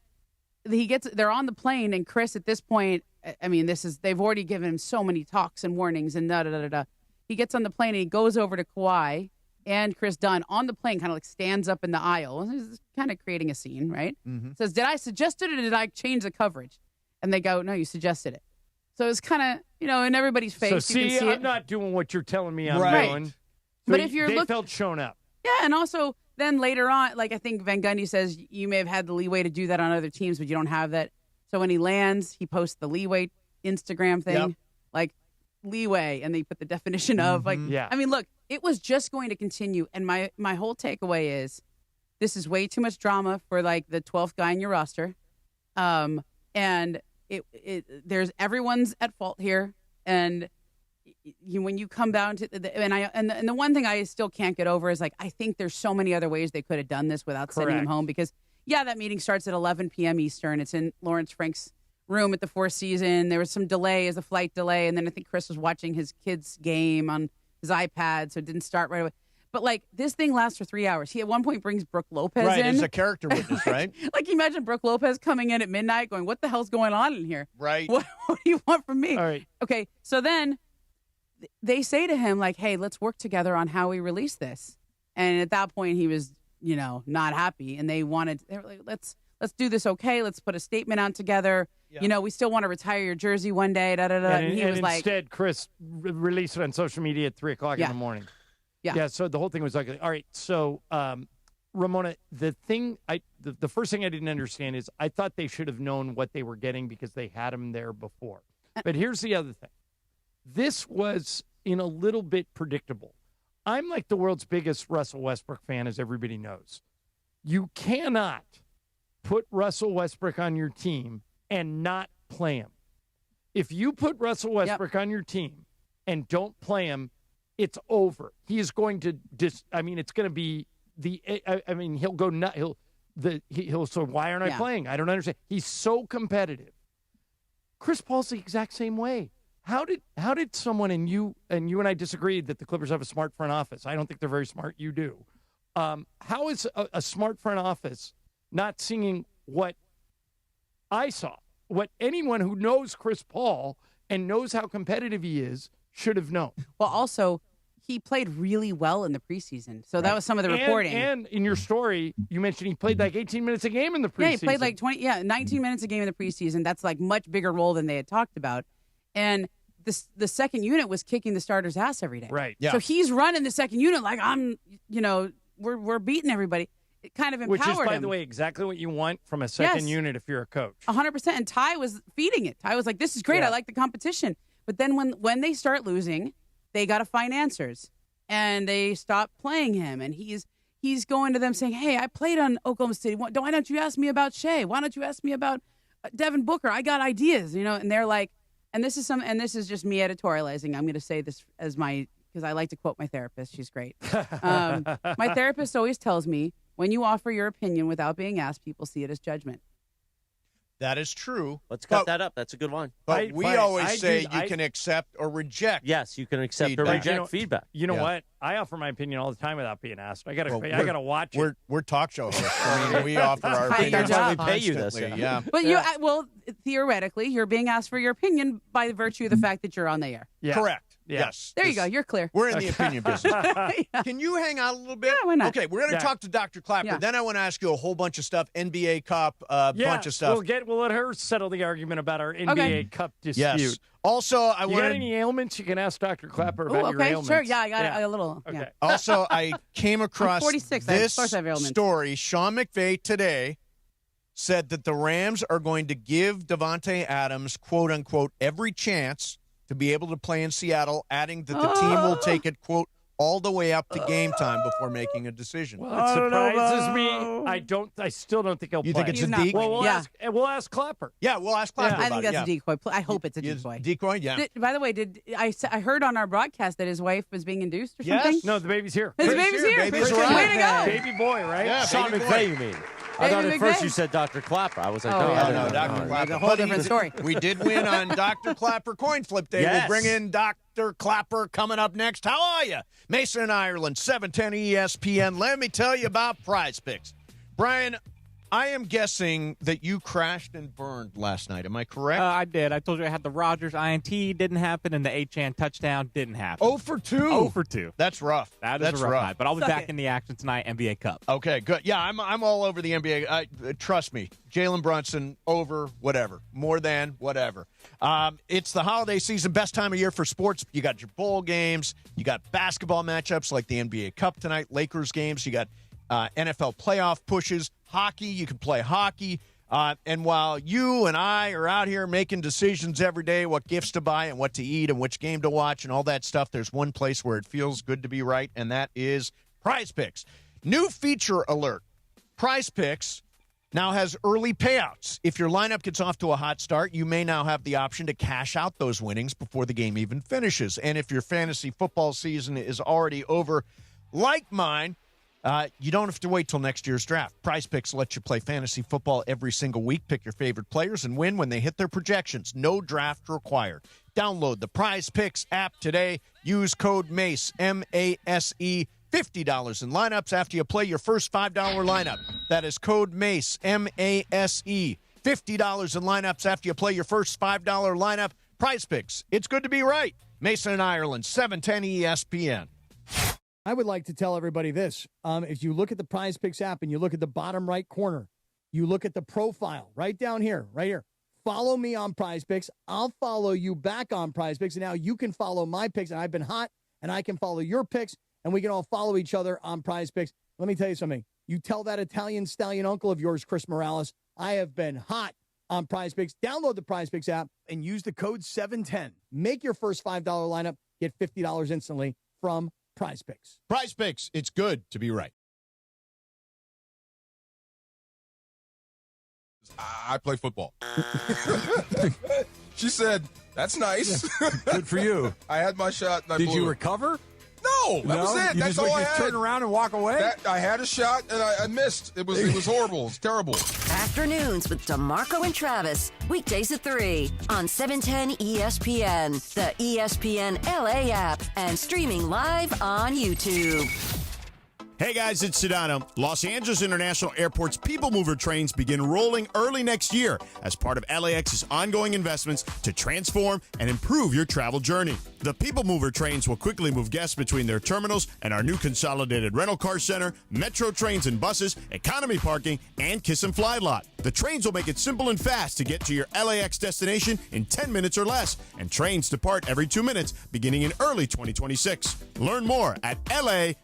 they're on the plane, and Chris at this point, I mean, they've already given him so many talks and warnings and da-da-da-da-da. He gets on the plane, and he goes over to Kawhi and Chris Dunn on the plane, kind of like stands up in the aisle. He's kind of creating a scene, right? Mm-hmm. Says, did I suggest it or did I change the coverage? And they go, no, you suggested it. So it's kind of, in everybody's face. So you see, can see I'm it. not doing what you're telling me I'm Right. doing. So But if you're they felt shown up. Yeah, and also then later on, like I think Van Gundy says, you may have had the leeway to do that on other teams, but you don't have that. So when he lands, he posts the leeway Instagram thing. Yep. Like, leeway, and they put the definition of like, Yeah. I mean, look, it was just going to continue, and my whole takeaway is this is way too much drama for like the 12th guy in your roster, and there's everyone's at fault here, and when you come down to the one thing I still can't get over is like I think there's so many other ways they could have done this without sending him Correct. home, because that meeting starts at 11 p.m. Eastern. It's in Lawrence Frank's room at the Four Seasons. There was some delay as a flight delay, and then I think Chris was watching his kid's game on his iPad, so it didn't start right away. But like this thing lasts for 3 hours. He at one point brings Brooke Lopez Right, in. as a character witness, right? Like imagine Brooke Lopez coming in at midnight going, what the hell's going on in here? Right. What do you want from me? All right. Okay, so then they say to him like, hey, let's work together on how we release this. And at that point he was, not happy, and they were like, let's do this, okay? Let's put a statement out together. Yeah. We still want to retire your jersey one day. Da da da. And he was like, instead, Chris released it on social media at 3:00 in the morning. Yeah. So the whole thing was like, all right. So, Ramona, the first thing I didn't understand is I thought they should have known what they were getting because they had him there before. But here's the other thing. This was in a little bit predictable. I'm like the world's biggest Russell Westbrook fan, as everybody knows. You cannot put Russell Westbrook on your team and not play him. If you put Russell Westbrook on your team and don't play him, it's over. He is going to it's going to be he'll go nuts. He'll say, why aren't I playing? I don't understand. He's so competitive. Chris Paul's the exact same way. How did someone, and you and I disagreed that the Clippers have a smart front office. I don't think they're very smart. You do. How is a smart front office not seeing what I saw, what anyone who knows Chris Paul and knows how competitive he is should have known? Well, also, he played really well in the preseason. So that was some of the reporting. And in your story, you mentioned he played like 18 minutes a game in the preseason. Yeah, he played like 19 minutes a game in the preseason. That's like much bigger role than they had talked about. And the second unit was kicking the starter's ass every day. Right. Yeah. So he's running the second unit like we're beating everybody. It kind of empowered him. Which is, by the way, exactly what you want from a second unit if you're a coach. 100%. And Ty was feeding it. Ty was like, this is great. I like the competition. But then when they start losing, they got to find answers. And they stop playing him. And he's going to them saying, hey, I played on Oklahoma City. Why don't you ask me about Shea? Why don't you ask me about Devin Booker? I got ideas, And they're like, and this is just me editorializing. I'm going to say this because I like to quote my therapist. She's great. My therapist always tells me, when you offer your opinion without being asked, people see it as judgment. That is true. Let's cut that up. That's a good one. But we always say you can accept or reject. Yes, you can accept feedback. Or reject feedback. You know what? I offer my opinion all the time without being asked. I gotta watch it. We're talk show hosts. I mean, we offer our opinions. We pay you this. Yeah. But theoretically, you're being asked for your opinion by virtue of the fact that you're on the air. Yeah. Correct. Yeah. Yes. There you go. You're clear. We're in the opinion business. Can you hang out a little bit? Yeah, why not? Okay, we're going to talk to Dr. Clapper. Yeah. Then I want to ask you a whole bunch of stuff, NBA Cup, bunch of stuff. We'll let her settle the argument about our NBA Cup dispute. Yes. Also, I got any ailments? You can ask Dr. Clapper about your ailments. Sure. Yeah, I got a little. Okay. Yeah. Also, I came across 46. this Of course I have ailments. story. Sean McVay today said that the Rams are going to give Davante Adams, quote unquote, every chance to be able to play in Seattle, adding that the team will take it, quote, all the way up to game time before making a decision. Well, it surprises me. I still don't think he'll play. You think it's a deke? Well, we'll ask Clapper. Yeah, we'll ask Clapper I about think it. that's a decoy. I hope it's a decoy. Decoy, yeah. By the way, I heard on our broadcast that his wife was being induced or something? No, the baby's here. His baby's here. Baby's Way to go. Baby boy, right? Yeah, Sean baby McVay, boy. you mean? I thought at first you said Dr. Clapper. I was like, no, Dr. Clapper. A whole different story. We did win on Dr. Clapper Coin Flip Day. Yes. We'll bring in Dr. Clapper coming up next. How are you? Mason, Ireland, 710 ESPN. Let me tell you about Prize Picks. Brian, I am guessing that you crashed and burned last night. Am I correct? I did. I told you I had the Rodgers INT, didn't happen, and the Achane touchdown didn't happen. 0 for 2. 0 for 2. That's rough. That's a rough night. But I'll be back in the action tonight, NBA Cup. Okay, good. Yeah, I'm all over the NBA. Trust me. Jalen Brunson, over, whatever. More than, whatever. It's the holiday season, best time of year for sports. You got your bowl games. You got basketball matchups like the NBA Cup tonight, Lakers games. You got NFL playoff pushes. Hockey, you can play hockey. And while you and I are out here making decisions every day, what gifts to buy and what to eat and which game to watch and all that stuff, there's one place where it feels good to be right, and that is Prize Picks. New feature alert. Prize Picks now has early payouts. If your lineup gets off to a hot start, you may now have the option to cash out those winnings before the game even finishes. And if your fantasy football season is already over, like mine, you don't have to wait till next year's draft. Prize Picks lets you play fantasy football every single week, pick your favorite players, and win when they hit their projections. No draft required. Download the Prize Picks app today. Use code MACE, M-A-S-E, $50 in lineups after you play your first $5 lineup. That is code MACE, M-A-S-E, $50 in lineups after you play your first $5 lineup. Prize Picks. It's good to be right. Mason and Ireland, 710 ESPN. I would like to tell everybody this. If you look at the Prize Picks app and you look at the bottom right corner, you look at the profile right down here, right here. Follow me on Prize Picks. I'll follow you back on Prize Picks. And now you can follow my picks. And I've been hot, and I can follow your picks, and we can all follow each other on Prize Picks. Let me tell you something. You tell that Italian stallion uncle of yours, Chris Morales, I have been hot on Prize Picks. Download the Prize Picks app and use the code 710. Make your first $5 lineup. Get $50 instantly from Prize Picks. Prize Picks. It's good to be right. I play football. She said, that's nice. Good for you. I had my shot. And Did you recover? No, that was it. That's all I had. Turn around and walk away? I had a shot, and I missed. It was horrible. It was terrible. Afternoons with DeMarco and Travis. Weekdays at 3 on 710 ESPN, the ESPN LA app, and streaming live on YouTube. Hey guys, it's Sedano. Los Angeles International Airport's People Mover trains begin rolling early next year as part of LAX's ongoing investments to transform and improve your travel journey. The People Mover trains will quickly move guests between their terminals and our new consolidated rental car center, metro trains and buses, economy parking, and Kiss and Fly lot. The trains will make it simple and fast to get to your LAX destination in 10 minutes or less, and trains depart every 2 minutes beginning in early 2026. Learn more at lawa.org/ESPN.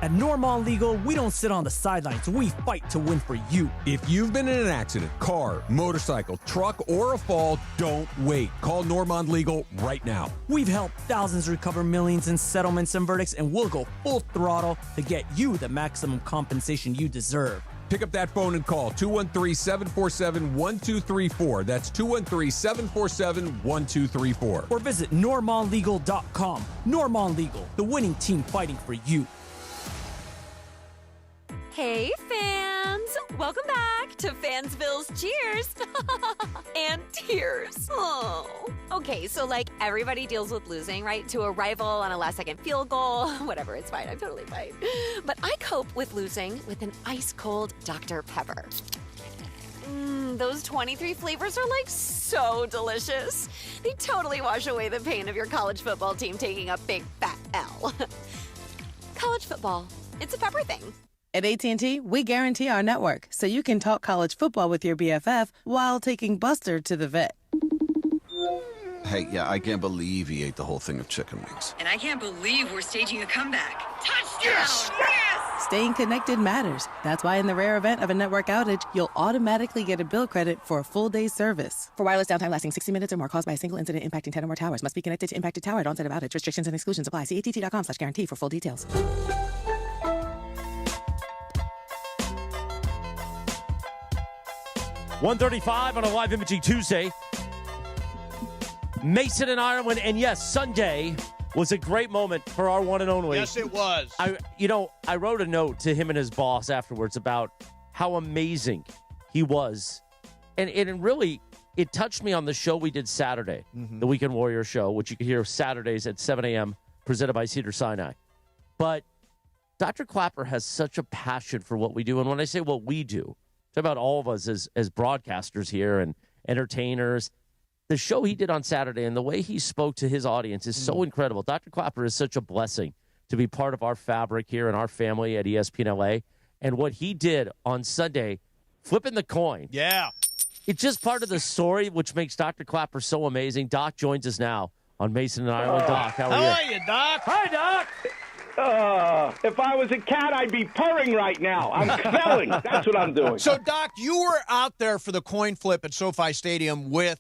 At Normal Legal, we don't sit on the sidelines. We fight to win for you. If you've been in an accident, car, motorcycle, truck, or a fall, don't wait. Call Normand Legal right now. We've helped thousands recover millions in settlements and verdicts, and we'll go full throttle to get you the maximum compensation you deserve. Pick up that phone and call 213-747-1234. That's 213-747-1234. Or visit NormalLegal.com. Normal Legal, the winning team fighting for you. Hey, fans! Welcome back to Fansville's Cheers and Tears. Oh. Okay, so like everybody deals with losing, right? To a rival on a last-second field goal. Whatever, it's fine. I'm totally fine. But I cope with losing with an ice-cold Dr. Pepper. Those 23 flavors are like so delicious. They totally wash away the pain of your college football team taking a big fat L. College football. It's a pepper thing. At AT&T, we guarantee our network so you can talk college football with your BFF while taking Buster to the vet. Hey, yeah, I can't believe he ate the whole thing of chicken wings. And I can't believe we're staging a comeback. Touchdown! Yes! Yes! Staying connected matters. That's why in the rare event of a network outage, you'll automatically get a bill credit for a full day's service. For wireless downtime lasting 60 minutes or more caused by a single incident impacting 10 or more towers, must be connected to impacted tower at onset of outage. Restrictions and exclusions apply. See att.com/guarantee for full details. 1:35 on a live imaging Tuesday. Mason and Ireland, and yes, Sunday was a great moment for our one and only. Yes, it was. I wrote a note to him and his boss afterwards about how amazing he was. And it really, it touched me on the show we did Saturday, the Weekend Warrior show, which you can hear Saturdays at 7 a.m., presented by Cedars-Sinai. But Dr. Clapper has such a passion for what we do. And when I say what we do, it's about all of us as broadcasters here and entertainers. The show he did on Saturday and the way he spoke to his audience is so incredible. Dr. Clapper is such a blessing to be part of our fabric here and our family at ESPN LA. And what he did on Sunday, flipping the coin. Yeah. It's just part of the story, which makes Dr. Clapper so amazing. Doc joins us now on Mason and Ireland. Doc, how are you? Doc? Hi, Doc. If I was a cat, I'd be purring right now. I'm selling. That's what I'm doing. So, Doc, you were out there for the coin flip at SoFi Stadium with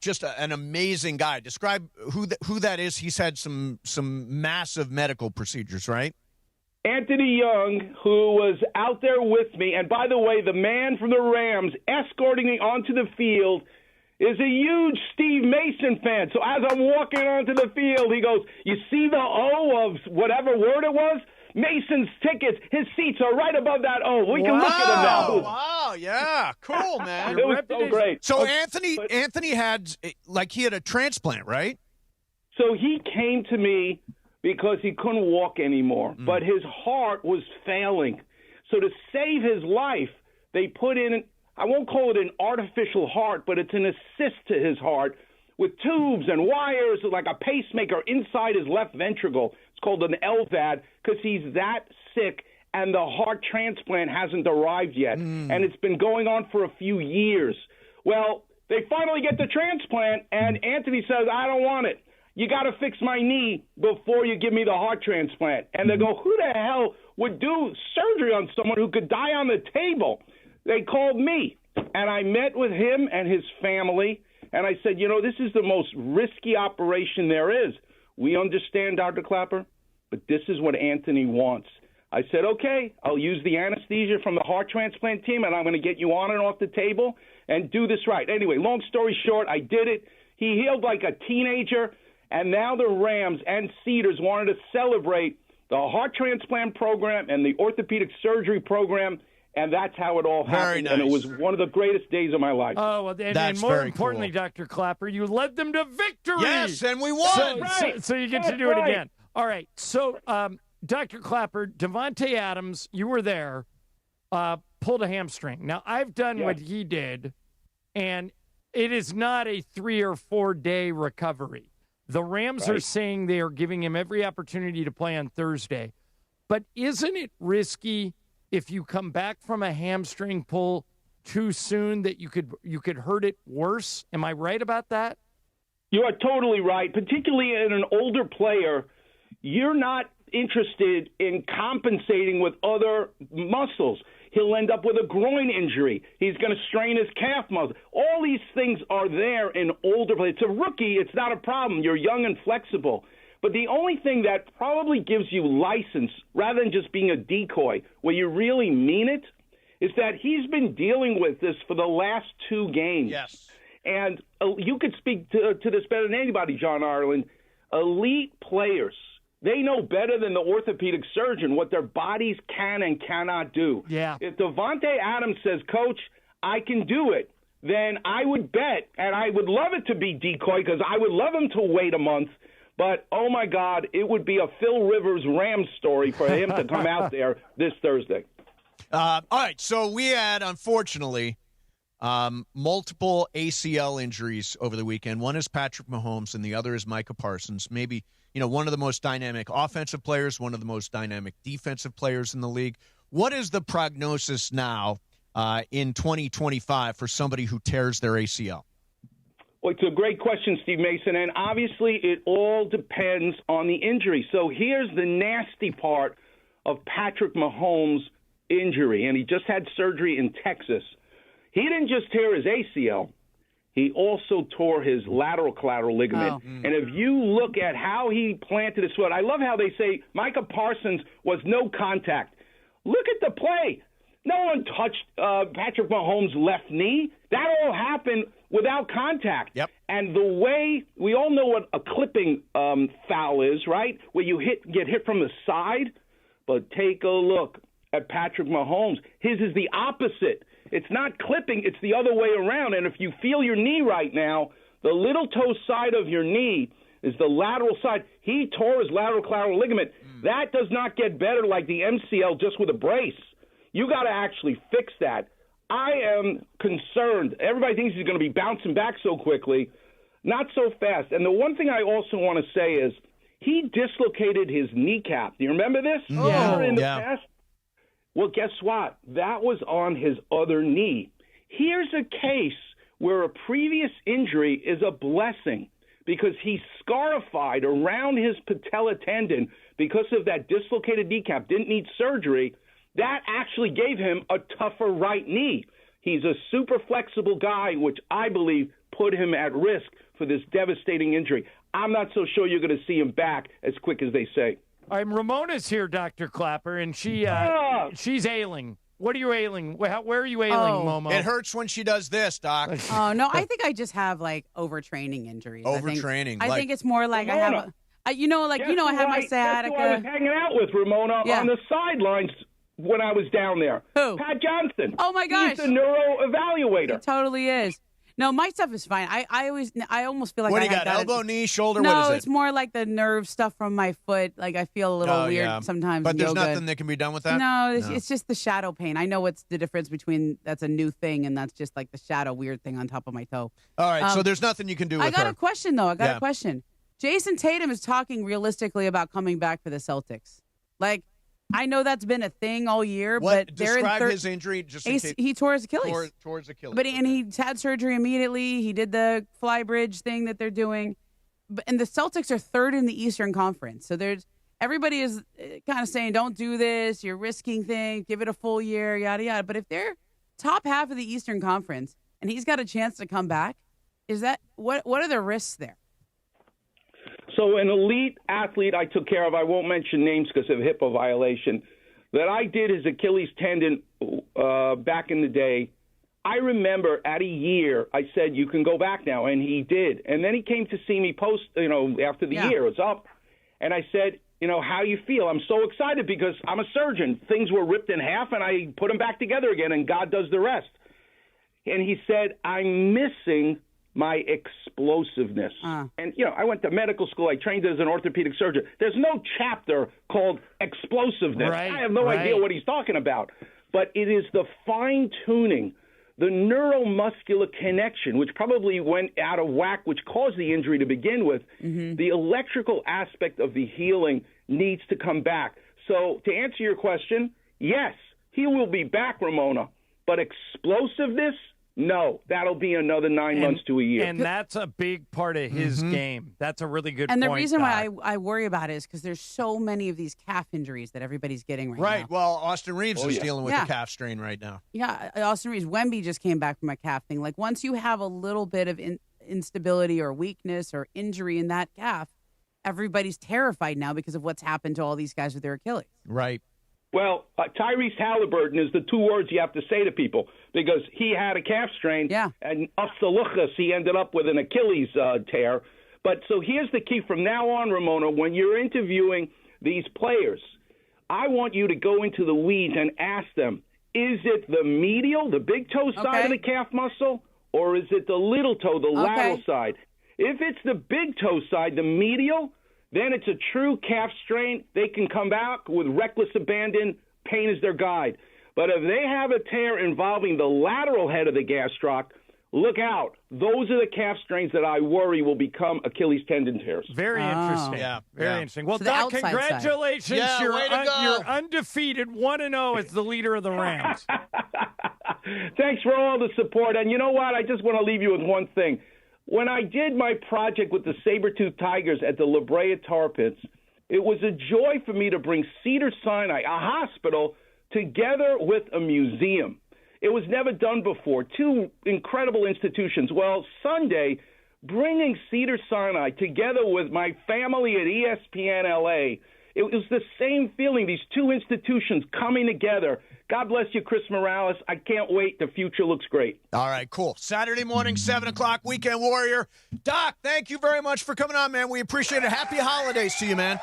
just an amazing guy. Describe who that is. He's had some massive medical procedures, right? Anthony Young, who was out there with me. And by the way, the man from the Rams escorting me onto the field is a huge Steve Mason fan. So as I'm walking onto the field, he goes, "You see the O of whatever word it was? Mason's tickets, his seats are right above that O. We can look at them now." Wow, yeah, cool, man. It was so great. So Anthony had a transplant, right? So he came to me because he couldn't walk anymore, but his heart was failing. So to save his life, they put in, I won't call it an artificial heart, but it's an assist to his heart with tubes and wires like a pacemaker inside his left ventricle. It's called an LVAD because he's that sick and the heart transplant hasn't arrived yet. And it's been going on for a few years. Well, they finally get the transplant, and Anthony says, "I don't want it. You got to fix my knee before you give me the heart transplant." And they go, "Who the hell would do surgery on someone who could die on the table?" They called me, and I met with him and his family, And I said, this is the most risky operation there is. We understand, Dr. Clapper, but this is what Anthony wants. I said, okay, I'll use the anesthesia from the heart transplant team, and I'm going to get you on and off the table and do this right. Anyway, long story short, I did it. He healed like a teenager, and now the Rams and Cedars wanted to celebrate the heart transplant program and the orthopedic surgery program, and that's how it all happened. Nice. And it was one of the greatest days of my life. Oh, well, and more importantly, cool. Dr. Clapper, you led them to victory. Yes, and we won. So you get to do it again. All right. So, Dr. Clapper, Davante Adams, you were there, pulled a hamstring. Now, I've done what he did, and it is not a 3 or 4 day recovery. The Rams are saying they are giving him every opportunity to play on Thursday. But isn't it risky if you come back from a hamstring pull too soon that you could hurt it worse? Am I right about that? You are totally right. Particularly in an older player, you're not interested in compensating with other muscles. He'll end up with a groin injury. He's going to strain his calf muscle. All these things are there in older players. It's a rookie. It's not a problem. You're young and flexible. But the only thing that probably gives you license, rather than just being a decoy, where you really mean it, is that he's been dealing with this for the last 2 games. Yes. And you could speak to this better than anybody, John Ireland. Elite players, they know better than the orthopedic surgeon what their bodies can and cannot do. Yeah. If Davante Adams says, Coach, I can do it, then I would bet, and I would love it to be decoy because I would love him to wait a month. But, oh, my God, it would be a Phil Rivers Rams story for him to come out there this Thursday. All right, so we had, unfortunately, multiple ACL injuries over the weekend. One is Patrick Mahomes, and the other is Micah Parsons. Maybe, one of the most dynamic offensive players, one of the most dynamic defensive players in the league. What is the prognosis now in 2025 for somebody who tears their ACL? Well, it's a great question, Steve Mason, and obviously it all depends on the injury. So here's the nasty part of Patrick Mahomes' injury, and he just had surgery in Texas. He didn't just tear his ACL. He also tore his lateral collateral ligament. Oh. And if you look at how he planted his foot, I love how they say Micah Parsons was no contact. Look at the play. No one touched Patrick Mahomes' left knee. That all happened without contact. Yep. And the way we all know what a clipping foul is, right? Where you get hit from the side. But take a look at Patrick Mahomes. His is the opposite. It's not clipping. It's the other way around. And if you feel your knee right now, the little toe side of your knee is the lateral side. He tore his lateral collateral ligament. That does not get better like the MCL just with a brace. You got to actually fix that. I am concerned. Everybody thinks he's going to be bouncing back so quickly. Not so fast. And the one thing I also want to say is he dislocated his kneecap. Do you remember this? Yeah. In the past? Well, guess what? That was on his other knee. Here's a case where a previous injury is a blessing because he's scarified around his patella tendon because of that dislocated kneecap, didn't need surgery. That actually gave him a tougher right knee. He's a super flexible guy, which I believe put him at risk for this devastating injury. I'm not so sure you're going to see him back as quick as they say. Ramona's here, Dr. Clapper, and she's ailing. What are you ailing? Where are you ailing, Momo? It hurts when she does this, Doc. Oh, no, I think I just have, overtraining injuries. Overtraining. I think it's more like Ramona. I have I have my sciatica. That's who I was hanging out with, Ramona, on the sidelines when I was down there. Who? Pat Johnson. Oh, my gosh. He's the neuro evaluator. He totally is. No, my stuff is fine. I almost feel like what do you got? Elbow, knee, shoulder? What is it? No, it's more like the nerve stuff from my foot. Like I feel a little weird sometimes. But in there's yoga. nothing that can be done with that. No, it's just the shadow pain. I know what's the difference between that's a new thing and that's just like the shadow weird thing on top of my toe. All right, so there's nothing you can do with I got her. a question though. I got a question. Jason Tatum is talking realistically about coming back for the Celtics. Like, I know that's been a thing all year, but describe his injury. Just he tore his Achilles. Tore his Achilles. But he had surgery immediately. He did the fly bridge thing that they're doing. And the Celtics are third in the Eastern Conference. So everybody is kind of saying, don't do this. You're risking things. Give it a full year, yada, yada. But if they're top half of the Eastern Conference and he's got a chance to come back, Is that what are the risks there? So an elite athlete I took care of, I won't mention names because of HIPAA violation, that I did his Achilles tendon back in the day. I remember at a year, I said, you can go back now, and he did. And then he came to see me after the year was up, and I said, how do you feel? I'm so excited because I'm a surgeon. Things were ripped in half, and I put them back together again, and God does the rest. And he said, I'm missing my explosiveness. And, I went to medical school. I trained as an orthopedic surgeon. There's no chapter called explosiveness. Right, I have no idea what he's talking about. But it is the fine-tuning, the neuromuscular connection, which probably went out of whack, which caused the injury to begin with. The electrical aspect of the healing needs to come back. So to answer your question, yes, he will be back, Ramona. But explosiveness, no, that'll be another 9 months to a year. And that's a big part of his game. That's a really good And point. the reason Doc. why I worry about it is because there's so many of these calf injuries that everybody's getting right now. Right. Well, Austin Reeves is dealing with a calf strain right now. Yeah, Austin Reeves. Wemby just came back from a calf thing. Like, once you have a little bit of instability or weakness or injury in that calf, everybody's terrified now because of what's happened to all these guys with their Achilles. Right. Well, Tyrese Halliburton is the two words you have to say to people because he had a calf strain, and Afsaluchas, he ended up with an Achilles tear. But so here's the key from now on, Ramona, when you're interviewing these players, I want you to go into the weeds and ask them, is it the medial, the big toe side of the calf muscle, or is it the little toe, the lateral side? If it's the big toe side, the medial, then it's a true calf strain. They can come back with reckless abandon, pain is their guide. But if they have a tear involving the lateral head of the gastroc, look out. Those are the calf strains that I worry will become Achilles tendon tears. Very interesting. Very interesting. Well, So Doc, the outside congratulations. side. Yeah, You're, way to go. you're undefeated, 1-0 as the leader of the Rams. Thanks for all the support. And you know what? I just want to leave you with one thing. When I did my project with the Sabertooth Tigers at the La Brea Tar Pits, it was a joy for me to bring Cedars-Sinai, a hospital, together with a museum. It was never done before. Two incredible institutions. Well, Sunday, bringing Cedars-Sinai together with my family at ESPN LA, it was the same feeling, these two institutions coming together. God bless you, Chris Morales. I can't wait. The future looks great. All right, cool. Saturday morning, 7 o'clock, Weekend Warrior. Doc, thank you very much for coming on, man. We appreciate it. Happy holidays to you, man.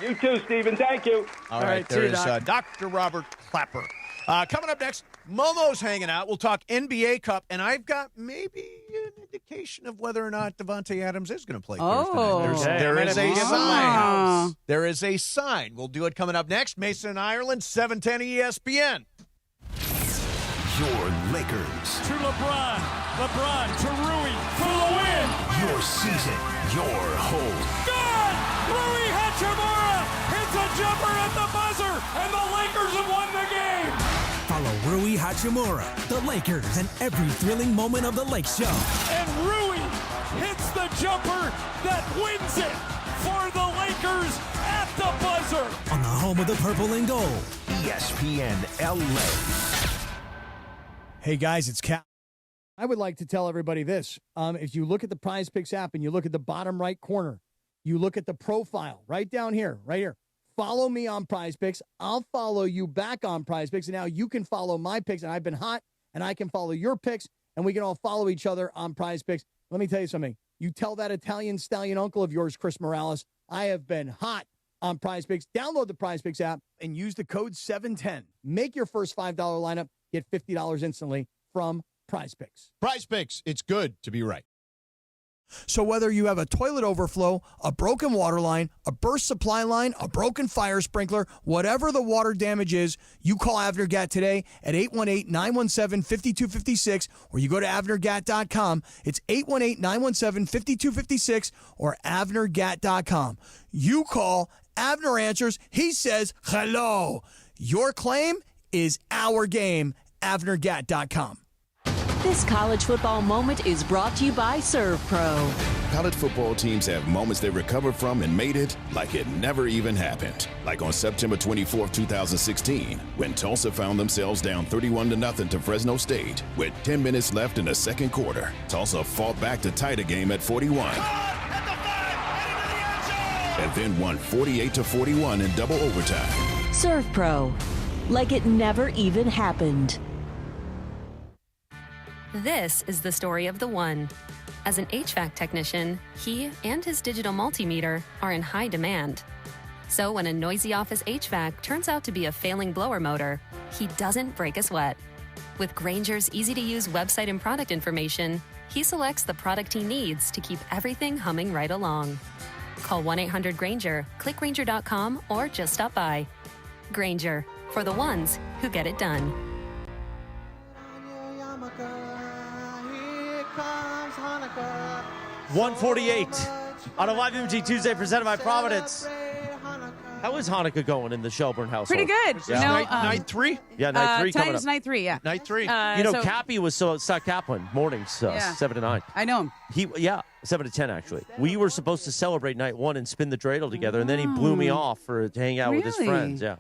You too, Stephen. Thank you. All right, there is Dr. Robert Clapper. Coming up next, Momo's hanging out. We'll talk NBA Cup, and I've got maybe an indication of whether or not Davante Adams is going to play Thursday night. There is a sign. There is a sign. We'll do it coming up next. Mason and Ireland, 710 ESPN. Your Lakers. To LeBron. LeBron to Rui for the win. Your season. Your home. Good! Rui Hachimura hits a jumper at the buzzer, and the Lakers have won the game. Follow Rui Hachimura, the Lakers, and every thrilling moment of the Lake Show. And Rui hits the jumper that wins it for the Lakers at the buzzer. On the home of the purple and gold. ESPN LA. Hey, guys, it's Cap. I would like to tell everybody this. If you look at the Prize Picks app and you look at the bottom right corner, you look at the profile right down here, right here. Follow me on Prize Picks. I'll follow you back on Prize Picks. And now you can follow my picks, and I've been hot, and I can follow your picks, and we can all follow each other on Prize Picks. Let me tell you something. You tell that Italian stallion uncle of yours, Chris Morales, I have been hot on Prize Picks. Download the Prize Picks app and use the code 710. Make your first $5 lineup. Get $50 instantly from Prize Picks. Prize Picks. It's good to be right. So whether you have a toilet overflow, a broken water line, a burst supply line, a broken fire sprinkler, whatever the water damage is, you call Avner Gat today at 818-917-5256, or you go to avnergat.com. It's 818-917-5256 or avnergat.com. You call, Avner answers, he says hello. Your claim is our game, avnergat.com. This college football moment is brought to you by Serve Pro. College football teams have moments they recovered from and made it like it never even happened. Like on September 24, 2016, when Tulsa found themselves down 31-0 to Fresno State with 10 minutes left in the second quarter. Tulsa fought back to tie the game at 41. And then won 48-41 in double overtime. Serve Pro. Like it never even happened. This is the story of the one. As an HVAC technician, he and his digital multimeter are in high demand. So when a noisy office HVAC turns out to be a failing blower motor, he doesn't break a sweat. With Grainger's easy-to-use website and product information, he selects the product he needs to keep everything humming right along. Call 1-800-GRAINGER, click Grainger.com, or just stop by. Grainger, for the ones who get it done. 148 on a Live MG Tuesday presented by Providence. How is Hanukkah going in the Shelburn household? Pretty good. Yeah. Night 3? Yeah, night 3 coming Tonight up. is night 3, yeah. Night 3. Cappy was Scott Kaplan, mornings, 7 to 9. I know him. 7 to 10, actually. We were supposed to celebrate night 1 and spin the dreidel together, and then he blew me off to hang out with his friends. Yeah.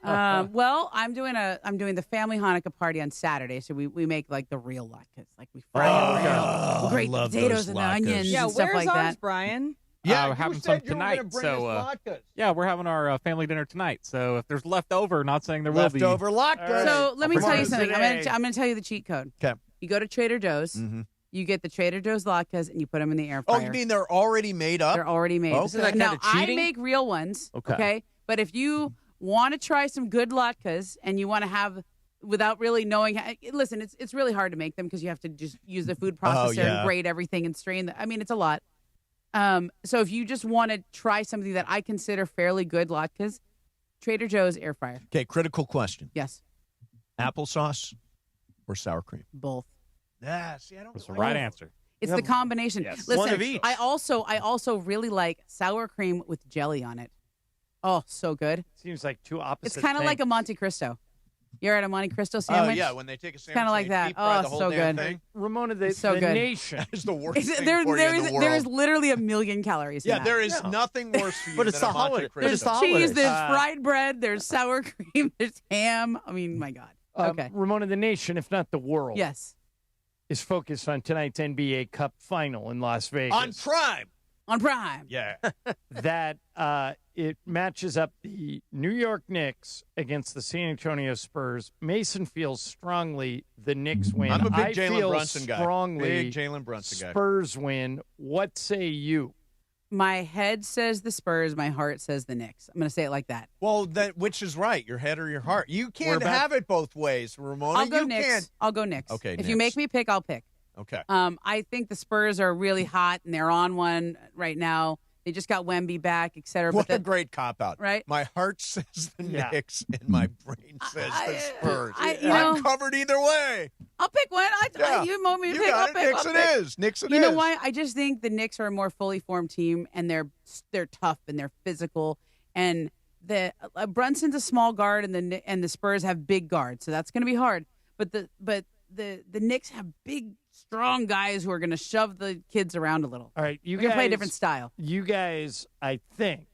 Well, I'm doing the family Hanukkah party on Saturday, so we make like the real latkes, like we fry them, great potatoes and onions and stuff like that. Brian? Yeah, we're having some tonight. So, we're having our family dinner tonight. So if there's leftover, not saying there will be. Leftover latkes. So let me tell you something. I'm going to tell you the cheat code. Okay. You go to Trader Joe's. Mm-hmm. You get the Trader Joe's latkes and you put them in the air fryer. Oh, you mean they're already made up? They're already made. Okay. Isn't that kind of cheating? I make real ones. Okay. But if you want to try some good latkes and you want to have without really knowing listen, it's really hard to make them because you have to just use the food processor and grate everything and strain I mean, it's a lot. So if you just want to try something that I consider fairly good latkes, Trader Joe's air fryer. Okay, critical question. Yes. Applesauce or sour cream? Both. Yeah, see, I don't. That's the right answer. It's the combination. Yes. Listen, One of each. I also really like sour cream with jelly on it. Oh, so good. Seems like two opposites. It's kind of like a Monte Cristo. You're at a Monte Cristo sandwich? Oh, yeah, when they take a sandwich. Kind of like that. The so good. Thing. Ramona, the good. nation is the worst thing there, for there you in is, the world. there is literally a million calories in that. There is nothing worse for you But it's than the a Monte holiday. Cristo. There's the cheese, holidays. there's fried bread, there's sour cream, there's ham. I mean, my God. Okay. Ramona, the nation, if not the world, Yes. is focused on tonight's NBA Cup final in Las Vegas. On Prime. On Prime. Yeah. That it matches up the New York Knicks against the San Antonio Spurs. Mason feels strongly the Knicks win. I'm a big I Jalen feel Brunson guy. strongly Big Jalen Brunson guy. Spurs win. What say you? My head says the Spurs. My heart says the Knicks. I'm going to say it like that. Well, which is right, your head or your heart? You can't have it both ways, Ramona. I'll go you Knicks. Can't. I'll go Knicks. Okay, If you make me pick, I'll pick. Okay. I think the Spurs are really hot, and they're on one right now. They just got Wemby back, et cetera. What but a great cop-out. Right? My heart says the Knicks, and my brain says the Spurs. I'm covered either way. I'll pick one. You want me to You pick? got I'll it. pick. Knicks I'll it pick. is. Knicks it You know is. why? I just think the Knicks are a more fully formed team, and they're tough and they're physical. And the Brunson's a small guard, and the Spurs have big guards, so that's going to be hard. But the Knicks have big, strong guys who are going to shove the kids around a little. All right, you They're guys gonna play a different style. You guys, I think,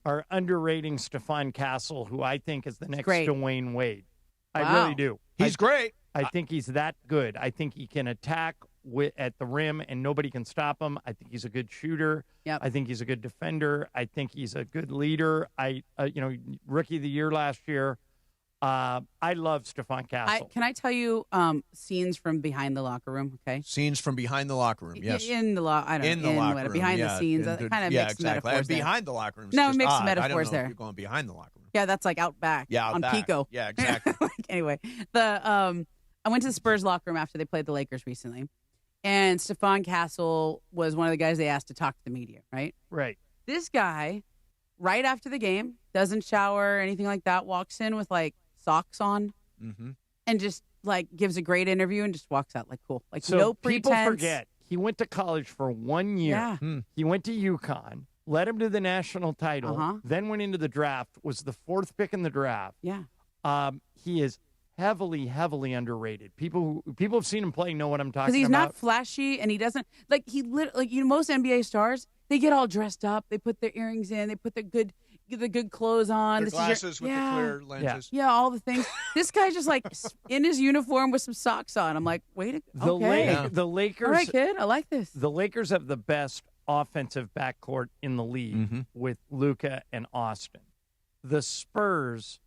are underrating Stephon Castle, who I think is the next great. Dwayne Wade. I Wow. really do. He's great. I think he's that good. I think he can attack at the rim, and nobody can stop him. I think he's a good shooter. Yep. I think he's a good defender. I think he's a good leader. Rookie of the year last year. I love Stephon Castle. Can I tell you scenes from behind the locker room? Okay. Scenes from behind the locker room. Yes. In the locker room. Behind the scenes. Kind of mixed metaphors there. Behind the locker room. No, mixed odd. metaphors I don't know there. if you're going behind the locker room. Yeah, that's like out back. Yeah, out on back. Pico. Yeah, exactly. Anyway, I went to the Spurs locker room after they played the Lakers recently, and Stephon Castle was one of the guys they asked to talk to the media. Right. Right. This guy, right after the game, doesn't shower or anything like that. Walks in with like socks on, and just like gives a great interview and just walks out like cool, like So no people pretense. forget he went to college for 1 year. Yeah. He went to UConn, led him to the national title, then went into the draft, was the 4th pick in the draft. Yeah. He is heavily, heavily underrated. People have seen him play know what I'm talking about. Because he's not flashy, and he doesn't like he literally most NBA stars, they get all dressed up, they put their earrings in, they put the good clothes on, Their glasses with the clear lenses. Yeah, all the things. This guy just like in his uniform with some socks on. I'm like, wait, okay. The Lakers. All right, kid, I like this. The Lakers have the best offensive backcourt in the league with Luka and Austin. The Spurs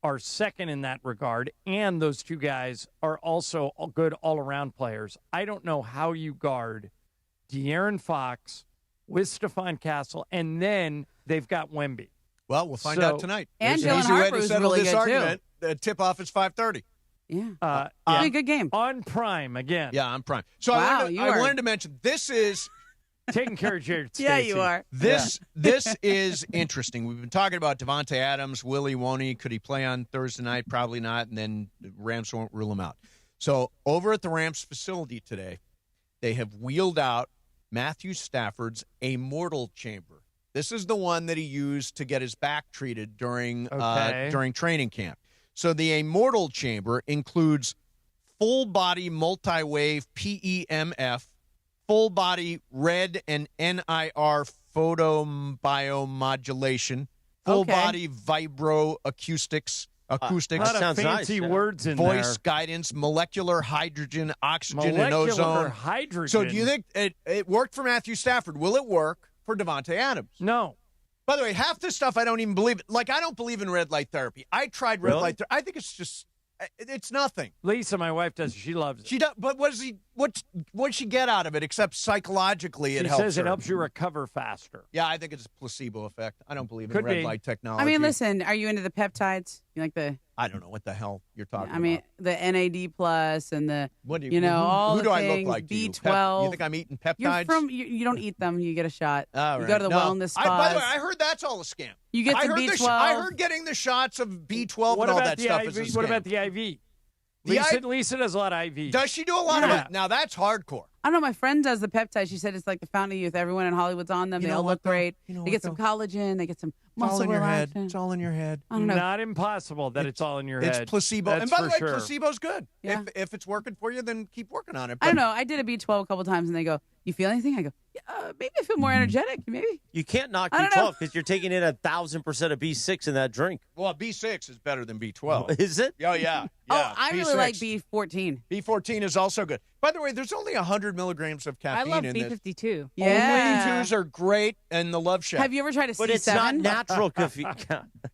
are second in that regard, and those two guys are also good all-around players. I don't know how you guard De'Aaron Fox with Stephon Castle, and then they've got Wemby. Well, we'll find out tonight. And There's an Jalen easy way Harper to is settle really this good, argument. The tip-off is 5:30. Yeah. Yeah. Be a good game. On Prime again. Yeah, on Prime. So Wow, I wanted to mention, this is... Taking care of Jared Yeah, Stacey. you are. This is interesting. We've been talking about Davante Adams. Will he, won't he? Could he play on Thursday night? Probably not. And then the Rams won't rule him out. So over at the Rams facility today, they have wheeled out Matthew Stafford's Immortal Chamber. This is the one that he used to get his back treated during training camp. So the Immortal Chamber includes full-body multi-wave PEMF, full-body red and NIR photobiomodulation, full-body vibroacoustics, A lot of fancy words in there. Voice guidance, molecular hydrogen, oxygen, and ozone. Molecular hydrogen. So do you think it worked for Matthew Stafford? Will it work for Davante Adams? No. By the way, half this stuff I don't even believe. Like, I don't believe in red light therapy. I tried red light therapy. I think it's just, it's nothing. Lisa, my wife, does. She loves it. She does, but what does she get out of it except psychologically it helps her? She says it helps you recover faster. Yeah, I think it's a placebo effect. I don't believe in Could red be. light technology. I mean, listen, are you into the peptides? You like the? I don't know what the hell you're talking about. I mean, the NAD plus and the, what do you know, all who the do things, I look like to you? B12. You think I'm eating peptides? You're from, you don't eat them. You get a shot. All you right. go to the No. wellness spas. By the way, I heard that's all a scam. You get I the heard B12. I heard getting the shots of B12 What and all about that stuff the is a IV? scam. What about the IV? Lisa does a lot of IV. Does she do a lot of it? Now that's hardcore. I don't know. My friend does the peptides. She said it's like the fountain of youth. Everyone in Hollywood's on them. You They know all what, look though? great. You know They what, get some collagen. They get some muscle It's all in your head. relaxant. It's all in your head. I don't know. Not impossible that it's all in your head. It's placebo. That's and by the for way, sure. placebo's good. Yeah. If it's working for you, then keep working on it. I don't know. I did a B12 a couple times, and they go, "You feel anything?" I go, "Yeah, maybe I feel more energetic. Maybe." You can't knock I don't know. B12 because you're taking in 1,000% of B6 in that drink. Well, B6 is better than B12. Is it? Oh, yeah. Oh, I really B6. like B14. B14 is also good. By the way, there's only 100 milligrams of I caffeine love in this. B52. Yeah. Only 2s are great, and the Love Shack. Have you ever tried a C7? But it's not natural caffeine.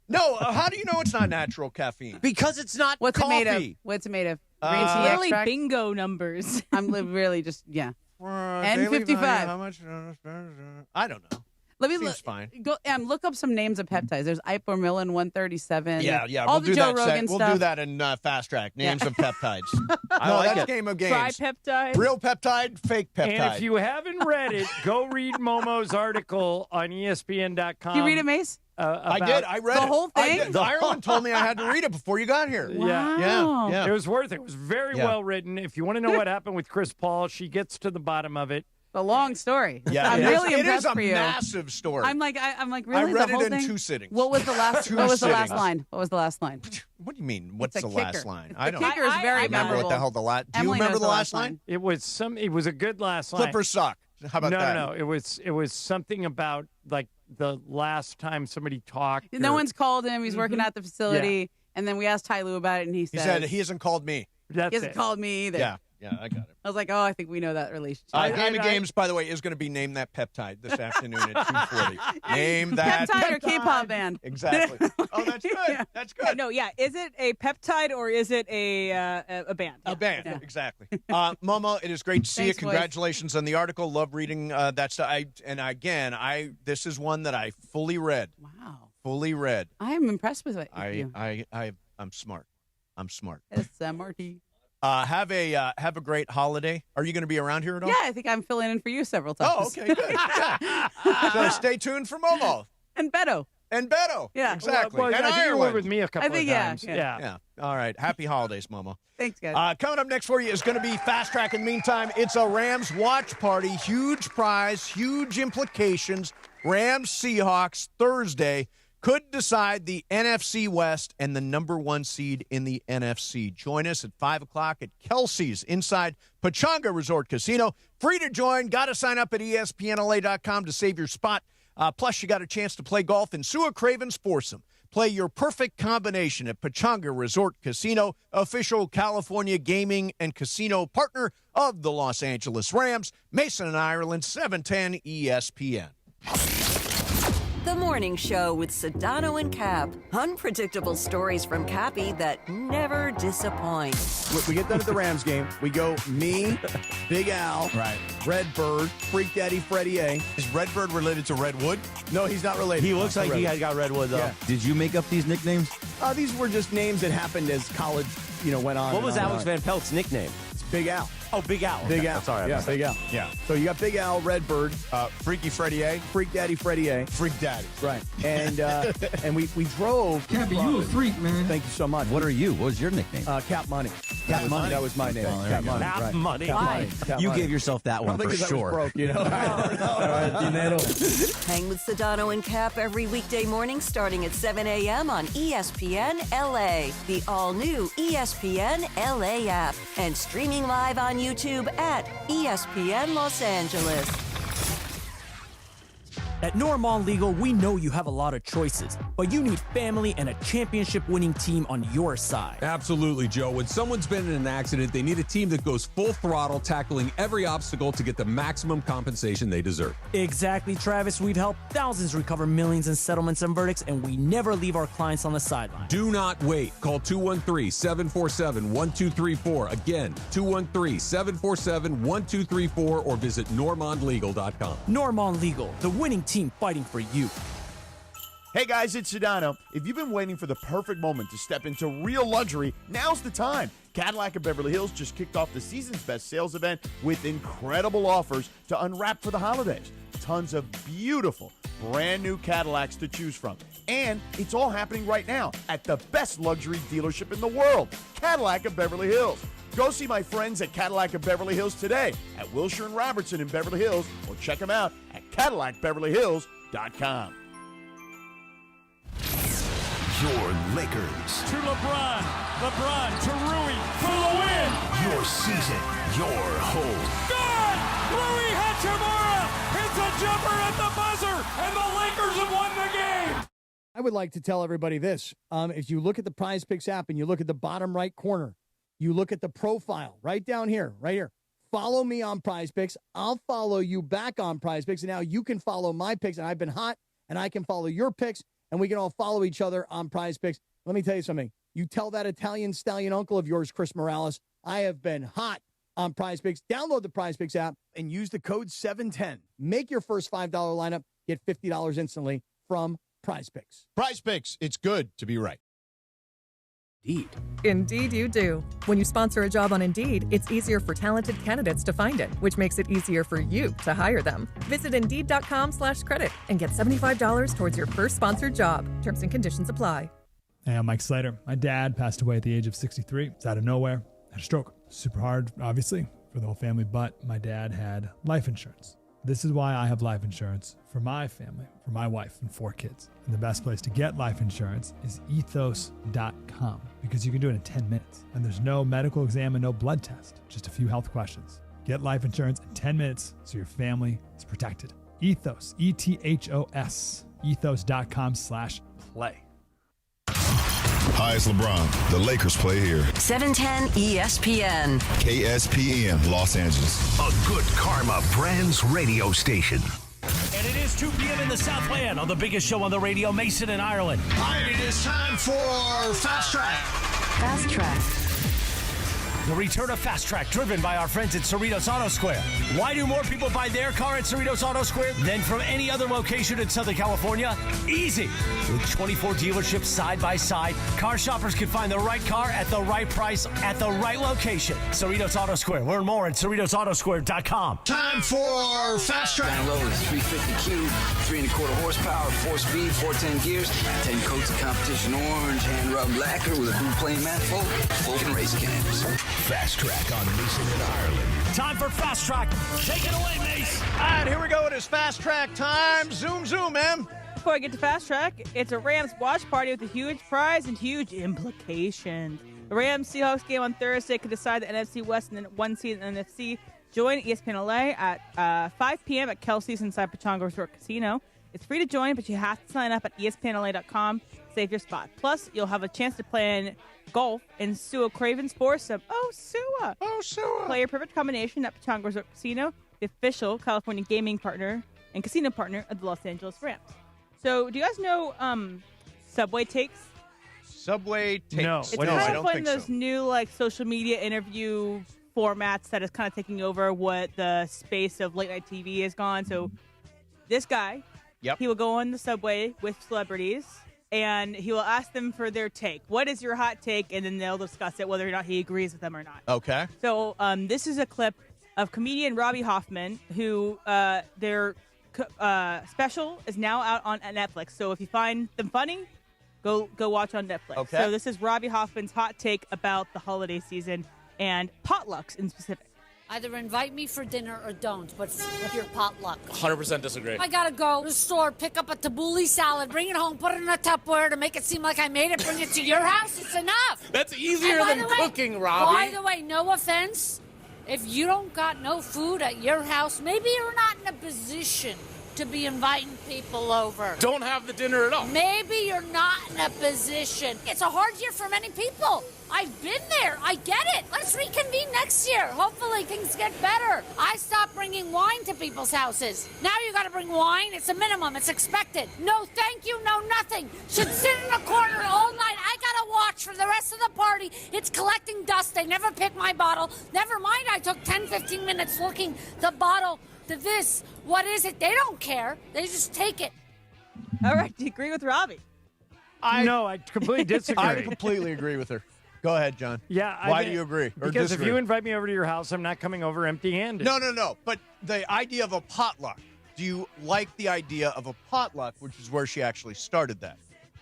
No, how do you know it's not natural caffeine? Because it's not What's coffee. it made of? What's it made of? Green tea Literally extract? bingo numbers. I'm really just, yeah. Daily N55. value, how much? I don't know. Let me Seems fine. Go look up some names of peptides. There's Ipamilin 137. Yeah. All We'll the do Joe that. Rogan We'll stuff. do that in Fast Track. Names of peptides. I like that's it. game of games. Tripeptide. Real peptide, fake peptide. And if you haven't read it, go read Momo's article on ESPN.com. Did you read it, Mace? I did. I read the it. whole I thing? did. Ireland told me I had to read it before you got here. Wow. Yeah. It was worth it. It was very well written. If you want to know what happened with Chris Paul, she gets to the bottom of it. A long story. Yeah, I'm it really is. impressed It is for a you. massive story. I'm like really I read the whole it in thing? 2 sittings. What was the last? Two What was the last sittings. line? What was the last line? What do you mean? What's It's a the last kicker. line? The I don't kicker is very I remember memorable. what the hell the last. Do you Emily remember knows the last line? It was It was a good last line. Clippers suck. How about that? No. It was something about like the last time somebody talked. No or- one's called him. He's working at the facility, and then we asked Ty Lue about it, and he He said, said he hasn't called me. That's he hasn't it. called me either. Yeah, I got it. I was like, oh, I think we know that relationship. Game of Games, by the way, is going to be Name That Peptide this afternoon at 2:40. Name that Peptide or K-pop band? Exactly. Oh, that's good. That's good. No, yeah. Is it a peptide or is it a band? A band, exactly. Momo, it is great to see Thanks, you. Congratulations on the article. Love reading that stuff. This is one that I fully read. Wow. Fully read. I am impressed with it. you. I'm smart. I'm smart. SMRT. Have a great holiday. Are you going to be around here at all? Yeah, I think I'm filling in for you several times. Oh, okay, good. Yeah. So stay tuned for Momo. And Beto. Yeah, exactly. Well, and I think you were Ireland. with me a couple I think, of yeah, times. yeah. All right. Happy holidays, Momo. Thanks, guys. Coming up next for you is going to be Fast Track. In the meantime, it's a Rams watch party. Huge prize, huge implications. Rams Seahawks Thursday. could decide the NFC West and the number 1 seed in the NFC. Join us at 5 o'clock at Kelsey's inside Pechanga Resort Casino. Free to join. Got to sign up at ESPNLA.com to save your spot. Plus, you got a chance to play golf in Sua Craven's foursome. Play your perfect combination at Pechanga Resort Casino, official California gaming and casino partner of the Los Angeles Rams. Mason and Ireland, 710 ESPN. The Morning Show with Sedano and Cap. Unpredictable stories from Cappy that never disappoint. We get done at the Rams game. We go me, Big Al, right, Redbird, Freak Daddy Freddie A. Is Redbird related to Redwood? No, he's not related. He looks like he got Redwood, though. Yeah. Did you make up these nicknames? These were just names that happened as college, went on. What was on Alex Van Pelt's nickname? It's Big Al. Oh, Big Al. Big Okay. Al. Sorry. Yeah, Big Al. Yeah. So you got Big Al, Redbird, Freaky Freddie A. Freak Daddy Freddie A. Freak Daddy. Right. And and we drove. Cappy, you a freak, man. Thank you so much. What are you? What was your nickname? Cap Money. Cap Money. That was my name. Cap Money. Cap right. Money. Cap Why? Money. Cap You Money. gave yourself that one for sure. I was broke, All right, dinero. Hang with Sedano and Cap every weekday morning starting at 7 a.m. on ESPN LA, the all-new ESPN LA app, and streaming live on YouTube at ESPN Los Angeles. At Normand Legal, we know you have a lot of choices, but you need family and a championship-winning team on your side. Absolutely, Joe. When someone's been in an accident, they need a team that goes full throttle, tackling every obstacle to get the maximum compensation they deserve. Exactly, Travis. We've helped thousands recover millions in settlements and verdicts, and we never leave our clients on the sideline. Do not wait. Call 213-747-1234. Again, 213-747-1234 or visit normandlegal.com. Normand Legal, the winning team fighting for you. Hey guys, it's Sedano. If you've been waiting for the perfect moment to step into real luxury, now's the time. Cadillac of Beverly Hills just kicked off the season's best sales event with incredible offers to unwrap for the holidays. Tons of beautiful, brand new Cadillacs to choose from. And it's all happening right now at the best luxury dealership in the world, Cadillac of Beverly Hills. Go see my friends at Cadillac of Beverly Hills today at Wilshire and Robertson in Beverly Hills, or check them out at CadillacBeverlyHills.com. Your Lakers. To LeBron. LeBron to Rui for the win. Your season. Your home. Good! Rui Hachimura hits a jumper at the buzzer, and the Lakers have won the game. I would like to tell everybody this. If you look at the Prize Picks app and you look at the bottom right corner, you look at the profile right down here, right here. Follow me on Prize Picks. I'll follow you back on Prize Picks. And now you can follow my picks, and I've been hot, and I can follow your picks, and we can all follow each other on Prize Picks. Let me tell you something. You tell that Italian stallion uncle of yours, Chris Morales, I have been hot on Prize Picks. Download the Prize Picks app and use the code 710. Make your first $5 lineup. Get $50 instantly from Prize Picks. Prize Picks. It's good to be right. Indeed. Indeed you do. When you sponsor a job on Indeed, it's easier for talented candidates to find it, which makes it easier for you to hire them. Visit Indeed.com/credit and get $75 towards your first sponsored job. Terms and conditions apply. Hey, I'm Mike Slater. My dad passed away at the age of 63. It's out of nowhere. Had a stroke. Super hard, obviously, for the whole family, but my dad had life insurance. This is why I have life insurance for my family, for my wife and 4 kids. And the best place to get life insurance is ethos.com, because you can do it in 10 minutes. And there's no medical exam and no blood test, just a few health questions. Get life insurance in 10 minutes so your family is protected. Ethos, ETHOS, ethos.com/play. Hi, it's LeBron. The Lakers play here. 710 ESPN. KSPN, Los Angeles. A Good Karma Brands radio station. And it is 2 p.m. in the Southland on the biggest show on the radio, Mason in Ireland. All right, it is time for Fast Track. Fast Track. The return of Fast Track, driven by our friends at Cerritos Auto Square. Why do more people buy their car at Cerritos Auto Square than from any other location in Southern California? Easy. With 24 dealerships side by side, car shoppers can find the right car at the right price at the right location. Cerritos Auto Square. Learn more at CerritosAutoSquare.com. Time for Fast Track. Down low is 350 cube, 3 1/4 horsepower, 4-speed, 410 gears, 10 coats of competition orange, hand rubbed lacquer with a blue plain manifold, Vulcan race cams. Fast Track on Mason in Ireland. Time for Fast Track. Take it away, Mace. All right, here we go. It is Fast Track time. Zoom, zoom, man. Before I get to Fast Track, it's a Rams watch party with a huge prize and huge implications. The Rams-Seahawks game on Thursday could decide the NFC West and then one seed in the NFC. Join ESPN LA at 5 p.m. at Kelsey's inside Pechanga Resort Casino. It's free to join, but you have to sign up at ESPNLA.com. Save your spot. Plus, you'll have a chance to play in golf in Sua Craven's foursome. Oh, Sua! Oh, Sua! Play your perfect combination at Pechanga Resort Casino, the official California gaming partner and casino partner of the Los Angeles Rams. So, do you guys know Subway Takes? Subway Takes? No. It's What kind is of it? one of those new social media interview formats that is kind of taking over what the space of late night TV has gone. So, this guy, he will go on the subway with celebrities, and he will ask them for their take. What is your hot take? And then they'll discuss it, whether or not he agrees with them or not. Okay. So this is a clip of comedian Robbie Hoffman, who their special is now out on Netflix. So if you find them funny, go watch on Netflix. Okay. So this is Robbie Hoffman's hot take about the holiday season and potlucks in specific. Either invite me for dinner or don't, but with your potluck. 100% disagree. I gotta go to the store, pick up a tabbouleh salad, bring it home, put it in a Tupperware to make it seem like I made it, bring it to your house. It's enough. That's easier And by than the way- cooking, Robbie. By the way, no offense, if you don't got no food at your house, maybe you're not in a position to be inviting people over. Don't have the dinner at all. Maybe you're not in a position. It's a hard year for many people. I've been there. I get it. Let's reconvene next year. Hopefully things get better. I stopped bringing wine to people's houses. Now you got to bring wine. It's a minimum. It's expected. No thank you, no nothing. Should sit in a corner all night. I got to watch for the rest of the party. It's collecting dust. They never pick my bottle. Never mind, I took 10, 15 minutes looking the bottle to this. What is it? They don't care. They just take it. All right. Do you agree with Robbie? No, I completely disagree. I completely agree with her. Go ahead, John. Yeah. Why do you agree? Or Because disagree? if you invite me over to your house, I'm not coming over empty-handed. No. But the idea of a potluck. Do you like the idea of a potluck, which is where she actually started that?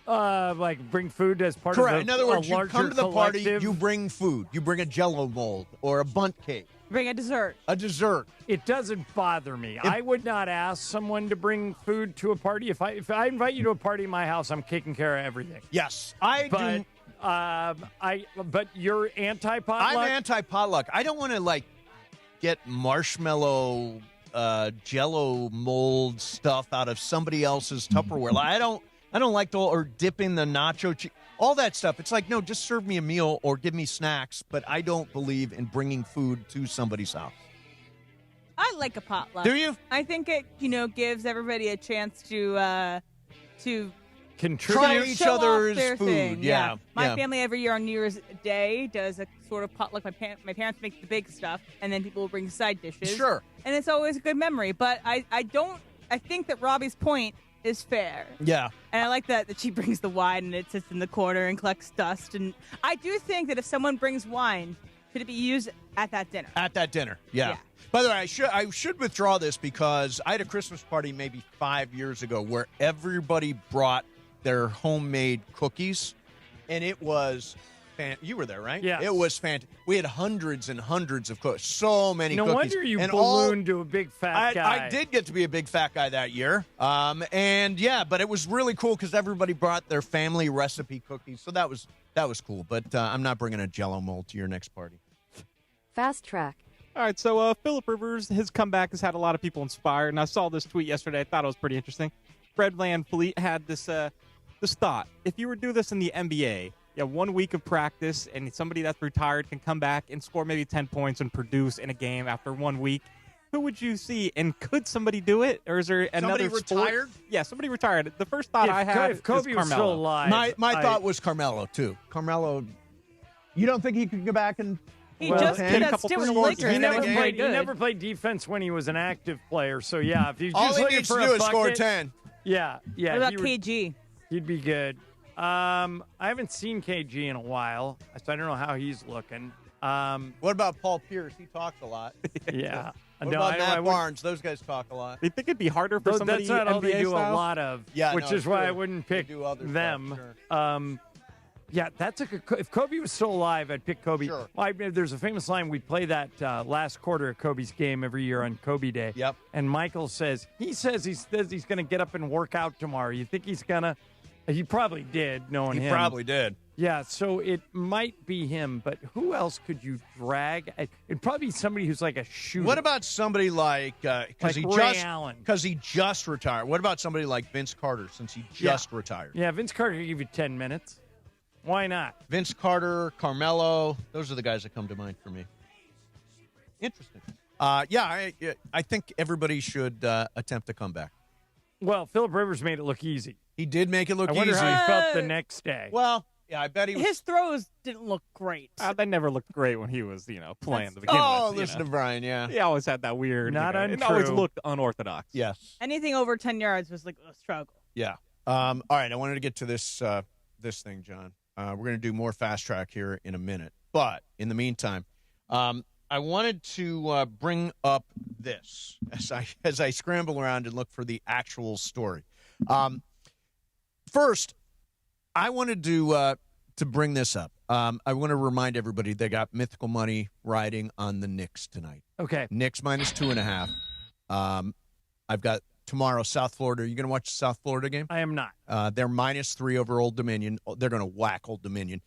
Like bring food as part Correct. of In other words, a you larger come to the party, collective. you bring food. You bring a Jell-O mold or a bundt cake. Bring a dessert. A dessert. It doesn't bother me. I would not ask someone to bring food to a party. If I invite you to a party in my house, I'm taking care of everything. Yes, I do. But you're anti-potluck? I'm anti-potluck. I don't want to get marshmallow Jell-O mold stuff out of somebody else's Tupperware. I don't like or dipping the nacho cheese. All that stuff. It's like, no, just serve me a meal or give me snacks, but I don't believe in bringing food to somebody's house. I like a potluck. Do you? I think it, gives everybody a chance to contribute. Try each show off other's their food. thing. Yeah. My family every year on New Year's Day does a sort of potluck. My parents make the big stuff, and then people will bring side dishes. Sure. And it's always a good memory. But I think that Robbie's point is fair. Yeah. And I like that she brings the wine and it sits in the corner and collects dust. And I do think that if someone brings wine, should it be used at that dinner? At that dinner, yeah. By the way, I should withdraw this because I had a Christmas party maybe 5 years ago where everybody brought their homemade cookies, and it was you were there, right? Yeah. It was fantastic. We had hundreds and hundreds of cookies. So many No cookies. wonder you and ballooned to a big fat guy. I did get to be a big fat guy that year. But it was really cool because everybody brought their family recipe cookies. So that was cool. But I'm not bringing a Jell-O mold to your next party. Fast Track. All right, so Phillip Rivers, his comeback has had a lot of people inspired, and I saw this tweet yesterday. I thought it was pretty interesting. Fred VanVleet had this thought. If you were to do this in the NBA, 1 week of practice, and somebody that's retired can come back and score maybe 10 points and produce in a game after 1 week, who would you see? And could somebody do it? Or is there another Somebody retired? Yeah, somebody retired. The first thought I had if Kobe is was Carmelo. still alive, My thought was Carmelo, too. Carmelo, you don't think he could go back and... He just did that stint with the Lakers. He never He never played defense when he was an active player. So, yeah, if he's All just he looking needs for to do a is score bucket, 10. Yeah. What about KG? He'd be good. I haven't seen KG in a while, so I don't know how he's looking. What about Paul Pierce? He talks a lot. Yeah. What about Matt Barnes? Those guys talk a lot. You think it'd be harder for somebody That's not all they NBA do style? a lot of, Yeah, which no, is why I true. wouldn't They pick do other them. stuff, sure. Yeah, that's a good. If Kobe was still alive, I'd pick Kobe. Sure. There's a famous line. We play that last quarter of Kobe's game every year on Kobe Day. Yep. And Michael says he's going to get up and work out tomorrow. You think he's going to? He probably did, knowing him. He probably did. Yeah, so it might be him, but who else could you drag? It'd probably be somebody who's like a shooter. What about somebody like because Ray Allen? Because he just retired. What about somebody like Vince Carter since he just retired? Yeah, Vince Carter could give you 10 minutes. Why not? Vince Carter, Carmelo, those are the guys that come to mind for me. Interesting. I think everybody should attempt to come back. Well, Philip Rivers made it look easy. He did make it look easy. I wonder how he felt the next day. Well, yeah, I bet he was. His throws didn't look great. They never looked great when he was, playing to begin with. Oh, listen to Brian, yeah. He always had that weird, Not it untrue. always looked unorthodox. Yes. Anything over 10 yards was like a struggle. Yeah. All right, I wanted to get to this thing, John. We're going to do more fast track here in a minute. But in the meantime, I wanted to bring up this as I scramble around and look for the actual story. First, I wanted to bring this up. I want to remind everybody they got Mythical money riding on the Knicks tonight. Okay. Knicks minus 2.5. I've got tomorrow South Florida. Are you going to watch the South Florida game? I am not. They're minus 3 over Old Dominion. They're going to whack Old Dominion.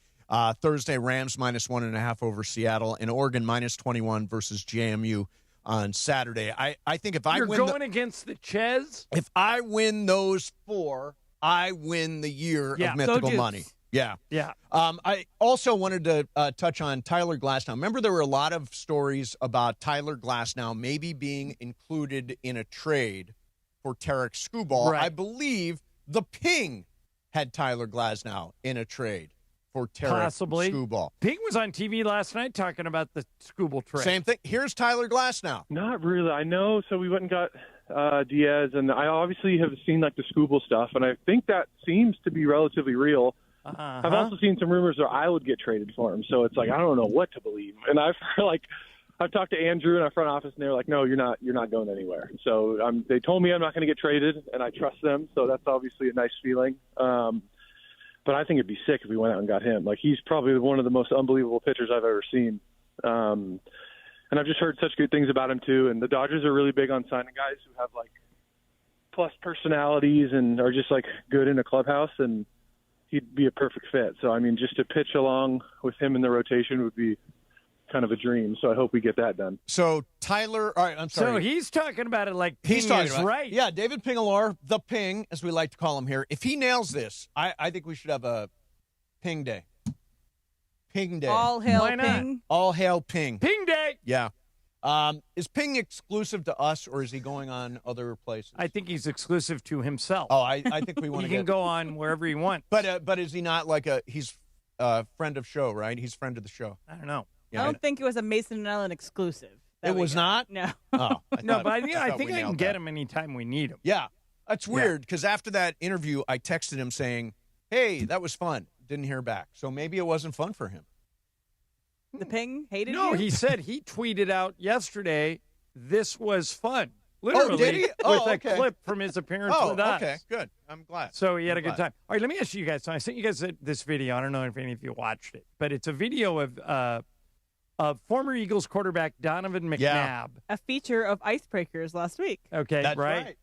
Thursday, Rams minus 1.5 over Seattle, and Oregon minus 21 versus JMU on Saturday. I think if You're going against the Ches? If I win those 4, I win the year of Mythical money. Yeah. Yeah. I also wanted to touch on Tyler Glasnow. Remember, there were a lot of stories about Tyler Glasnow maybe being included in a trade for Tarek Skubal. Right. I believe the Ping had Tyler Glasnow in a trade for Tarek Skubal. Ping was on TV last night talking about the Skubal trade. Same thing. Here's Tyler Glasnow. Not really. I know. So we went and got Diaz, and I obviously have seen like the Skubal stuff, and I think that seems to be relatively real. Uh-huh. I've also seen some rumors that I would get traded for him, so it's like I don't know what to believe. And I've talked to Andrew in our front office, and they're like, "No, you're not going anywhere." So they told me I'm not going to get traded, and I trust them. So that's obviously a nice feeling. But I think it'd be sick if we went out and got him. Like he's probably one of the most unbelievable pitchers I've ever seen. And I've just heard such good things about him too. And the Dodgers are really big on signing guys who have like plus personalities and are just like good in a clubhouse, and he'd be a perfect fit. So I mean, just to pitch along with him in the rotation would be kind of a dream. So I hope we get that done. So Tyler, all right, I'm sorry. So he's talking about it like he's Ping talking is about right. Yeah, David Pingalore, the Ping, as we like to call him here. If he nails this, I think we should have a Ping Day. Ping Day. All hail Why not? Ping. All hail Ping. Ping Day. Yeah. Is Ping exclusive to us, or is he going on other places? I think he's exclusive to himself. Oh, I think we want to He can go on wherever he wants. But is he not like he's a friend of show, right? He's friend of the show. I don't know. Yeah, I don't think it was a Mason and Ellen exclusive. It was not? No. Oh, No, but I think we I can nailed get that. him anytime we need him. Yeah. That's weird, because after that interview, I texted him saying, hey, that was fun. Didn't hear back. So maybe it wasn't fun for him. The Ping hated No, you? he said he tweeted out yesterday, this was fun. Literally, did he? with Oh, a okay. clip from his appearance Oh, with us. okay, good. I'm glad. So he had a I'm good glad. time. All right, let me ask you guys. So I sent you guys this video. I don't know if any of you watched it, but it's a video of former Eagles quarterback Donovan McNabb. Yeah. A feature of Icebreakers last week. Okay, That's right.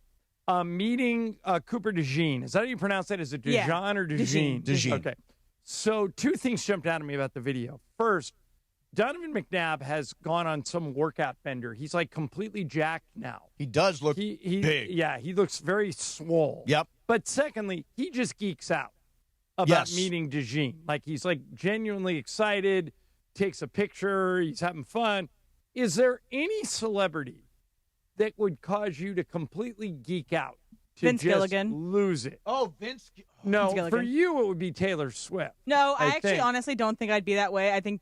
Meeting Cooper DeJean. Is that how you pronounce that? Is it Yeah. DeJean or DeJean? DeJean. Okay. So 2 things jumped out at me about the video. First, Donovan McNabb has gone on some workout bender. He's like completely jacked now. He does look He big. Yeah, he looks very swole. Yep. But secondly, he just geeks out about Yes. meeting DeJean. Like he's like genuinely excited, takes a picture, he's having fun. Is there any celebrity that would cause you to completely geek out? To Vince just Gilligan. lose it? Oh, Vince. No, Vince for Gilligan. you it would be Taylor Swift. No, I I actually think. honestly don't think I'd be that way. I think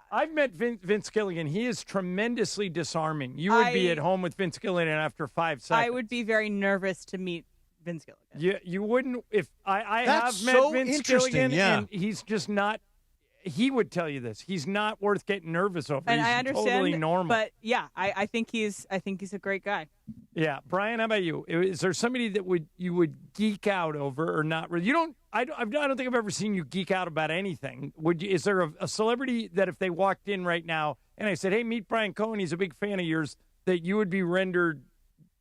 I've met Vince Gilligan. He is tremendously disarming. You would be at home with Vince Gilligan after 5 seconds. I would be very nervous to meet Vince Gilligan. You wouldn't if I That's have met so Vince interesting, Gilligan yeah. and he's just not he would tell you this. He's not worth getting nervous over. And he's I understand, totally normal. but yeah, I think he's a great guy. Yeah, Brian, how about you? Is there somebody that you would geek out over or not? You don't. I don't think I've ever seen you geek out about anything. Is there a celebrity that if they walked in right now and I said, "Hey, meet Brian Cohen. He's a big fan of yours," that you would be rendered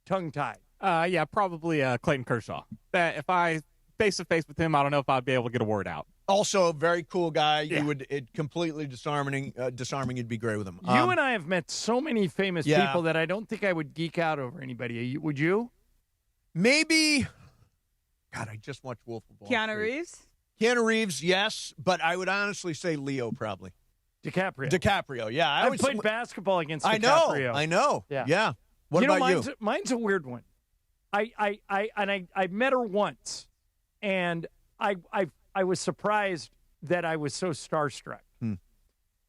tongue-tied? Yeah, probably Clayton Kershaw. That if I face to face with him, I don't know if I'd be able to get a word out. Also, a very cool guy. Yeah. You would completely disarming. You'd be great with him. You and I have met so many famous people that I don't think I would geek out over anybody. Would you? Maybe. God, I just watched Wolf of Wall Street. Keanu Reeves? Keanu Reeves, yes, but I would honestly say Leo probably. DiCaprio, yeah. I played basketball against DiCaprio. I know. Yeah. What about you? Mine's a weird one. I met her once, and I was surprised that I was so starstruck.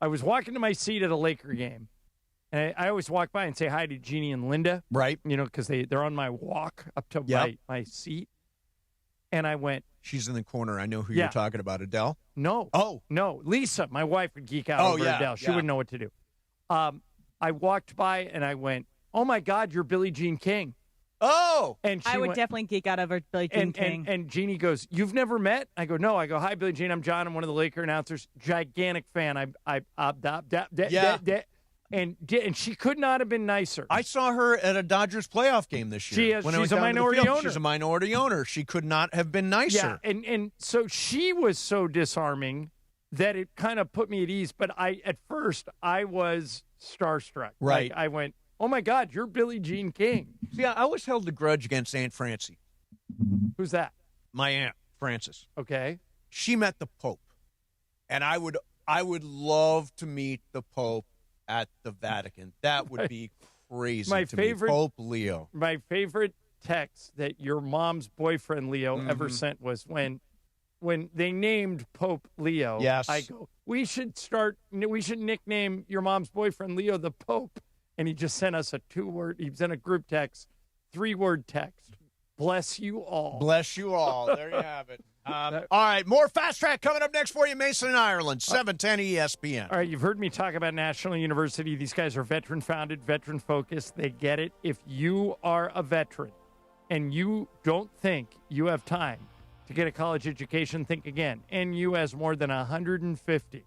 I was walking to my seat at a Laker game, and I always walk by and say hi to Jeannie and Linda. Right. Because they're on my walk up to my seat. And I went. She's in the corner. I know who you're talking about. Adele? No. Oh. No. Lisa, my wife, would geek out over Adele. She wouldn't know what to do. I walked by and I went, "Oh, my God, you're Billie Jean King." Oh. And I would definitely geek out over Billie Jean King. And Jeannie goes, "You've never met?" I go, "No." I go, "Hi, Billie Jean. I'm John. I'm one of the Laker announcers. Gigantic fan." And she could not have been nicer. I saw her at a Dodgers playoff game this year. She's a minority owner. She's a minority owner. She could not have been nicer. Yeah, and so she was so disarming that it kind of put me at ease. But at first I was starstruck. Right. Like, I went, "Oh my God, you're Billie Jean King." See, I always held a grudge against Aunt Francie. Who's that? My aunt Frances. Okay. She met the Pope, and I would love to meet the Pope at the Vatican. That would be crazy. My to favorite meet Pope Leo. My favorite text that your mom's boyfriend Leo ever sent was when they named Pope Leo. Yes. I go, we should nickname your mom's boyfriend Leo the Pope. And he just sent us he sent a group text, 3-word text. Bless you all. Bless you all. There you have it. All right, more Fast Track coming up next for you, Mason and Ireland, 710 ESPN. All right, you've heard me talk about National University. These guys are veteran-founded, veteran-focused. They get it. If you are a veteran and you don't think you have time to get a college education, think again. NU has more than 150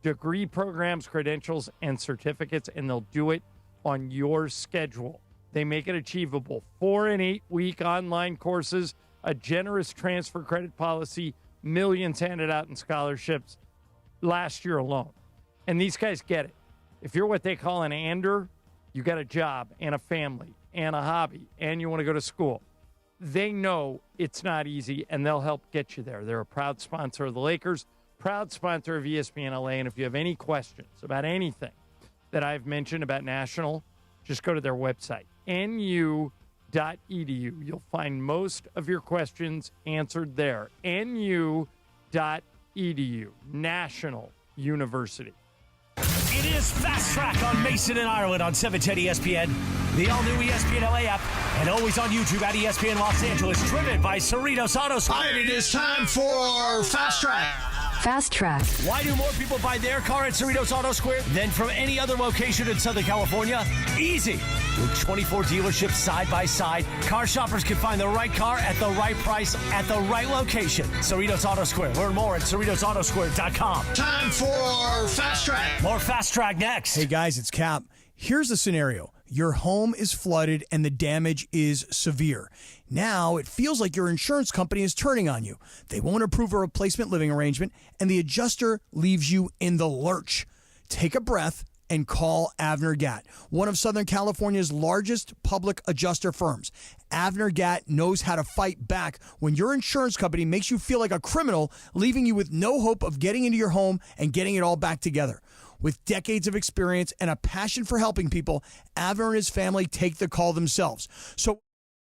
degree programs, credentials, and certificates, and they'll do it on your schedule. They make it achievable. 4- and 8-week online courses, a generous transfer credit policy, millions handed out in scholarships last year alone. And these guys get it. If you're what they call an ander, you got a job and a family and a hobby and you want to go to school. They know it's not easy, and they'll help get you there. They're a proud sponsor of the Lakers, proud sponsor of ESPN LA. And if you have any questions about anything that I've mentioned about National, just go to their website, nu.edu. You'll find most of your questions answered there. nu.edu, National University. It is Fast Track on Mason and Ireland on 710 ESPN, the all-new ESPN LA app, and always on YouTube at ESPN Los Angeles, driven by Cerritos Auto Square. And it is time for Fast Track. Fast Track. Why do more people buy their car at Cerritos Auto Square than from any other location in Southern California? Easy. With 24 dealerships side by side, car shoppers can find the right car at the right price at the right location. Cerritos Auto Square. Learn more at CerritosAutoSquare.com. Time for Fast Track. More Fast Track next. Hey, guys, it's Cap. Here's the scenario. Your home is flooded and the damage is severe. Now it feels like your insurance company is turning on you. They won't approve a replacement living arrangement, and the adjuster leaves you in the lurch. Take a breath and call Avner Gatt, one of Southern California's largest public adjuster firms. Avner Gatt knows how to fight back when your insurance company makes you feel like a criminal, leaving you with no hope of getting into your home and getting it all back together. With decades of experience and a passion for helping people, Avner and his family take the call themselves. So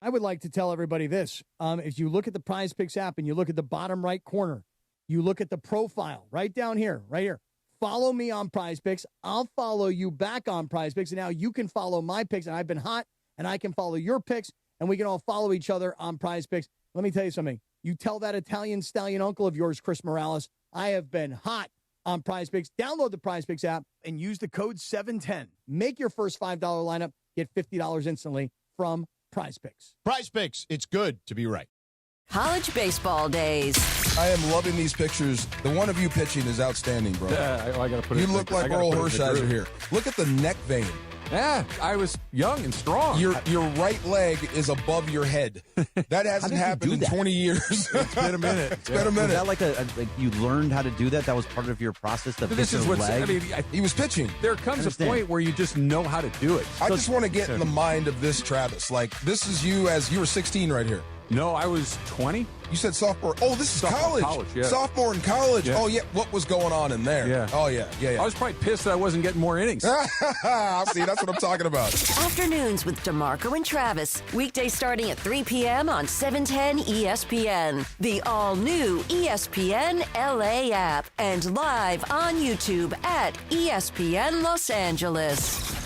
I would like to tell everybody this. If you look at the Prize Picks app and you look at the bottom right corner, you look at the profile right down here, right here. Follow me on Prize Picks. I'll follow you back on Prize Picks. And now you can follow my picks. And I've been hot, and I can follow your picks. And we can all follow each other on Prize Picks. Let me tell you something. You tell that Italian stallion uncle of yours, Chris Morales, I have been hot on PrizePicks. Download the PrizePicks app and use the code 710. Make your first $5 lineup. Get $50 instantly from PrizePicks. PrizePicks, it's good to be right. College baseball days. I am loving these pictures. The one of you pitching is outstanding, bro. Yeah, I got to put it. You look like Earl Hershiser here. Look at the neck vein. Yeah, I was young and strong. Your right leg is above your head. That hasn't happened in 20 years. It's been a minute. It's been a minute. Was that like you learned how to do that? That was part of your process? This is what's, I mean, he was pitching. There comes a point where you just know how to do it. I just want to get in the mind of this Travis. Like, this is you as you were 16 right here. No, I was 20. You said sophomore. Oh, this is Sophomore college. yeah. Sophomore in college. Yeah. Oh, yeah. What was going on in there? Yeah. Oh, yeah. I was probably pissed that I wasn't getting more innings. See, that's what I'm talking about. Afternoons with DeMarco and Travis. Weekday starting at 3 p.m. on 710 ESPN. The all-new ESPN LA app. And live on YouTube at ESPN Los Angeles.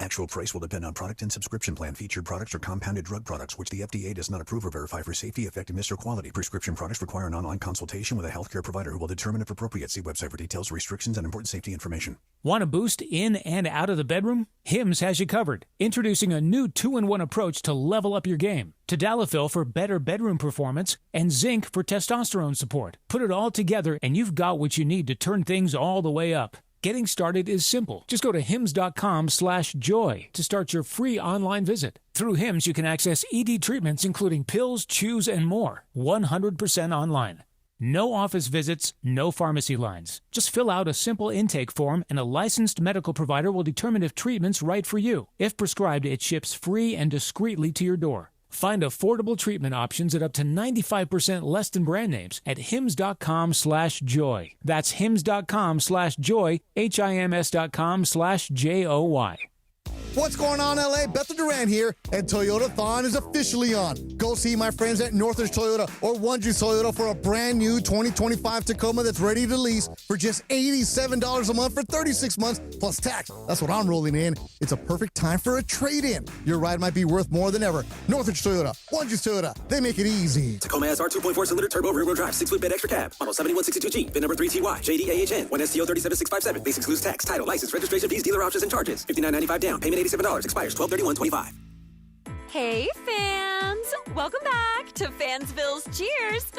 Actual price will depend on product and subscription plan. Featured products are compounded drug products, which the FDA does not approve or verify for safety, effectiveness, or quality. Prescription products require an online consultation with a healthcare provider who will determine if appropriate. See website for details, restrictions, and important safety information. Want a boost in and out of the bedroom? Hims has you covered. Introducing a new 2-in-1 approach to level up your game. Tadalafil for better bedroom performance and zinc for testosterone support. Put it all together and you've got what you need to turn things all the way up. Getting started is simple. Just go to hims.com/joy to start your free online visit. Through Hims, you can access ED treatments including pills, chews, and more. 100% online. No office visits, no pharmacy lines. Just fill out a simple intake form and a licensed medical provider will determine if treatment's right for you. If prescribed, it ships free and discreetly to your door. Find affordable treatment options at up to 95% less than brand names at hims.com/joy. That's hims.com/joy, HIMS.com/JOY. What's going on, LA? Bethel Duran here, and Toyota-thon is officially on. Go see my friends at Northridge Toyota or One Juice Toyota for a brand new 2025 Tacoma that's ready to lease for just $87 a month for 36 months plus tax. That's what I'm rolling in. It's a perfect time for a trade-in. Your ride might be worth more than ever. Northridge Toyota, One Juice Toyota, they make it easy. Tacoma SR 2.4-cylinder turbo rear-wheel drive, 6-foot bed extra cab, model 7162G, VIN number 3TY, JDAHN, 1STO 37657, base excludes tax, title, license, registration fees, dealer options, and charges. $59.95 down, payment $87, expires 12/31/25. Hey, fans! Welcome back to Fansville's Cheers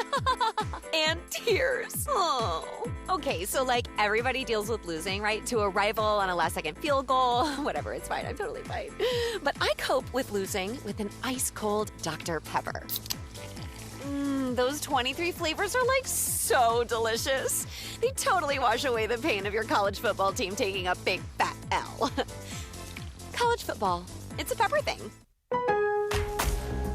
and Tears. Oh. Okay, so like everybody deals with losing, right? To a rival on a last-second field goal. Whatever, it's fine. I'm totally fine. But I cope with losing with an ice-cold Dr. Pepper. Those 23 flavors are like so delicious. They totally wash away the pain of your college football team taking a big fat L. College football. It's a pepper thing.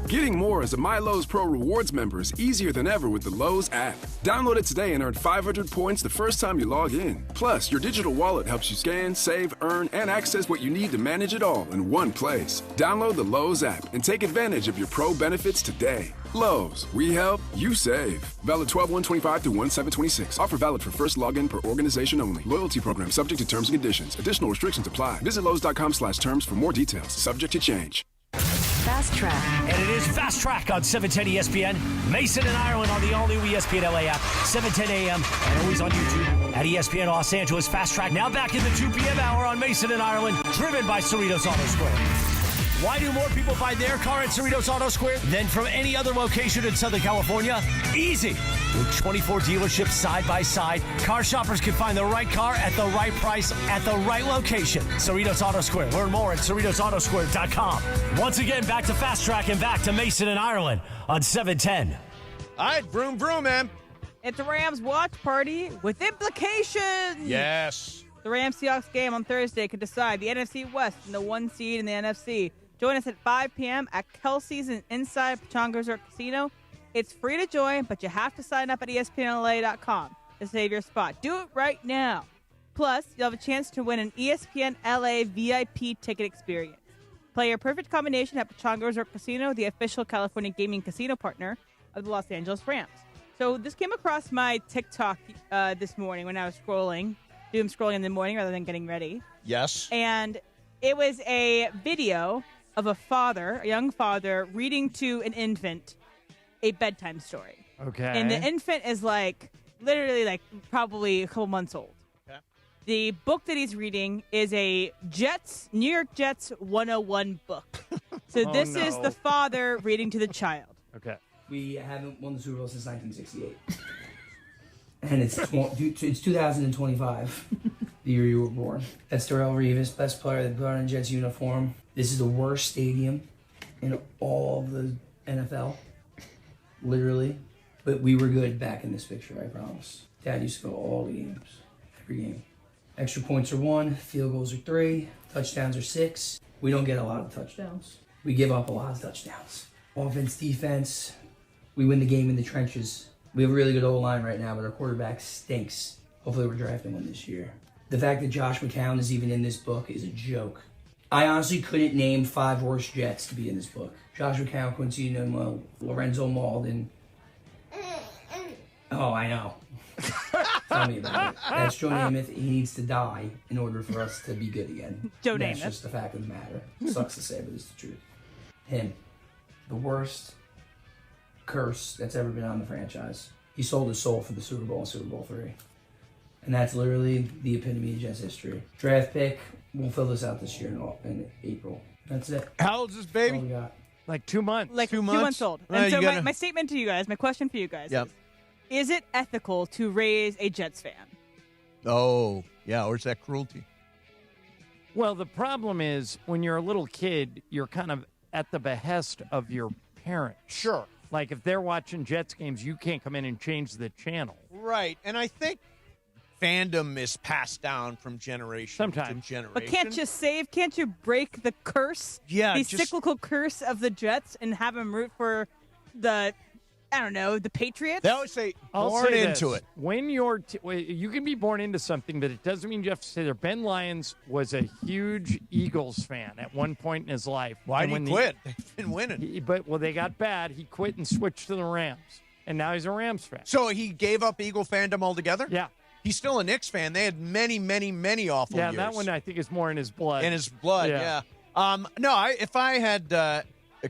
Getting more as a MyLowe's Pro Rewards member is easier than ever with the Lowe's app. Download it today and earn 500 points the first time you log in. Plus, your digital wallet helps you scan, save, earn, and access what you need to manage it all in one place. Download the Lowe's app and take advantage of your Pro benefits today. Lowe's, we help, you save. Valid 12/1/25 through 1/7/26. Offer valid for first login per organization only. Loyalty program subject to terms and conditions. Additional restrictions apply. Visit Lowe's.com/terms for more details. Subject to change. Fast Track. And it is Fast Track on 710 ESPN. Mason and Ireland on the all-new ESPN LA app, 7:10 a.m. and always on YouTube at ESPN Los Angeles. Fast Track now back in the 2 p.m. hour on Mason and Ireland, driven by Cerritos Auto Square. Why do more people buy their car at Cerritos Auto Square than from any other location in Southern California? Easy. With 24 dealerships side by side, car shoppers can find the right car at the right price at the right location. Cerritos Auto Square. Learn more at CerritosAutoSquare.com. Once again, back to Fast Track and back to Mason and Ireland on 710. All right, vroom, vroom, man. It's a Rams watch party with implications. Yes. The Rams-Seahawks game on Thursday could decide the NFC West and the 1 seed in the NFC. Join us at 5 p.m. at Kelsey's and inside Pechanga Resort Casino. It's free to join, but you have to sign up at ESPNLA.com to save your spot. Do it right now. Plus, you'll have a chance to win an ESPN LA VIP ticket experience. Play your perfect combination at Pechanga Resort Casino, the official California gaming casino partner of the Los Angeles Rams. So this came across my TikTok this morning when I was scrolling. Doom scrolling in the morning rather than getting ready. Yes. And it was a video of a young father, reading to an infant a bedtime story. Okay. And the infant is like literally like probably a couple months old. Okay. The book that he's reading is a New York Jets 101 book. So this is the father reading to the child. Okay. We haven't won the Super Bowl since 1968. And it's 2025, the year you were born. That's Darrelle Revis, best player that put on a Jets uniform. This is the worst stadium in all of the NFL, literally. But we were good back in this picture, I promise. Dad used to go all the games, every game. Extra points are 1, field goals are 3, touchdowns are 6. We don't get a lot of touchdowns. We give up a lot of touchdowns. Offense, defense, we win the game in the trenches. We have a really good O-line right now, but our quarterback stinks. Hopefully we're drafting one this year. The fact that Josh McCown is even in this book is a joke. I honestly couldn't name 5 worst Jets to be in this book. Josh McCown, Quincy Enunwa, Lorenzo Malden. Oh, I know. Tell me about it. That's Joe Namath. He needs to die in order for us to be good again. Joe That's Namath. just the fact of the matter. Sucks to say, but it's the truth. Him. The worst curse that's ever been on the franchise. He sold his soul for the Super Bowl and Super Bowl III. And that's literally the epitome of Jets history. Draft pick, we'll fill this out this year in April. That's it. How old is this baby? That's all we got. Like 2 months. Like 2 2 months? months old. Well, And so you gotta- my statement to you guys, my question for you guys Yep. is it ethical to raise a Jets fan? Oh, yeah, or is that cruelty? Well, the problem is when you're a little kid, you're kind of at the behest of your parents. Sure. Like if they're watching Jets games, you can't come in and change the channel. Right, and I think fandom is passed down from generation to generation. But can't you break the curse? Yeah, the just- cyclical curse of the Jets and have them root for the Patriots? They always say I'll born say into this. it. When you can be born into something, but it doesn't mean you have to stay there. Ben Lyons was a huge Eagles fan at one point in his life. Why And did he when quit? They've been winning. They got bad. He quit and switched to the Rams, and now he's a Rams fan. So he gave up Eagle fandom altogether? Yeah. He's still a Knicks fan. They had many, many, many awful years. Yeah, that one I think is more in his blood. In his blood, yeah. If I had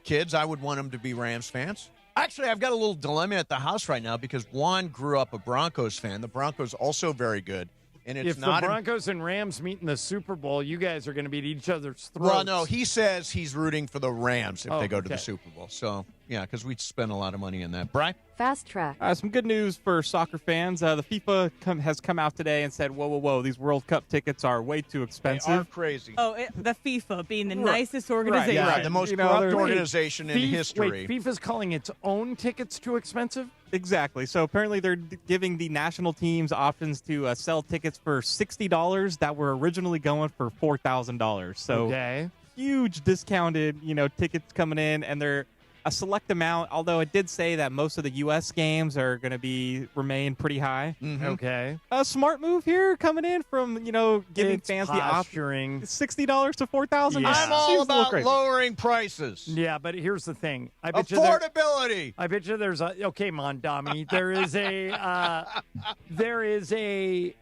kids, I would want them to be Rams fans. Actually, I've got a little dilemma at the house right now because Juan grew up a Broncos fan. The Broncos also very good. And it's if not the Broncos and Rams meet in the Super Bowl, you guys are going to be at each other's throats. Well, no, he says he's rooting for the Rams if they go to the okay. Super Bowl. So, yeah, because we spend a lot of money in that. Brian? Fast track. Some good news for soccer fans. The FIFA has come out today and said, whoa, these World Cup tickets are way too expensive. They are crazy. Oh, the FIFA being the nicest organization. Right, yeah, the most corrupt organization in history. Wait, FIFA's calling its own tickets too expensive? Exactly. So apparently they're giving the national teams options to sell tickets for $60 that were originally going for $4,000. So huge discounted, tickets coming in, and they're a select amount. Although it did say that most of the U.S. games are going to remain pretty high. Mm-hmm. Okay. A smart move here coming in from giving It's fans posturing. the option $60 to $4,000. Yeah. I'm all about lowering prices. Yeah, but here's the thing. Affordability. I bet you there's a... Okay, Mondami. There is a...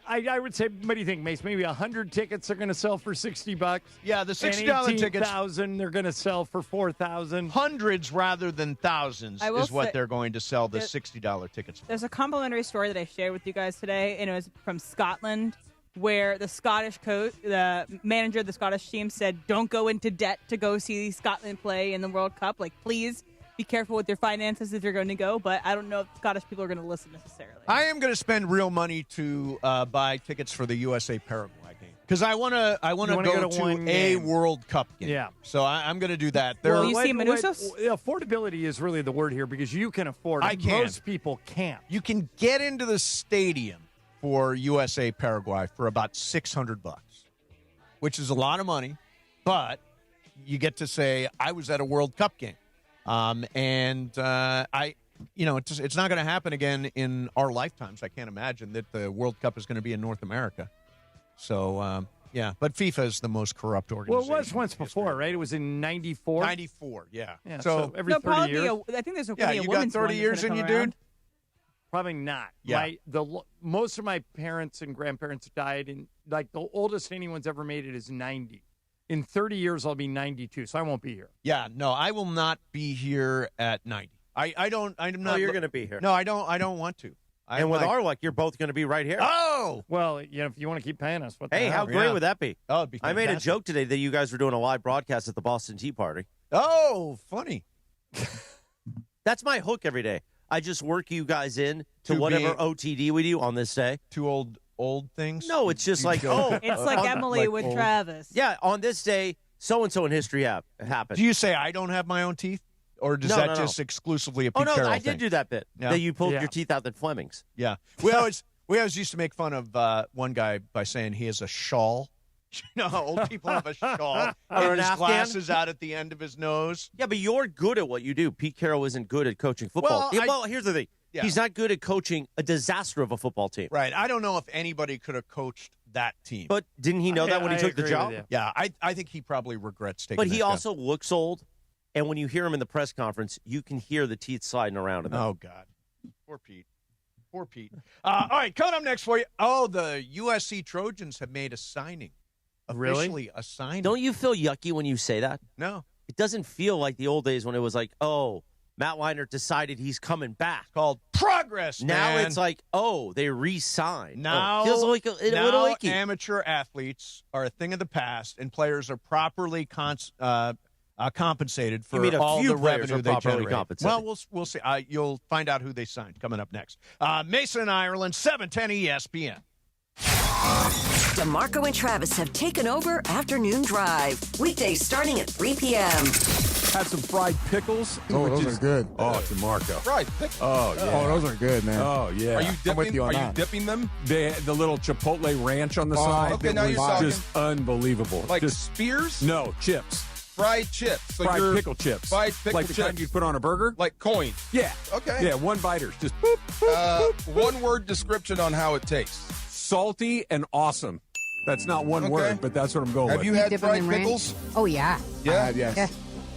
I would say, what do you think, Mace? Maybe 100 tickets are going to sell for $60. Yeah, the $60 tickets. 18,000 they're going to sell for $4,000. Hundreds rather than thousands I will is what say- they're going to sell the $60 tickets for. There's a complimentary story that I shared with you guys today, and it was from Scotland, where the Scottish coach, the manager of the Scottish team, said, "Don't go into debt to go see Scotland play in the World Cup. Like, please be careful with your finances if you're going to go." But I don't know if Scottish people are going to listen necessarily. I am going to spend real money to buy tickets for the USA Paraguay game because I want to go to one a game. World Cup game. Yeah. So I'm going to do that. Will you see Manusos? Affordability is really the word here because you can afford it. I can. Most people can't. You can get into the stadium for USA Paraguay for about $600, which is a lot of money, but you get to say I was at a World Cup game. It's not going to happen again in our lifetimes. I can't imagine that the World Cup is going to be in North America. So, but FIFA is the most corrupt organization. Well, it was once before, right? It was in 94? 94, yeah. So every 30 years? I think there's you a got women's 30 one years that's in gonna you, come around. dude? Probably not. Yeah. Most of my parents and grandparents died, and like the oldest anyone's ever made it is 90. In 30 years, I'll be 92, so I won't be here. Yeah, no, I will not be here at 90. I don't. I'm not. Oh, you're going to be here. No, I don't. I don't want to. And with our luck, you're both going to be right here. Oh! Well, if you want to keep paying us, what the Hey, hell? how great would that be? Oh, it'd be I made a fantastic. joke today that you guys were doing a live broadcast at the Boston Tea Party. Oh, funny. That's my hook every day. I just work you guys in to To whatever be- OTD we do on this day. Two old things? No, it's just like, It's like Emily with Travis. Yeah, on this day, so-and-so in history happened. Do you say I don't have my own teeth? Or does that just exclusively a Pete Oh, no, Carroll I thing? did do that bit. Yeah. That you pulled your teeth out at Fleming's. Yeah. We always used to make fun of one guy by saying he has a shawl. You know how old people have a shawl Or and an his Afghan? glasses out at the end of his nose. Yeah, but you're good at what you do. Pete Carroll isn't good at coaching football. Well, Here's the thing. Yeah. He's not good at coaching a disaster of a football team. Right. I don't know if anybody could have coached that team. But didn't he know that when he took the job? Yeah, I think he probably regrets taking But he that job. also looks old, and when you hear him in the press conference, you can hear the teeth sliding around in there. Oh, God. Poor Pete. Poor Pete. All right, coming up next for you. Oh, the USC Trojans have made a signing. Officially a signing. Don't you feel yucky when you say that? No. It doesn't feel like the old days when it was like, oh, Matt Leinart decided he's coming back. It's called progress, Now man. it's like, oh, they re-signed. Now, feels like a little icky. Amateur athletes are a thing of the past, and players are properly compensated for You mean a all few the players revenue are they properly generate. compensated? Well, we'll see. You'll find out who they signed coming up next. Mason, Ireland, 710 ESPN. DeMarco and Travis have taken over Afternoon Drive. Weekdays starting at 3 p.m. Had some fried pickles. Oh, those are good. Oh, DeMarco. Fried pickles. Oh, yeah. Oh, those are good, man. Oh, yeah. Are you I'm with dipping? you on Are you that. dipping them? The little Chipotle ranch on the side. Okay, that now was you're talking. just unbelievable. Like just spears? No, chips. Fried chips. So Fried you're- pickle chips. Fried pickle like the chips. kind you put on a burger? Like coins. Yeah. Okay. Yeah, one biters. Just boop, boop, One word description on how it tastes. salty and awesome. That's not one Okay. word, but that's what I'm going Have with. you had dip 'em fried in ranch? pickles? Oh, yeah. Yeah. Yes. Yeah.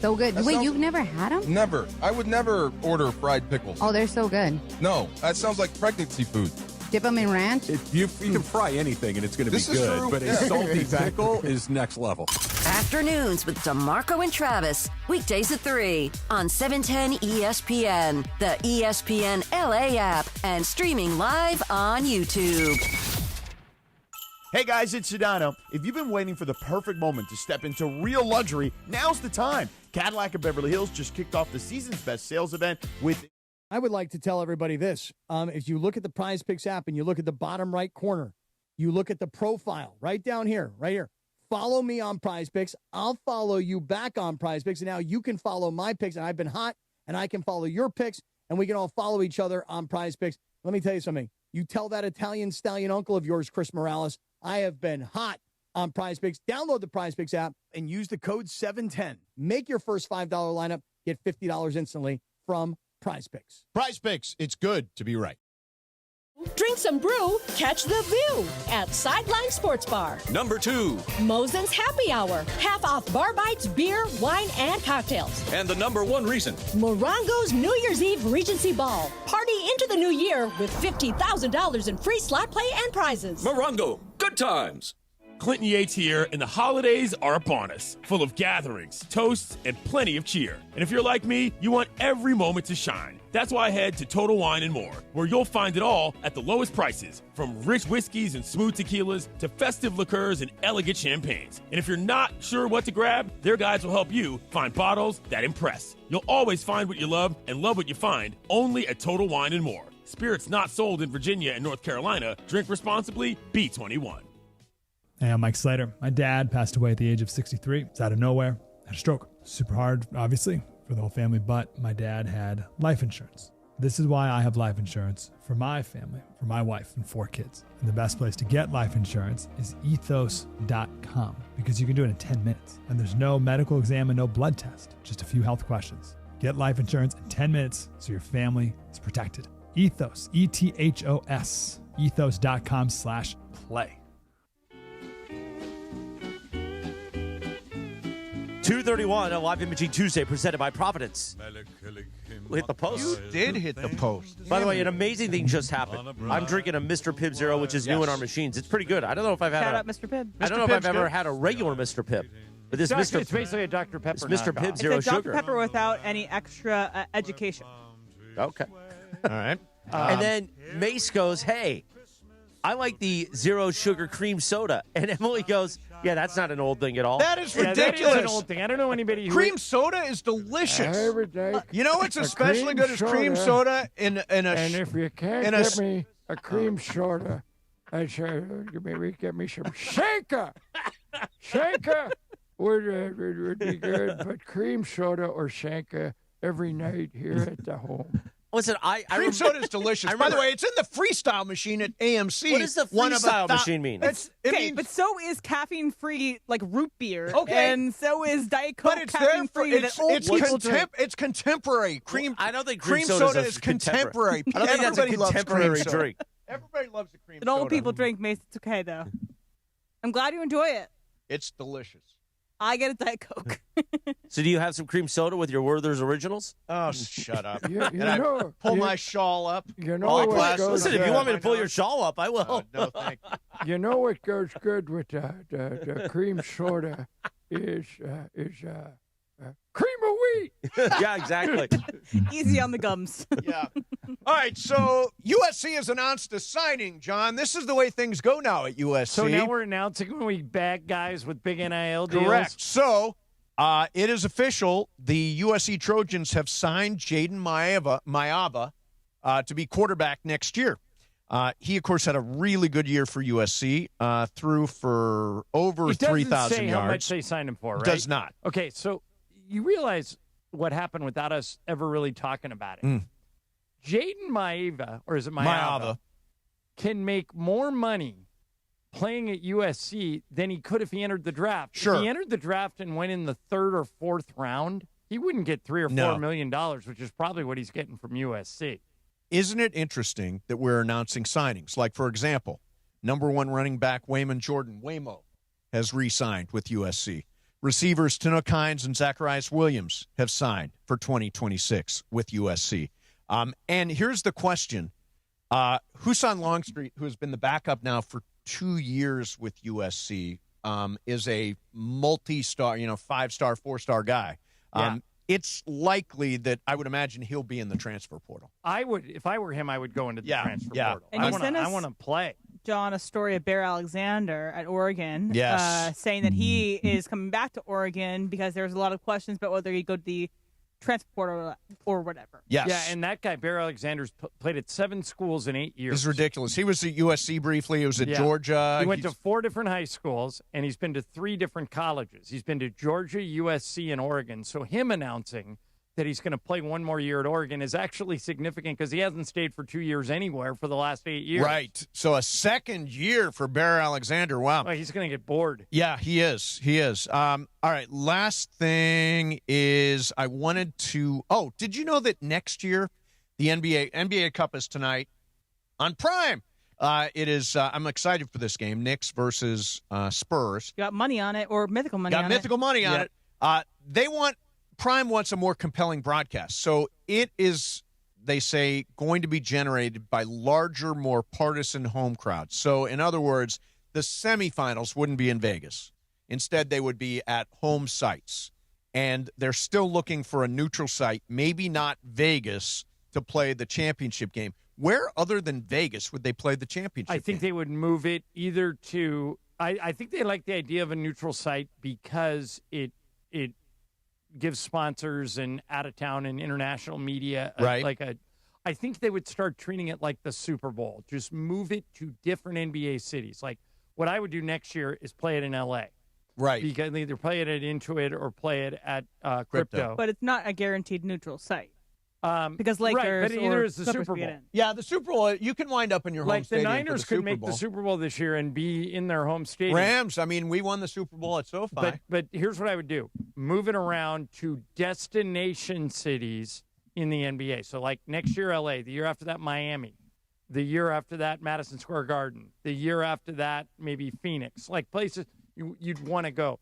So good. That Wait, sounds- you've never had them? Never. I would never order fried pickles. Oh, they're so good. No, that sounds like pregnancy food. Dip them in ranch? You can fry anything and it's going to be This is good, true. but Yeah. a salty Exactly. pickle is next level. Afternoons with DeMarco and Travis. Weekdays at 3 on 710 ESPN, the ESPN LA app, and streaming live on YouTube. Hey guys, it's Sedano. If you've been waiting for the perfect moment to step into real luxury, now's the time. Cadillac of Beverly Hills just kicked off the season's best sales event with... I would like to tell everybody this. If you look at the Prize Picks app and you look at the bottom right corner, you look at the profile right down here, right here. Follow me on Prize Picks. I'll follow you back on Prize Picks. And now you can follow my picks. And I've been hot, and I can follow your picks, and we can all follow each other on Prize Picks. Let me tell you something. You tell that Italian stallion uncle of yours, Chris Morales, I have been hot on Prize Picks. Download the Prize Picks app and use the code 710. Make your first $5 lineup. Get $50 instantly from Prize Picks. Prize Picks. It's good to be right. Drink some brew, catch the view at Sideline Sports Bar. Number 2. Mosen's Happy Hour. Half off bar bites, beer, wine, and cocktails. And the number 1 reason. Morongo's New Year's Eve Regency Ball. Party into the new year with $50,000 in free slot play and prizes. Morongo. Good times. Clinton Yates here, and the holidays are upon us, full of gatherings, toasts, and plenty of cheer. And if you're like me, you want every moment to shine. That's why I head to Total Wine & More, where you'll find it all at the lowest prices, from rich whiskeys and smooth tequilas to festive liqueurs and elegant champagnes. And if you're not sure what to grab, their guides will help you find bottles that impress. You'll always find what you love and love what you find, only at Total Wine & More. Spirits not sold in Virginia and North Carolina. Drink responsibly. Be 21. Hey, I'm Mike Slater. My dad passed away at the age of 63. It's out of nowhere. Had a stroke. Super hard, obviously, for the whole family, but my dad had life insurance. This is why I have life insurance for my family, for my wife and 4 kids. And the best place to get life insurance is ethos.com, because you can do it in 10 minutes. And there's no medical exam and no blood test, just a few health questions. Get life insurance in 10 minutes so your family is protected. Ethos, ETHOS, ethos.com/play. 2:31, a live imaging Tuesday presented by Providence. We hit the post. You did hit the post. By the way, an amazing thing just happened. I'm drinking a Mr. Pibb Zero, which is new in our machines. It's pretty good. I don't know if I've had Shout out Mr. Pibb. I don't know if I've ever had a regular Mr. Pibb. But this It's Mr. basically a Dr. Pepper It's Mr. knockoff. Pibb Zero It's a Dr. Sugar. Pepper without any extra education. Okay. All right. And then Mace goes, hey, I like the zero sugar cream soda. And Emily goes, yeah, that's not an old thing at all. That is ridiculous. That is an old thing. I don't know anybody who cream soda is delicious. Every day. You know what's especially good as cream soda in a and if you can't get me a cream soda, I say maybe get me some shaker. Shaker would be good, but cream soda or shaker every night here at the home. Listen, cream soda is delicious. By the way, it's in the freestyle machine at AMC. What does the freestyle machine mean? But so is caffeine-free like root beer. Okay, and so is Diet Coke. But it's caffeine-free. it's contemporary. Cream. I don't think cream soda is contemporary. I don't think that's a contemporary drink. Everybody loves the cream And soda. old people drink, Mace. It's okay though. I'm glad you enjoy it. It's delicious. I get a Diet Coke. So do you have some cream soda with your Werther's Originals? Oh, shut up. You pull my shawl up. You know what goes Listen, if you want me to pull your shawl up, I will. No, thank you. You know what goes good with the cream soda is cream of wheat. Yeah, exactly. Easy on the gums. Yeah. All right, so USC has announced a signing, John. This is the way things go now at USC. So now we're announcing when we bag guys with big NIL deals. Correct. So it is official. The USC Trojans have signed Jaden Mayava to be quarterback next year. He, of course, had a really good year for USC, threw for over 3,000 yards. It doesn't say how much they signed him for, right? Does not. Okay, so you realize what happened without us ever really talking about it. Jaden Mayava, or is it Mayava, can make more money playing at USC than he could if he entered the draft. Sure. If he entered the draft and went in the 3rd or 4th round, he wouldn't get $3 or $4 million, which is probably what he's getting from USC. Isn't it interesting that we're announcing signings? Like, for example, number 1 running back Wayman Jordan, Waymo, has re-signed with USC. Receivers Tinook Hines and Zacharias Williams have signed for 2026 with USC. And here's the question. Husan Longstreet, who has been the backup now for 2 years with USC, is a multi-star, 5-star, 4-star guy. It's likely that I would imagine he'll be in the transfer portal. If I were him, I would go into the transfer portal. And I want to play. John, a story of Bear Alexander at Oregon, saying that he is coming back to Oregon because there's a lot of questions about whether he'd go to the transfer portal or whatever. Yes. Yeah, and that guy, Bear Alexander's played at 7 schools in 8 years. This is ridiculous. He was at USC briefly. He was at Georgia. He went to 4 different high schools, and he's been to 3 different colleges. He's been to Georgia, USC, and Oregon. So him announcing that he's going to play 1 more year at Oregon is actually significant because he hasn't stayed for 2 years anywhere for the last 8 years. Right. So a second year for Bear Alexander. Wow. Well, he's going to get bored. Yeah, he is. He is. All right. Last thing is I wanted to. Oh, did you know that next year the NBA Cup is tonight on Prime? It is. I'm excited for this game. Knicks versus Spurs. You got money on it or Mythical money on it. Got Mythical money on it. Prime wants a more compelling broadcast. So it is, they say, going to be generated by larger, more partisan home crowds. So, in other words, the semifinals wouldn't be in Vegas. Instead, they would be at home sites. And they're still looking for a neutral site, maybe not Vegas, to play the championship game. Where other than Vegas would they play the championship I think game? they would move it either to I think they like the idea of a neutral site because it gives sponsors and out-of-town and international media I think they would start treating it like the Super Bowl. Just move it to different NBA cities. Like what I would do next year is play it in L.A. Right. Because either play it at Intuit or play it at Crypto. But it's not a guaranteed neutral site. Because Lakers right, but either is the Clippers Super Bowl. get in. Yeah, the Super Bowl, you can wind up in your home Like the stadium Niners for the could make Super the Bowl. Super Bowl this year and be in their home stadium. Rams, I mean, we won the Super Bowl at SoFi. But here's what I would do. Move it around to destination cities in the NBA. So like next year, LA, the year after that, Miami, the year after that, Madison Square Garden, the year after that, maybe Phoenix, like places you'd want to go.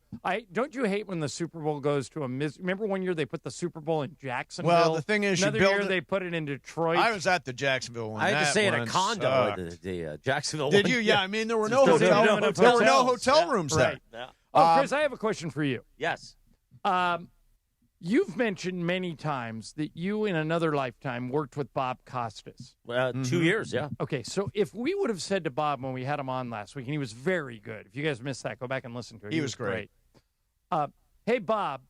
Don't you hate when the Super Bowl goes to remember one year they put the Super Bowl in Jacksonville? Well, the thing is, another you build year it, they put it in Detroit. I was at the Jacksonville one. I had to stay in a once. condo at the Jacksonville Did one. you? Yeah, I mean, there were no hotel rooms there. Right. Chris, I have a question for you. Yes. You've mentioned many times that you, in another lifetime, worked with Bob Costas. 2 years, yeah. Okay, so if we would have said to Bob when we had him on last week, and he was very good. If you guys missed that, go back and listen to it. He was great. Hey, Bob,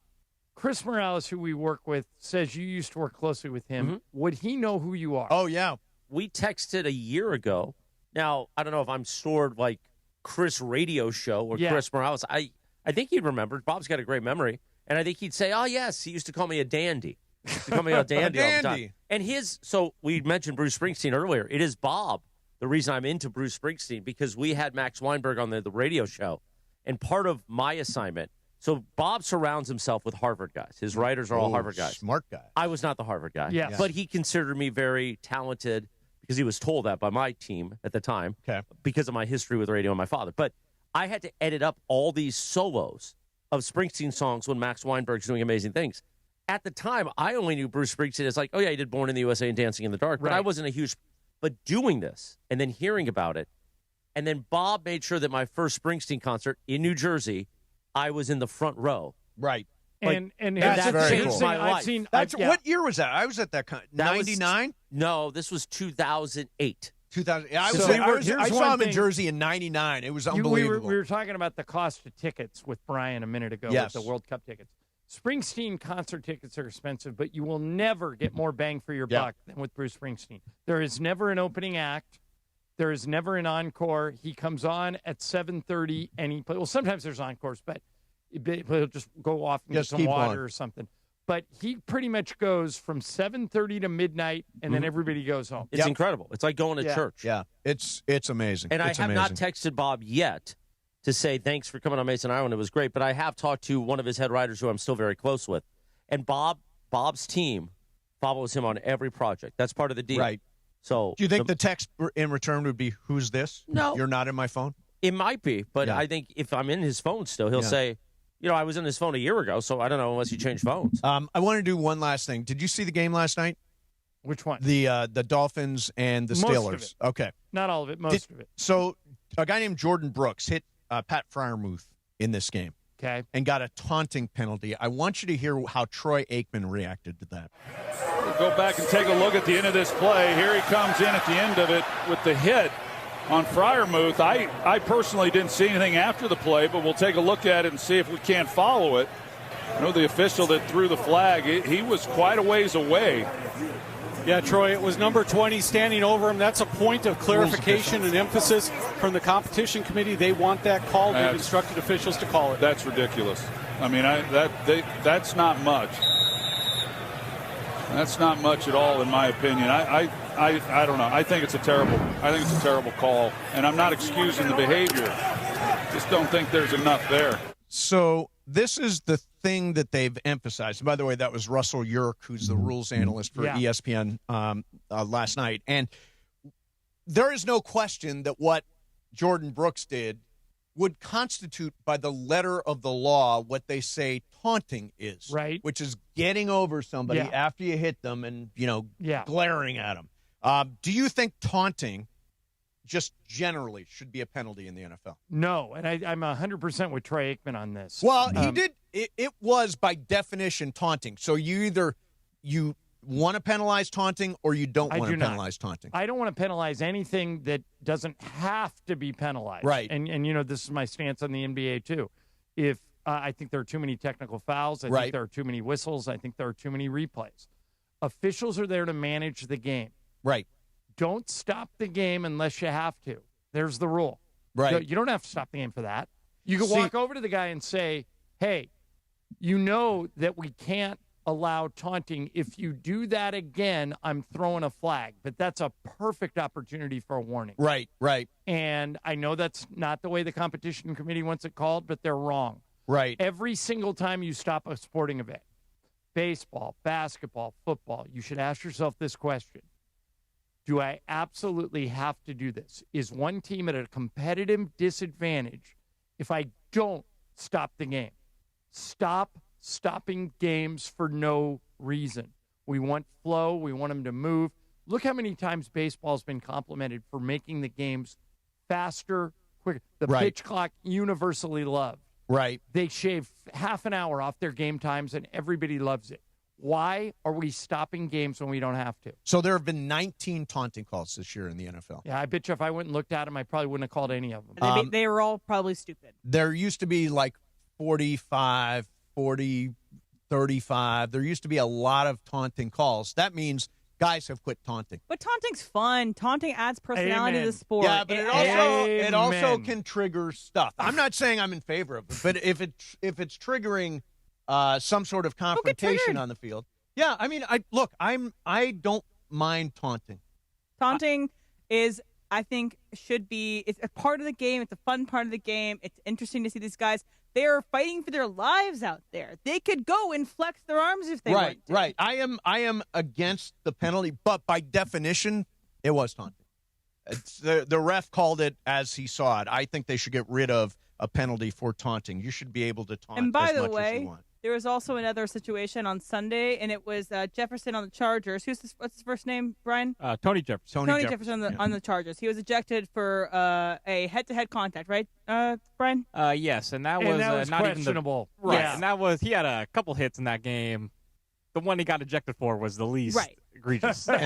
Chris Morales, who we work with, says you used to work closely with him. Would he know who you are? Oh, yeah. We texted a year ago. Now, I don't know if I'm stored like Chris Radio Show or Chris Morales. I think he'd remember. Bob's got a great memory. And I think he'd say, oh, yes, he used to call me a dandy. He used to call me a dandy all the time. And so we mentioned Bruce Springsteen earlier. It is Bob, the reason I'm into Bruce Springsteen, because we had Max Weinberg on the radio show. And part of my assignment, so Bob surrounds himself with Harvard guys. His writers are all Harvard guys. Smart guy. I was not the Harvard guy. Yes. But he considered me very talented because he was told that by my team at the time because of my history with radio and my father. But I had to edit up all these solos of Springsteen songs when Max Weinberg's doing amazing things. At the time, I only knew Bruce Springsteen as like, oh, yeah, he did Born in the USA and Dancing in the Dark. But I wasn't a huge – but doing this and then hearing about it, and then Bob made sure that my first Springsteen concert in New Jersey, I was in the front row. Right. And that changed my life. What year was that? I was at that 99? No, this was 2008. 2000. I saw him in Jersey in 99. It was unbelievable. We were talking about the cost of tickets with Brian a minute ago with the World Cup tickets. Springsteen concert tickets are expensive, but you will never get more bang for your buck than with Bruce Springsteen. There is never an opening act. There is never an encore. He comes on at 7:30, and he plays. Well, sometimes there's encores, but he'll just go off and get some water or something. But he pretty much goes from 7:30 to midnight, and then everybody goes home. It's incredible. It's like going to church. Yeah, it's amazing. And I have not texted Bob yet to say thanks for coming on Mason Island. It was great. But I have talked to one of his head writers who I'm still very close with. And Bob's team follows him on every project. That's part of the deal. Right. So do you think the text in return would be, who's this? No. You're not in my phone? It might be. But I think if I'm in his phone still, he'll say, I was in his phone a year ago, so I don't know unless you change phones. I want to do one last thing. Did you see the game last night? Which one? The Dolphins and the Steelers. Most of it. Okay. Not all of it, most of it. So a guy named Jordan Brooks hit Pat Freiermuth in this game. Okay. And got a taunting penalty. I want you to hear how Troy Aikman reacted to that. We'll go back and take a look at the end of this play. Here he comes in at the end of it with the hit on Freiermuth. I personally didn't see anything after the play, but we'll take a look at it and see if we can't follow it. I know the official that threw the flag, he was quite a ways away. Yeah, Troy, it was number 20 standing over him. That's a point of clarification and emphasis from the competition committee. They want that call. They've instructed officials to call it. That's ridiculous. I mean, that's not much. That's not much at all, in my opinion. I don't know. I think it's a terrible call, and I'm not excusing the behavior. Just don't think there's enough there. So this is the thing that they've emphasized. And by the way, that was Russell Yerk, who's the rules analyst for ESPN last night. And there is no question that what Jordan Brooks did would constitute by the letter of the law what they say taunting is. Right. Which is getting over somebody after you hit them and, glaring at them. Do you think taunting just generally should be a penalty in the NFL? No, and I'm 100% with Troy Aikman on this. Well, he did. It was by definition taunting. So you want to penalize taunting or you don't want to penalize taunting. I don't want to penalize anything that doesn't have to be penalized. Right. And this is my stance on the NBA too. If I think there are too many technical fouls, I think there are too many whistles, I think there are too many replays. Officials are there to manage the game. Right. Don't stop the game unless you have to. There's the rule. Right. You don't have to stop the game for that. You can walk over to the guy and say, hey, you know that we can't allow taunting. If you do that again, I'm throwing a flag. But that's a perfect opportunity for a warning. Right. And I know that's not the way the competition committee wants it called, but they're wrong. Right. Every single time you stop a sporting event, baseball, basketball, football, you should ask yourself this question. Do I absolutely have to do this? Is one team at a competitive disadvantage if I don't stop the game? Stop stopping games for no reason. We want flow. We want them to move. Look how many times baseball's been complimented for making the games faster, quicker. The pitch clock universally loved. Right. They shave half an hour off their game times, and everybody loves it. Why are we stopping games when we don't have to? So there have been 19 taunting calls this year in the NFL. Yeah, I bet you if I went and looked at them, I probably wouldn't have called any of them. They were all probably stupid. There used to be like 45, 40, 35. There used to be a lot of taunting calls. That means guys have quit taunting. But taunting's fun. Taunting adds personality to the sport. Yeah, but it also can trigger stuff. I'm not saying I'm in favor of it, but if it's triggering some sort of confrontation on the field, yeah. I mean, I don't mind taunting. Taunting is, I think, should be. It's a part of the game. It's a fun part of the game. It's interesting to see these guys. They are fighting for their lives out there. They could go and flex their arms if they want to. Right. I am against the penalty, but by definition, it was taunting. The ref called it as he saw it. I think they should get rid of a penalty for taunting. You should be able to taunt and by as the much as way, you want. There was also another situation on Sunday, and it was Jefferson on the Chargers. What's his first name, Brian? Tony Jefferson. Tony Jefferson on the Chargers. He was ejected for a head-to-head contact, right, Brian? Yes, and that was not questionable. Even right, yeah. and he had a couple hits in that game. The one he got ejected for was the least egregious. But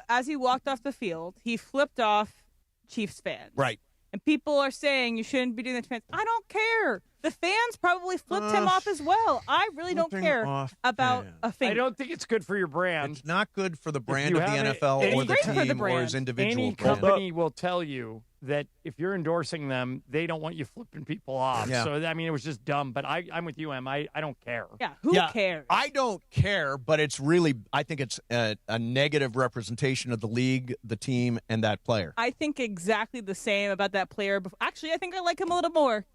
as he walked off the field, he flipped off Chiefs fans. Right. And people are saying you shouldn't be doing that to fans. I don't care. The fans probably flipped him off as well. I really don't care about a finger. I don't think it's good for your brand. It's not good for the brand of the NFL or the team or his individual Any brand. company will tell you that if you're endorsing them, they don't want you flipping people off. Yeah. So, I mean, it was just dumb. But I'm with you, Em. I don't care. Yeah, who cares? I don't care, but it's really, I think it's a negative representation of the league, the team, and that player. I think exactly the same about that player. Actually, I think I like him a little more.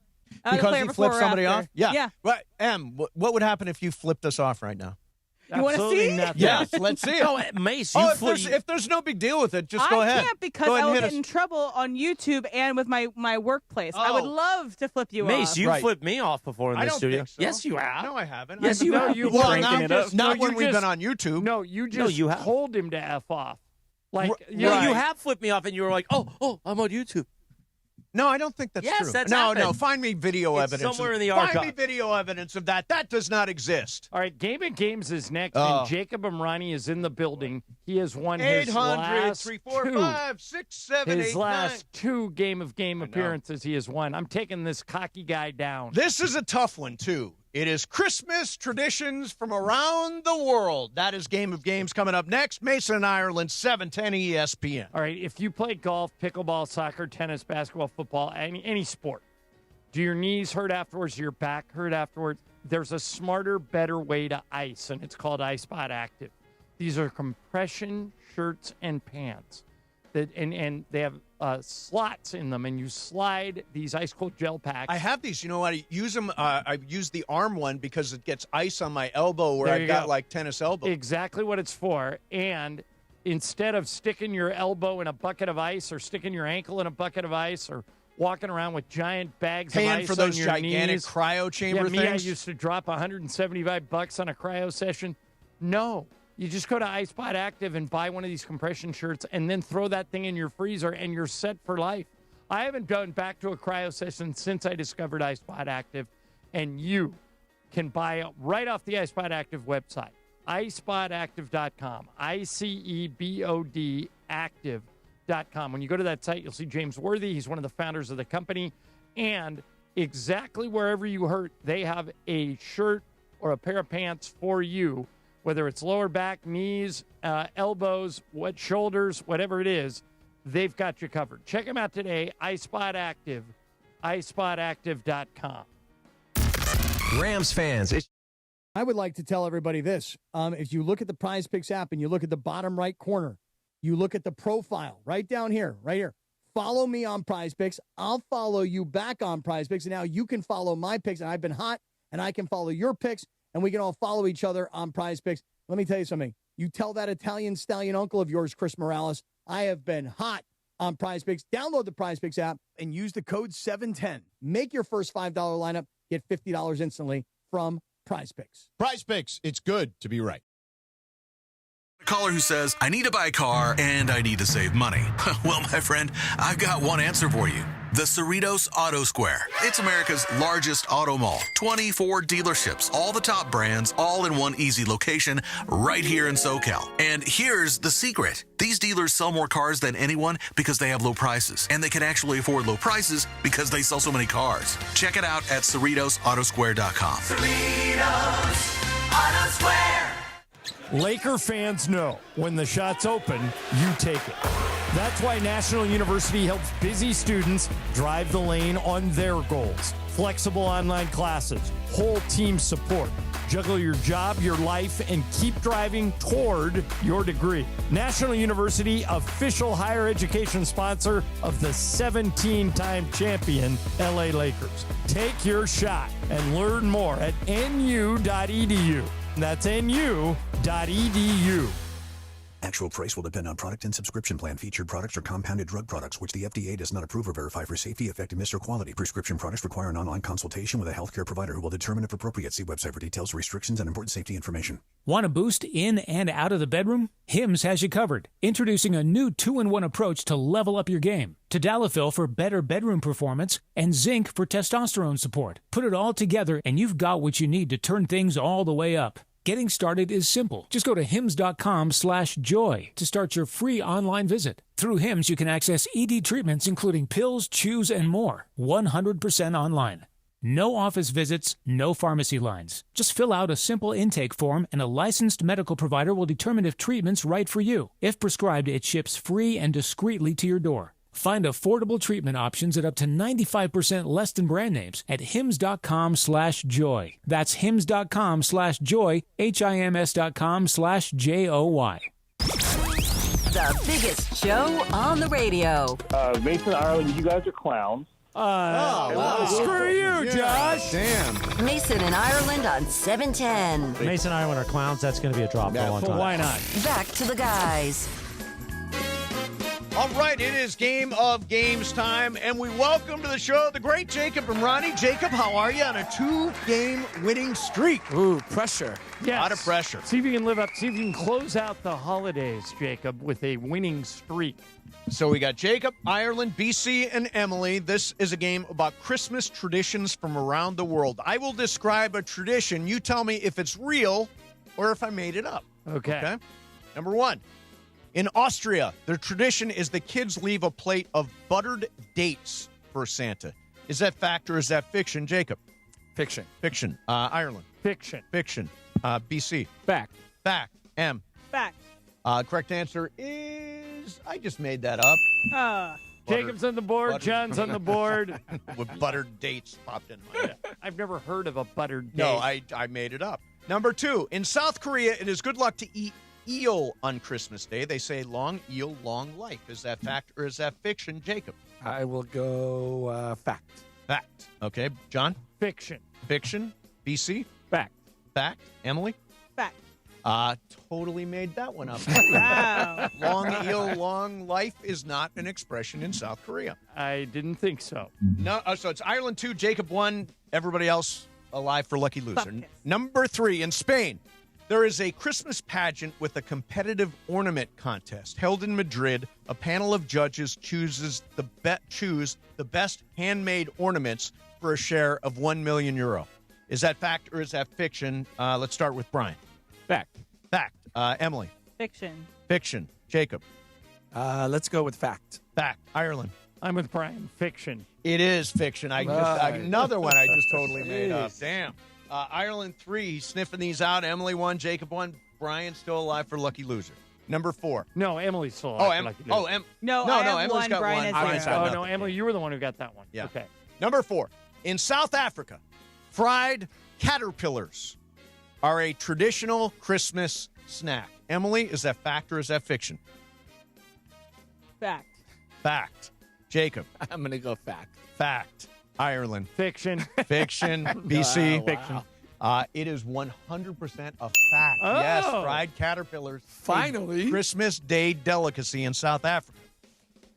Because he flipped somebody off? Yeah. Right. Em, what would happen if you flipped us off right now? You want to see? Yes, let's see it. Oh, Mace, if there's no big deal with it, just go ahead. I can't because I will get in trouble on YouTube and with my workplace. I would love to flip you off. Mace, you flipped me off before in I the don't studio. think so. Yes, you have. No, I haven't. Yes, you have. Not when we've been on YouTube. No, you just told him to F off. Like, you have flipped me off, and you were like, oh, I'm on YouTube. No, I don't think that's true. Yes, that's no, happened. no. Find me video It's evidence. somewhere in the archive. Find me video evidence of that. That does not exist. All right, Game of Games is next, and Jacob Amrani is in the building. He has won his 800, last 3, 4, 5, 6, 7, his 8, last 9. 2 Game of Game appearances. He has won. I'm taking this cocky guy down. This is a tough one, too. It is Christmas traditions from around the world. That is Game of Games coming up next. Mason and Ireland, 710 ESPN. All right, if you play golf, pickleball, soccer, tennis, basketball, football, any sport, do your knees hurt afterwards? Do your back hurt afterwards? There's a smarter, better way to ice, and it's called iSpot Active. These are compression shirts and pants. And they have slots in them, and you slide these ice cold gel packs. I have these. You know what? I use them. I use the arm one because it gets ice on my elbow where I've got like tennis elbow. Exactly what it's for. And instead of sticking your elbow in a bucket of ice or sticking your ankle in a bucket of ice or walking around with giant bags of ice for those on your gigantic knees, cryo chamber me, things. I used to drop $175 on a cryo session. No. You just go to iSpot Active and buy one of these compression shirts and then throw that thing in your freezer and you're set for life. I haven't gone back to a cryo session since I discovered iSpot Active, and you can buy it right off the iSpot Active website, iSpotActive.com, ICEBOD Active.com. When you go to that site, you'll see James Worthy. He's one of the founders of the company, and exactly wherever you hurt, they have a shirt or a pair of pants for you. Whether it's lower back, knees, elbows, shoulders, whatever it is, they've got you covered. Check them out today, iSpot Active, iSpotActive.com. Rams fans, I would like to tell everybody this. If you look at the Prize Picks app and you look at the bottom right corner, you look at the profile right down here, right here. Follow me on Prize Picks. I'll follow you back on Prize Picks, and now you can follow my picks, and I've been hot, and I can follow your picks. And we can all follow each other on Prize Picks. Let me tell you something. You tell that Italian stallion uncle of yours, Chris Morales, I have been hot on Prize Picks. Download the Prize Picks app and use the code 710. Make your first $5 lineup. Get $50 instantly from Prize Picks. Prize Picks. It's good to be right. A caller who says, I need to buy a car and I need to save money. Well, my friend, I've got one answer for you. The Cerritos Auto Square. It's America's largest auto mall. 24 dealerships, all the top brands, all in one easy location right here in SoCal. And here's the secret. These dealers sell more cars than anyone because they have low prices. And they can actually afford low prices because they sell so many cars. Check it out at CerritosAutosquare.com. Cerritos Auto Square. Laker fans know when the shot's open, you take it. That's why National University helps busy students drive the lane on their goals. Flexible online classes, whole team support. Juggle your job, your life, and keep driving toward your degree. National University, official higher education sponsor of the 17-time champion LA Lakers. Take your shot and learn more at nu.edu. That's nu.edu. Actual price will depend on product and subscription plan. Featured products are compounded drug products, which the FDA does not approve or verify for safety, effectiveness, or quality. Prescription products require an online consultation with a healthcare provider who will determine if appropriate. See website for details, restrictions, and important safety information. Want a boost in and out of the bedroom? Hims has you covered. Introducing a new 2-in-1 approach to level up your game. Tadalafil for better bedroom performance and zinc for testosterone support. Put it all together and you've got what you need to turn things all the way up. Getting started is simple. Just go to hims.com/joy to start your free online visit. Through Hims, you can access ED treatments including pills, chews, and more. 100% online. No office visits, no pharmacy lines. Just fill out a simple intake form and a licensed medical provider will determine if treatment's right for you. If prescribed, it ships free and discreetly to your door. Find affordable treatment options at up to 95% less than brand names at hims.com/joy. That's hims.com/joy, HIMS.com/JOY. The biggest show on the radio. Mason, Ireland, you guys are clowns. Screw you, Josh. Damn. Mason and Ireland on 710. Mason and Ireland are clowns. That's going to be a drop for a long time. Why not? Back to the guys. All right, it is Game of Games time, and we welcome to the show the great Jacob and Ronnie. Jacob, how are you on a 2-game winning streak? Ooh, pressure. Yes. A lot of pressure. See if you can live up. See if you can close out the holidays, Jacob, with a winning streak. So we got Jacob, Ireland, BC, and Emily. This is a game about Christmas traditions from around the world. I will describe a tradition. You tell me if it's real or if I made it up. Okay. Number one. In Austria, their tradition is the kids leave a plate of buttered dates for Santa. Is that fact or is that fiction, Jacob? Fiction. Fiction. Ireland. Fiction. Fiction. BC. Fact. Fact. M. Fact. Correct answer is, I just made that up. Jacob's on the board. John's on the board. With buttered dates popped in my head. I've never heard of a buttered date. No, I made it up. Number two, in South Korea, it is good luck to eat eel on Christmas Day. They say long eel, long life. Is that fact or is that fiction, Jacob? I will go fact. Fact. Okay, John? Fiction. Fiction. BC? Fact. Fact. Emily? Fact. Totally made that one up. Wow. Long eel, long life is not an expression in South Korea. I didn't think so. No, so it's Ireland 2, Jacob 1, everybody else alive for lucky loser. Number 3, in Spain, there is a Christmas pageant with a competitive ornament contest held in Madrid. A panel of judges choose the best handmade ornaments for a share of €1 million. Is that fact or is that fiction? Let's start with Brian. Fact. Fact. Emily. Fiction. Fiction. Jacob. Let's go with fact. Fact. Ireland. I'm with Brian. Fiction. It is fiction. Another one I just totally made up. Jeez. Damn. Ireland 3, he's sniffing these out. Emily 1, Jacob 1. Brian still alive for lucky loser. Number 4. No, Emily's still alive for lucky loser. No, Emily's one, got Brian one. has zero. No, Emily, you were the one who got that one. Yeah. Okay. Number 4. In South Africa, fried caterpillars are a traditional Christmas snack. Emily, is that fact or is that fiction? Fact. Fact. Jacob. I'm going to go fact. Fact. Ireland. Fiction. Fiction. BC. Wow. Fiction. It is 100% a fact. Oh. Yes, fried caterpillars. Finally. A Christmas Day delicacy in South Africa.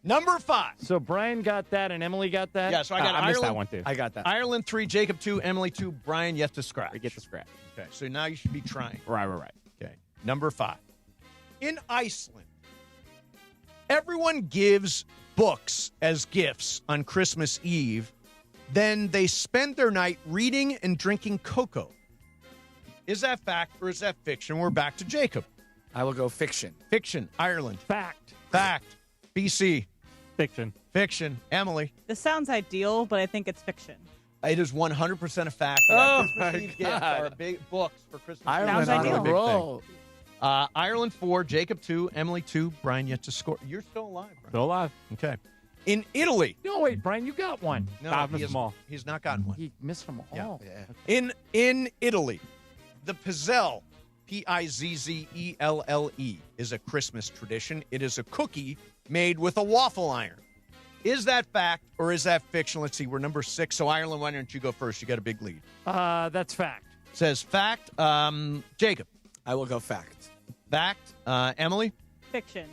Number 5. So Brian got that and Emily got that? Yeah, so I got Ireland. missed that one, too. I got that. Ireland 3, Jacob 2, Emily 2, Brian yet to scratch. I get the scratch. Okay, so now you should be trying. Right. Okay, number 5. In Iceland, Everyone gives books as gifts on Christmas Eve. Then they spend their night reading and drinking cocoa. Is that fact or is that fiction? We're back to Jacob. I will go fiction. Fiction. Ireland. Fact. Fact. BC. Fiction. Fiction. Emily. This sounds ideal, but I think it's fiction. It is 100% a fact. Oh, Christmas my Eve gifts God. are big books for Christmas. Ireland Sounds on a ideal. roll. Ireland 4, Jacob 2, Emily 2, Brian yet to score. You're still alive, Brian. Still alive. Okay. In Italy. No, wait, Brian, you got one. No, I've he missed has- them all. He's not gotten one. He missed them all. In Italy, the Pizzelle, Pizzelle, is a Christmas tradition. It is a cookie made with a waffle iron. Is that fact or is that fiction? Let's see. We're number 6. So, Ireland, why don't you go first? You got a big lead. That's fact. Says fact. Jacob. I will go fact. Fact. Emily. Fiction.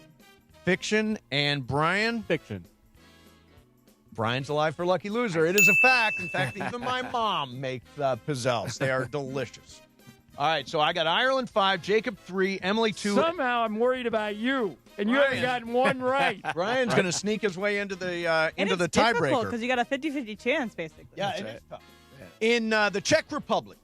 Fiction. And Brian. Fiction. Brian's alive for lucky loser. It is a fact. In fact, even my mom makes pizzelles. They are delicious. All right, so I got Ireland 5, Jacob 3, Emily 2. Somehow I'm worried about you, and you haven't gotten one right. Brian's going to sneak his way into the Difficult tiebreaker. because you got a 50-50 chance, basically. Yeah, it is tough. In the Czech Republic,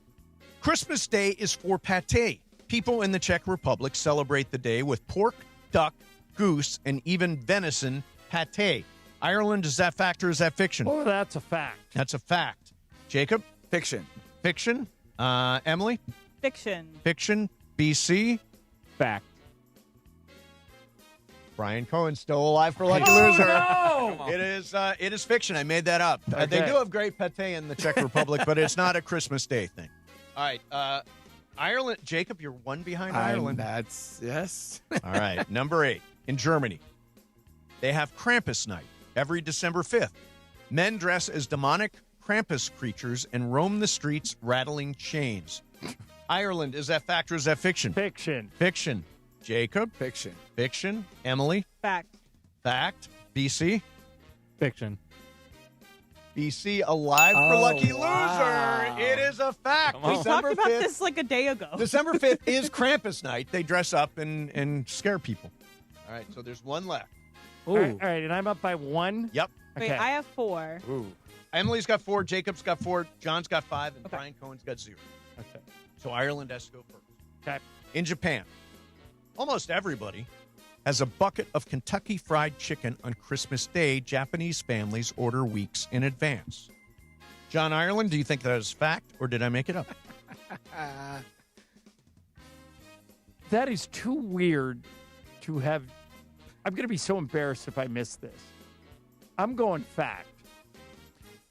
Christmas Day is for pate. People in the Czech Republic celebrate the day with pork, duck, goose, and even venison pate. Ireland, is that fact or is that fiction? Oh, that's a fact. That's a fact. Jacob? Fiction. Fiction. Emily? Fiction. Fiction. BC? Fact. Brian Cohen's still alive for lucky loser. No! It is fiction. I made that up. They Okay. do have great pate in the Czech Republic, but it's not a Christmas Day thing. All right. Ireland. Jacob, you're one behind Ireland. That's, yes. All right. Number 8. In Germany, they have Krampus night every December 5th. Men dress as demonic Krampus creatures and roam the streets rattling chains. Ireland, is that fact or is that fiction? Fiction. Fiction. Jacob? Fiction. Fiction. Emily? Fact. Fact. BC? Fiction. BC alive for lucky wow. loser. It is a fact. We December talked about 5th, this like a day ago. December 5th is Krampus night. They dress up and scare people. All right, so there's one left. All right, and I'm up by 1. Yep. Wait, I have 4. Ooh. Emily's got 4, Jacob's got 4, John's got 5, and Brian Cohen's got 0. Okay. So Ireland has to go first. Okay. In Japan, almost everybody has a bucket of Kentucky Fried Chicken on Christmas Day. Japanese families order weeks in advance. John, Ireland, do you think that is fact, or did I make it up? That is too weird to have. I'm going to be so embarrassed if I miss this. I'm going fact.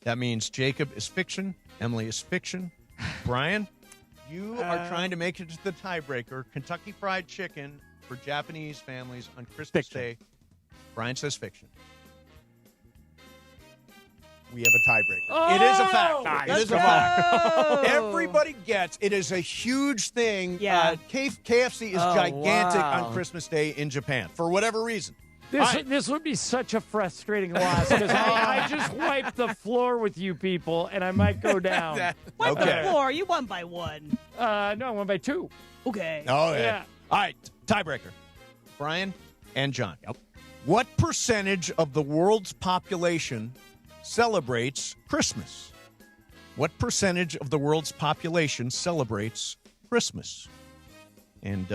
That means Jacob is fiction, Emily is fiction. Brian, you are trying to make it to the tiebreaker. Kentucky Fried Chicken for Japanese families on Christmas Day. Brian says fiction. We have a tiebreaker. Oh! It is a fact. It is a fact. go! Everybody gets it. Is a huge thing. Yeah. KFC is gigantic wow. on Christmas Day in Japan for whatever reason. This would be such a frustrating loss because I just wiped the floor with you people, and I might go down. Wipe Okay. the floor. You won by 1. No, I won by 2. Okay. Oh, yeah. Yeah. All right, tiebreaker. Brian and John. Yep. What percentage of the world's population celebrates Christmas? What percentage of the world's population celebrates Christmas? And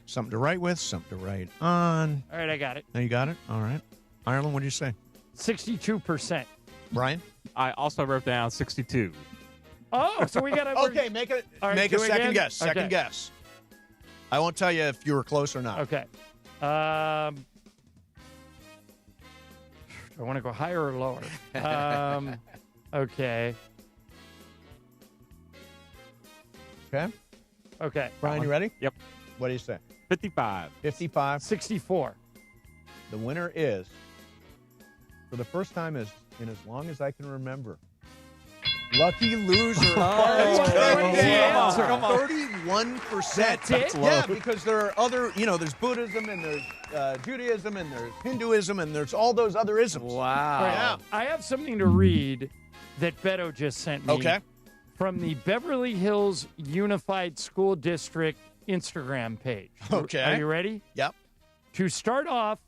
something to write with, something to write on. All right, I got it. Now you got it? All right. Ireland, what do you say? 62%. Brian? I also wrote down 62. Oh, so we got to. Okay, make a All right, make do a it second again? guess. Second Okay. guess. I won't tell you if you were close or not. Okay. Do I want to go higher or lower? Okay. Okay. Okay. Brian, you ready? Yep. What do you say? 55. 55. 64. The winner is, for the first time in as long as I can remember, lucky loser. That's good. Come on. 31%. That's it? Yeah, because there are other, there's Buddhism and there's Judaism and there's Hinduism and there's all those other isms. Wow. All right, Yeah. I have something to read that Beto just sent me. Okay. From the Beverly Hills Unified School District Instagram page. Okay. Are you ready? Yep. To start off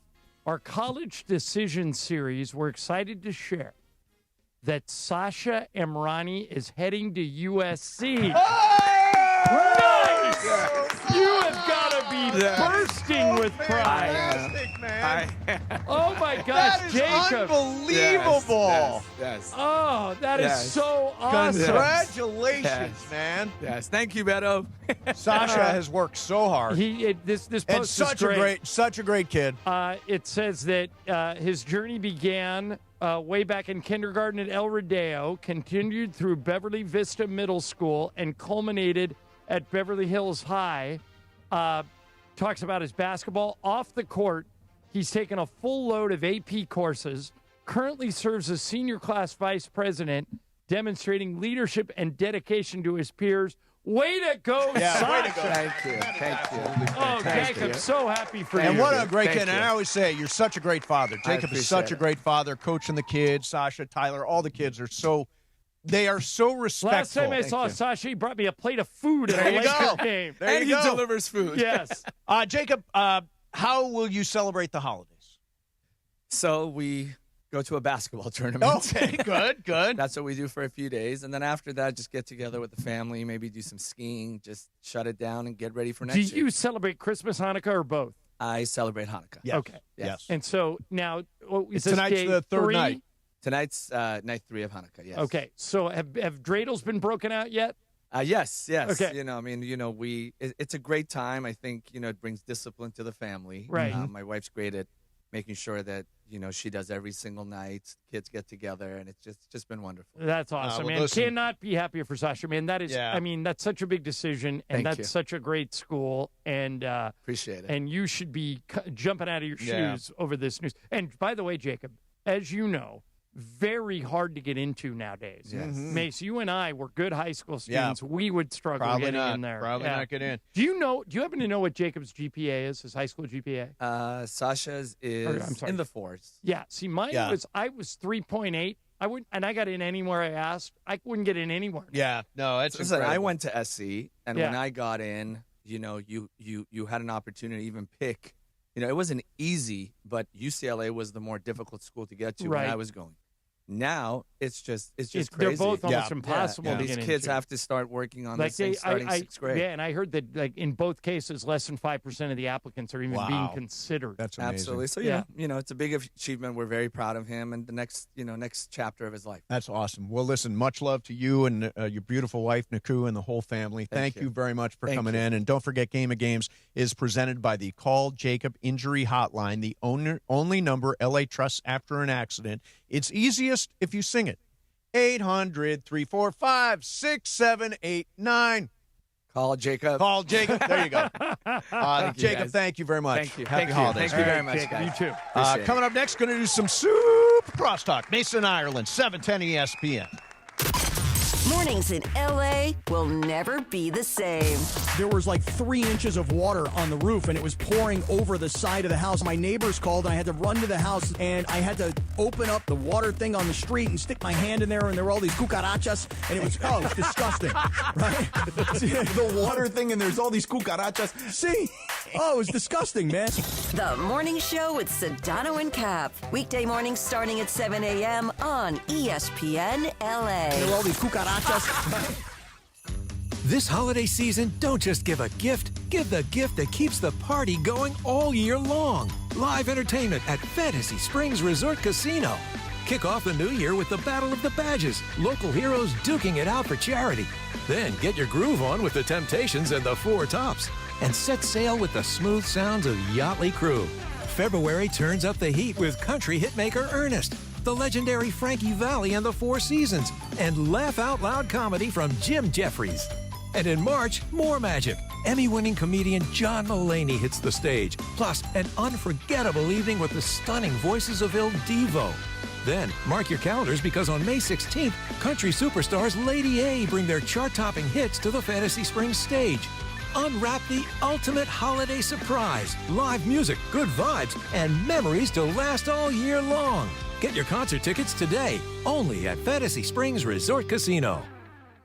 our college decision series, we're excited to share that Sasha Emrani is heading to USC. Nice! You have got to be bursting with pride. Oh, my gosh, That is Jacob. unbelievable. Yes. Oh, that is so awesome. Congratulations, man. Yes. Thank you, Beto. Sasha has worked so hard. This and post is such a great kid. It says that his journey began way back in kindergarten at El Rodeo, continued through Beverly Vista Middle School, and culminated at Beverly Hills High. Talks about his basketball. Off the court, he's taken a full load of AP courses, currently serves as senior class vice president, demonstrating leadership and dedication to his peers. Way to go, Sasha. Way to go. Thank you. Oh, Jacob, so happy for you. And what a great kid. Thank And you. I always say, you're such a great father. Jacob is such a great father, coaching the kids. Sasha, Tyler, all the kids are so respectful. Last time I saw Sasha, he brought me a plate of food at a Lakers game. There and you he go. delivers food. Yes. Jacob, how will you celebrate the holidays? So we go to a basketball tournament. Okay, good. That's what we do for a few days. And then after that, just get together with the family, maybe do some skiing, just shut it down and get ready for next year. Do you celebrate Christmas, Hanukkah, or both? I celebrate Hanukkah. Yes. Okay. Yes. And so now, is this Tonight's day the third 3? night. Tonight's night 3 of Hanukkah, yes. Okay. So have dreidels been broken out yet? Yes. Okay. It's a great time. I think, it brings discipline to the family. Right. My wife's great at making sure that, she does every single night. Kids get together, and it's just been wonderful. That's awesome, man. listen. Cannot be happier for Sasha, man. That is, that's such a big decision, and Thank that's you. such a great school, and Appreciate it. and you should be jumping out of your shoes over this news. And by the way, Jacob, as you know, very hard to get into nowadays. Yes. Mace, you and I were good high school students. We would struggle Probably getting not. in there. Probably not get in. Do you happen to know what Jacob's GPA is, his high school GPA? Sasha's is in the 4s. Yeah. See, mine I was 3.8. I wouldn't, and I got in anywhere I asked. I wouldn't get in anywhere. Yeah. No, it's Listen, incredible. I went to SC, and when I got in, you had an opportunity to even pick. It wasn't easy, but UCLA was the more difficult school to get to when I was going. Now it's just crazy. They're both almost impossible to These get kids into. have to start working on this They- thing starting 6th grade. Yeah, and I heard that in both cases, less than 5% of the applicants are even being considered. That's amazing. Absolutely. So it's a big achievement. We're very proud of him and the next chapter of his life. That's awesome. Well, listen, much love to you and your beautiful wife, Naku, and the whole family. Thank you very much for coming in. And don't forget, Game of Games is presented by the Call Jacob Injury Hotline, the only number LA trusts after an accident. It's easiest if you sing it. 800-345-6789. Call Jacob. Call Jacob. There you go. Jacob, guys. thank you very much. Thank you. Happy Thank you. holidays. Thank you very much, Jacob, guys. you too. Appreciate it. Coming up next, going to do some Super Crosstalk. Mason, Ireland, 710 ESPN. Mornings in LA will never be the same. There was like 3 inches of water on the roof, and it was pouring over the side of the house. My neighbors called, and I had to run to the house, and I had to open up the water thing on the street and stick my hand in there, and there were all these cucarachas, and it was disgusting, right? The water thing, and there's all these cucarachas. See? Oh, it was disgusting, man. The Morning Show with Sedano and Cap. Weekday mornings starting at 7 a.m. on ESPN LA. There were all these cucarachas. This holiday season, don't just give a gift, give the gift that keeps the party going all year long. Live entertainment at Fantasy Springs Resort Casino. Kick off the new year with the Battle of the Badges, local heroes duking it out for charity. Then get your groove on with the Temptations and the Four Tops. And set sail with the smooth sounds of Yachtly Crew. February turns up the heat with country hitmaker Ernest, the legendary Frankie Valli and the Four Seasons, and laugh-out-loud comedy from Jim Jeffries. And in March, more magic. Emmy-winning comedian John Mulaney hits the stage, plus an unforgettable evening with the stunning voices of Il Divo. Then, mark your calendars because on May 16th, country superstars Lady A bring their chart-topping hits to the Fantasy Springs stage. Unwrap the ultimate holiday surprise. Live music, good vibes, and memories to last all year long. Get your concert tickets today, only at Fantasy Springs Resort Casino.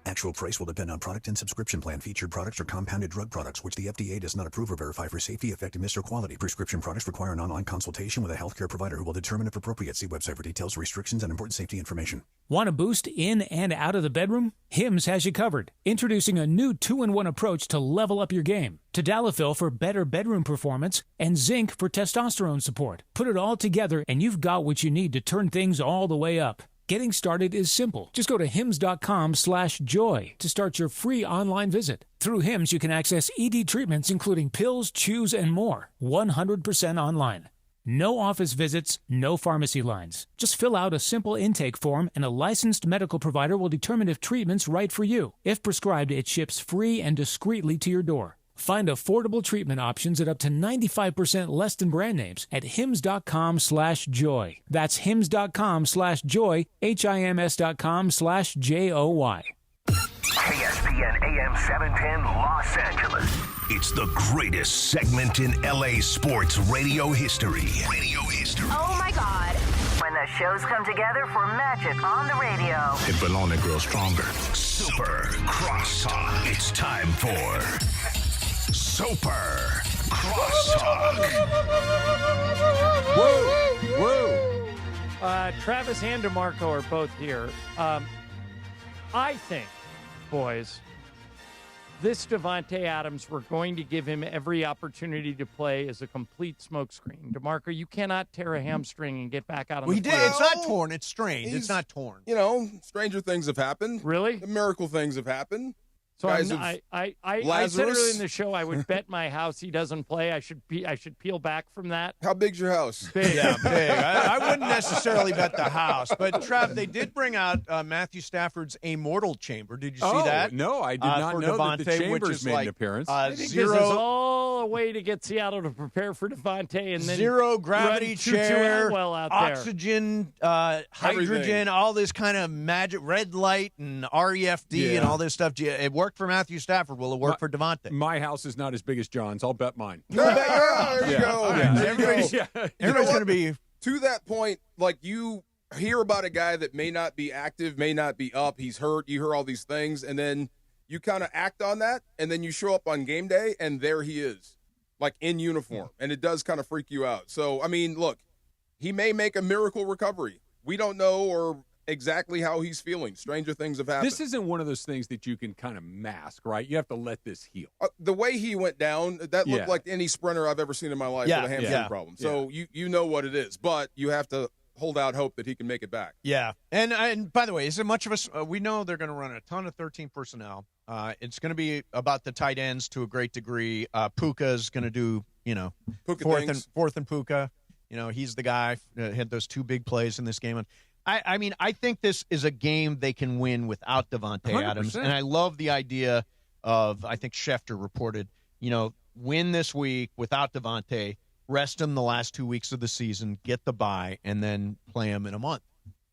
Actual price will depend on product and subscription plan. Featured products are compounded drug products, which the FDA does not approve or verify for safety, effectiveness, or quality. Prescription products require an online consultation with a healthcare provider who will determine if appropriate. See website for details, restrictions, and important safety information. Want a boost in and out of the bedroom? Hims has you covered. Introducing a new 2-in-1 approach to level up your game. Tadalafil for better bedroom performance and zinc for testosterone support. Put it all together and you've got what you need to turn things all the way up. Getting started is simple. Just go to hims.com/joy to start your free online visit. Through Hims, you can access ED treatments including pills, chews, and more. 100% online. No office visits, no pharmacy lines. Just fill out a simple intake form and a licensed medical provider will determine if treatment's right for you. If prescribed, it ships free and discreetly to your door. Find affordable treatment options at up to 95% less than brand names at hims.com/joy. That's hims.com/joy, HIMS.com/JOY. ESPN AM 710 Los Angeles. It's the greatest segment in LA sports radio history. Oh my God. When the shows come together for magic on the radio. It will only grow stronger. Super Crosstalk. It's time for Super Crosstalk. Whoa. Travis and DeMarco are both here. I think, boys, this Davante Adams, we're going to give him every opportunity to play as a complete smokescreen. DeMarco, you cannot tear a hamstring and get back out on the He did. field. It's not torn. It's strained. It's not torn. You know, stranger things have happened. Really? Miracle things have happened. So I said Lazarus. earlier in the show I would bet my house he doesn't play. I should peel back from that. How big's your house? Big. Yeah, big. I wouldn't necessarily bet the house, but Trav, they did bring out Matthew Stafford's Immortal Chamber. Did you see that? No, I did not for know Davante, that the Chambers which is made like, an appearance. I think this is all a way to get Seattle to prepare for Davante and then zero gravity run chair, well out there. oxygen, hydrogen, all this kind of magic, red light and REFD and all this stuff. It worked for Matthew Stafford. Will it work for Davante? My house is not as big as John's. I'll bet mine. There you go. Everybody's going to be. To that point, like you hear about a guy that may not be active, may not be up, he's hurt, you hear all these things, and then you kind of act on that, and then you show up on game day, and there he is, like in uniform, and it does kind of freak you out. So, I mean, look, he may make a miracle recovery. We don't know or exactly how he's feeling. Stranger things have happened. This isn't one of those things that you can kind of mask, right? You have to let this heal. The way he went down, that looked like any sprinter I've ever seen in my life with a hamstring problem. So you know what it is, but you have to hold out hope that he can make it back. Yeah, and by the way, is it much of a? We know they're going to run a ton of 13 personnel. It's going to be about the tight ends to a great degree. Puka's going to do, fourth and Puka. He's the guy had those two big plays in this game. I mean, I think this is a game they can win without Davante 100%. Adams, and I love the idea of. I think Schefter reported, win this week without Davante, rest him the last 2 weeks of the season, get the bye, and then play him in a month,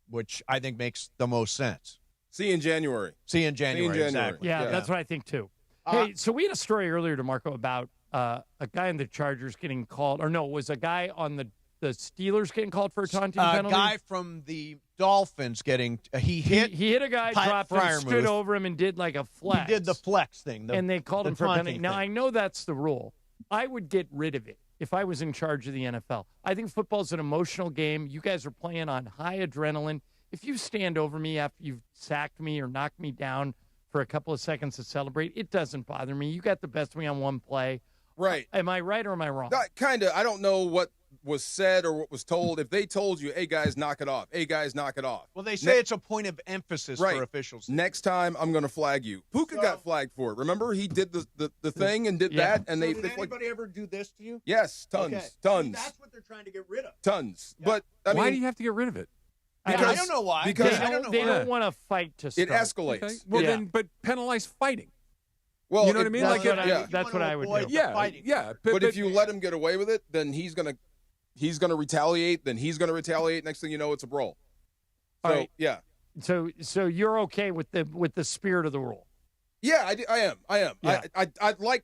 which I think makes the most sense. See you in January. Exactly. Yeah, that's what I think too. Hey, so we had a story earlier, DeMarco, about a guy in the Chargers getting called, or no, it was a guy on the Steelers getting called for a taunting penalty. A guy from the Dolphins getting he hit a guy, dropped him, stood over him, and did like a flex. He did the flex thing, and they called him for a penalty. Now I know that's the rule. I would get rid of it if I was in charge of the NFL. I think football's an emotional game. You guys are playing on high adrenaline. If you stand over me after you've sacked me or knocked me down for a couple of seconds to celebrate, it doesn't bother me. You got the best of me on one play. Right. Am I right or am I wrong? Kind of. I don't know what was said or what was told. If they told you, hey, guys, knock it off. Hey, guys, knock it off. Well, they say it's a point of emphasis for officials. Next time, I'm going to flag you. Puka got flagged for it. Remember? He did the thing and did that. And did anybody ever do this to you? Yes, tons. Okay. Tons. That's what they're trying to get rid of. Tons. Yeah. But, I mean, why do you have to get rid of it? Because, I don't know why. Because they don't want to fight to start. It escalates. Okay. Well, then, but penalize fighting. Well, you know what I mean? That's what I would do. Yeah. But if you let him get away with it, then he's gonna retaliate. Then he's gonna retaliate. Next thing you know, it's a brawl. So right. yeah. So you're okay with the spirit of the rule? Yeah, I am. Yeah.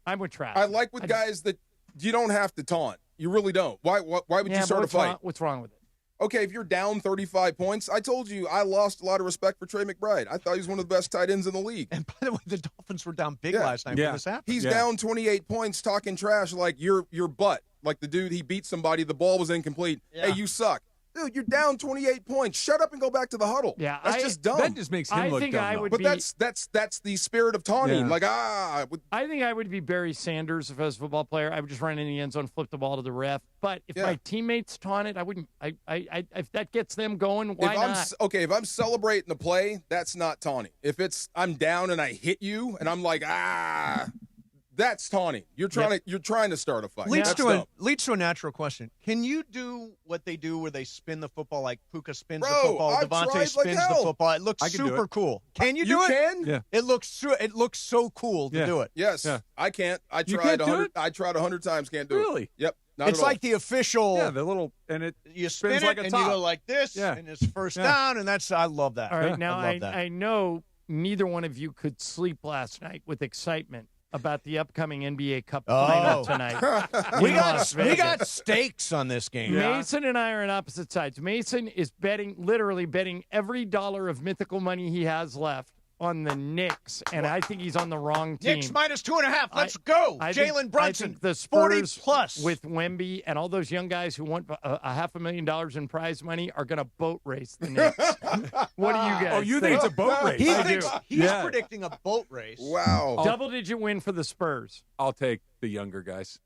I'm with Trav. I like with guys that you don't have to taunt. You really don't. Why would you start a fight? What's wrong with it? Okay, if you're down 35 points, I told you I lost a lot of respect for Trey McBride. I thought he was one of the best tight ends in the league. And by the way, the Dolphins were down big last night when this happened. He's down 28 points talking trash like your butt. Like the dude, he beat somebody, the ball was incomplete. Yeah. Hey, you suck. Dude, you're down 28 points. Shut up and go back to the huddle. Yeah, that's just dumb. That just makes him look dumb. But that's the spirit of taunting. Like, I think I would be Barry Sanders if I was a football player. I would just run in the end zone, flip the ball to the ref. But if my teammates taunted, I wouldn't. If that gets them going, why not? If I'm celebrating the play, that's not taunting. If I'm down and I hit you and I'm like, that's taunting. You're trying to start a fight. Leads to a natural question. Can you do what they do where they spin the football like Puka spins the football, Davante spins the football? It looks super cool. Can you do it? Can? Yeah. It looks so cool to do it. Yes. Yeah. I can't. I You tried can't do 100 it? I tried 100 times, can't do it. Really? Yep. Not It's at all. like the official. Yeah, the little and it You spin spins it like a and top. you go like this, Yeah. and it's first down, and I love that. All right, now I love that. I know neither one of you could sleep last night with excitement about the upcoming NBA Cup final tonight. we in got Las we Vegas. got stakes on this game. Mason and I are on opposite sides. Mason is literally betting every dollar of mythical money he has left on the Knicks, and I think he's on the wrong team. Knicks minus 2.5. Let's go. Jalen Brunson, I think the 40 Spurs plus with Wemby and all those young guys who want a $500,000 in prize money are going to boat race the Knicks. What do you guys? Oh, you think it's a boat race? He's predicting a boat race. Wow. Double-digit win for the Spurs. I'll take the younger guys.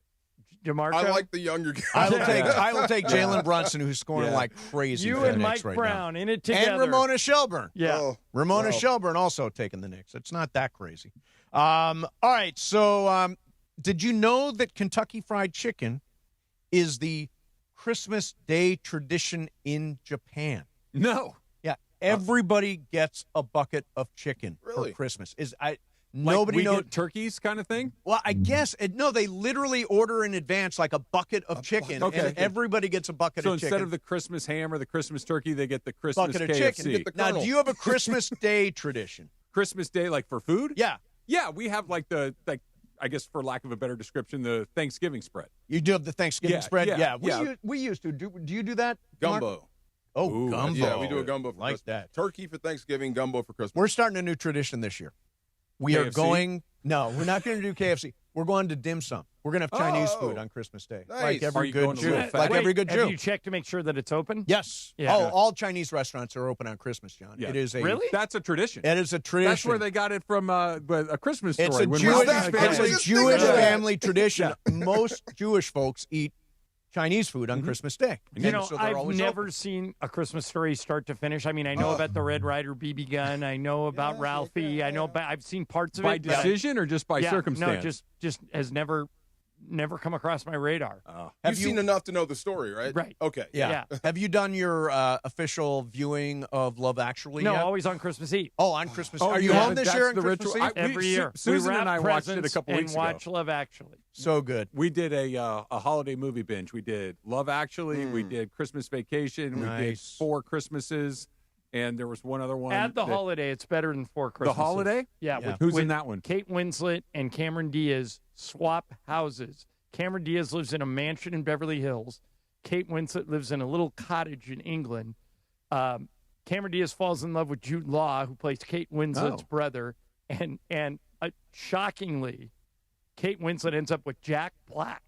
DeMarco? I like the younger guy. I will take Jalen Brunson, who's scoring like crazy. You for the and Knicks Mike right Brown now. in it together. And Ramona Shelburn. Yeah. Ramona Shelburn also taking the Knicks. It's not that crazy. All right. So, did you know that Kentucky Fried Chicken is the Christmas Day tradition in Japan? No. Yeah. Everybody gets a bucket of chicken for Christmas. Nobody knows turkeys kind of thing. Well, I guess no. They literally order in advance like a bucket of chicken, and everybody gets a bucket of chicken. So instead of the Christmas ham or the Christmas turkey, they get the Christmas bucket of KFC. chicken. Now, do you have a Christmas Day tradition? Christmas Day, like for food? Yeah, yeah. We have I guess for lack of a better description, the Thanksgiving spread. You do have the Thanksgiving spread. Yeah. We used to. Do you do that? Gumbo. Mark? Oh, Ooh, gumbo. Yeah, we do a gumbo for like Christmas. that. Turkey for Thanksgiving, gumbo for Christmas. We're starting a new tradition this year. We are KFC? going. No, we're not going to do KFC. We're going to dim sum. We're going to have Chinese food on Christmas Day, Nice. like Are every you good going to Jew. Little Like Fat? every good Jew. Have you checked to make sure that it's open? Yes. Yeah. Oh, all Chinese restaurants are open on Christmas, John. Yeah. It is a Really? That's a tradition. It is a tradition. That's where they got it from. A Christmas story. It's a when Jewish. Ralphie's family- It's a Jewish Yeah. family tradition. Most Jewish folks eat Chinese food on Christmas Day. You know, so they're I've always never open. seen a Christmas story start to finish. I mean, I know about the Red Ryder BB gun. I know about Ralphie. I know about. I've seen parts of by it. decision or just by circumstance. No, just has never come across my radar. You've seen enough to know the story, right? Right. Okay. Yeah. Have you done your official viewing of Love Actually No, yet? always on Christmas Eve. Oh, on Christmas. Oh, Are you yeah, home this that's year on the Christmas ritual. Eve? Every year. Susan we and I wrap watched it a presents couple and weeks ago. watch Love Actually. So good. We did a holiday movie binge. We did Love Actually. We did Christmas Vacation. We did Nice. 4 Christmases, and there was one other one. Add the that- holiday. It's better than 4 The Christmases. holiday? Yeah. Yeah. With, Who's with in that one? Kate Winslet and Cameron Diaz swap houses. Cameron Diaz lives in a mansion in Beverly Hills. Kate Winslet lives in a little cottage in England. Cameron Diaz falls in love with Jude Law, who plays Kate Winslet's brother, and shockingly, Kate Winslet ends up with Jack Black,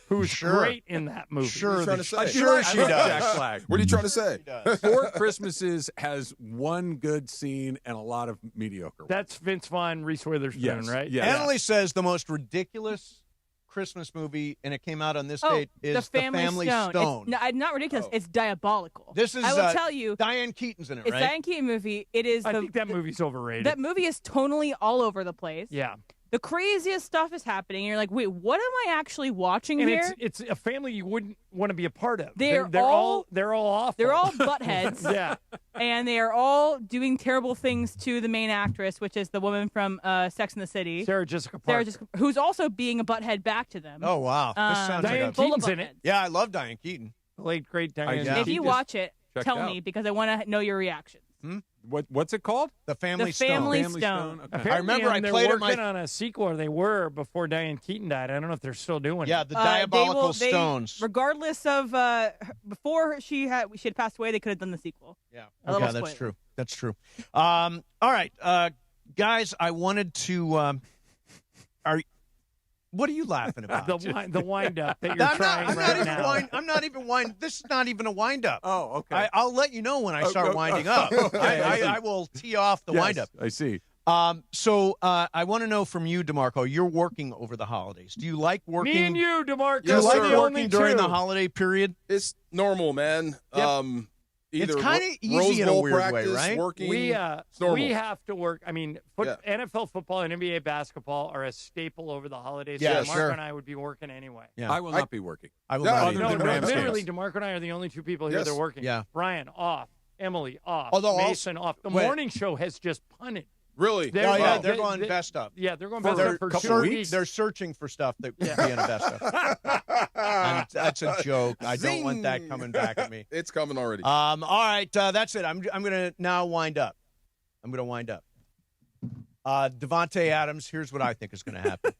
who's great in that movie. Sure, trying to say? sure she I love does. Jack Black. What are you trying to say? 4 Christmases has one good scene and a lot of mediocre ones. That's Vince Vaughn, Reese Witherspoon, Yes, right? yes. Emily says the most ridiculous Christmas movie, and it came out on this date, is The Family Stone. It's not ridiculous. It's diabolical. This is I will tell you. Diane Keaton's in it, It's right? Diane Keaton movie. It is. I think that movie's overrated. That movie is tonally all over the place. Yeah. The craziest stuff is happening. And you're like, wait, what am I actually watching And here? it's a family you wouldn't want to be a part of. They're all awful. They're all buttheads. Yeah. And they are all doing terrible things to the main actress, which is the woman from Sex and the City. Sarah Jessica Parker. Who's also being a butthead back to them. Oh, wow. This sounds Diane like a... Keaton's in it. Yeah, I love Diane Keaton. Late great Diane. Yeah. If you watch it, Check tell it me out. because I want to know your reactions. What's it called? The Family The Stone. Family Family Stone. Okay. Apparently, I remember I they're played it working on a sequel, or they were before Diane Keaton died. I don't know if they're still doing Yeah, it. the Diabolical Stones. Regardless of before she had passed away, they could have done the sequel. Yeah, A little that's spoiler. true. That's true. All right, guys, I wanted to. What are you laughing about? the wind up that you're trying right now. I'm not even wind. This is not even a wind up. Oh, okay. I'll let you know when I start winding up. I will tee off the wind up. I see. So I want to know from you, DeMarco. You're working over the holidays. Do you like working? Me and you, DeMarco. Do you like we're the working only during two. the holiday period? It's normal, man. Yep. Either It's kinda easy Rose in a Bowl weird way, practice, right? Working, We it's normal. we have to work. I mean, NFL football and NBA basketball are a staple over the holidays. Yeah, so DeMarco sure. and I would be working anyway. Yeah. I will not be working. I will No, not. other either. No, than no, Rams literally, games. DeMarco and I are the only two people here Yes. that are working. Yeah. Brian off, Emily off, Although Mason off. The wait. morning show has just punted. Really? They're- Oh, yeah, wow. they're They- going they- best up. Yeah, they're going For best their up for couple 2 weeks. weeks. They're searching for stuff that could be in a best of. That's a joke. I don't want that coming back at me. It's coming already. All right, that's it. I'm going to now wind up. I'm going to wind up. Davante Adams, here's what I think is going to happen.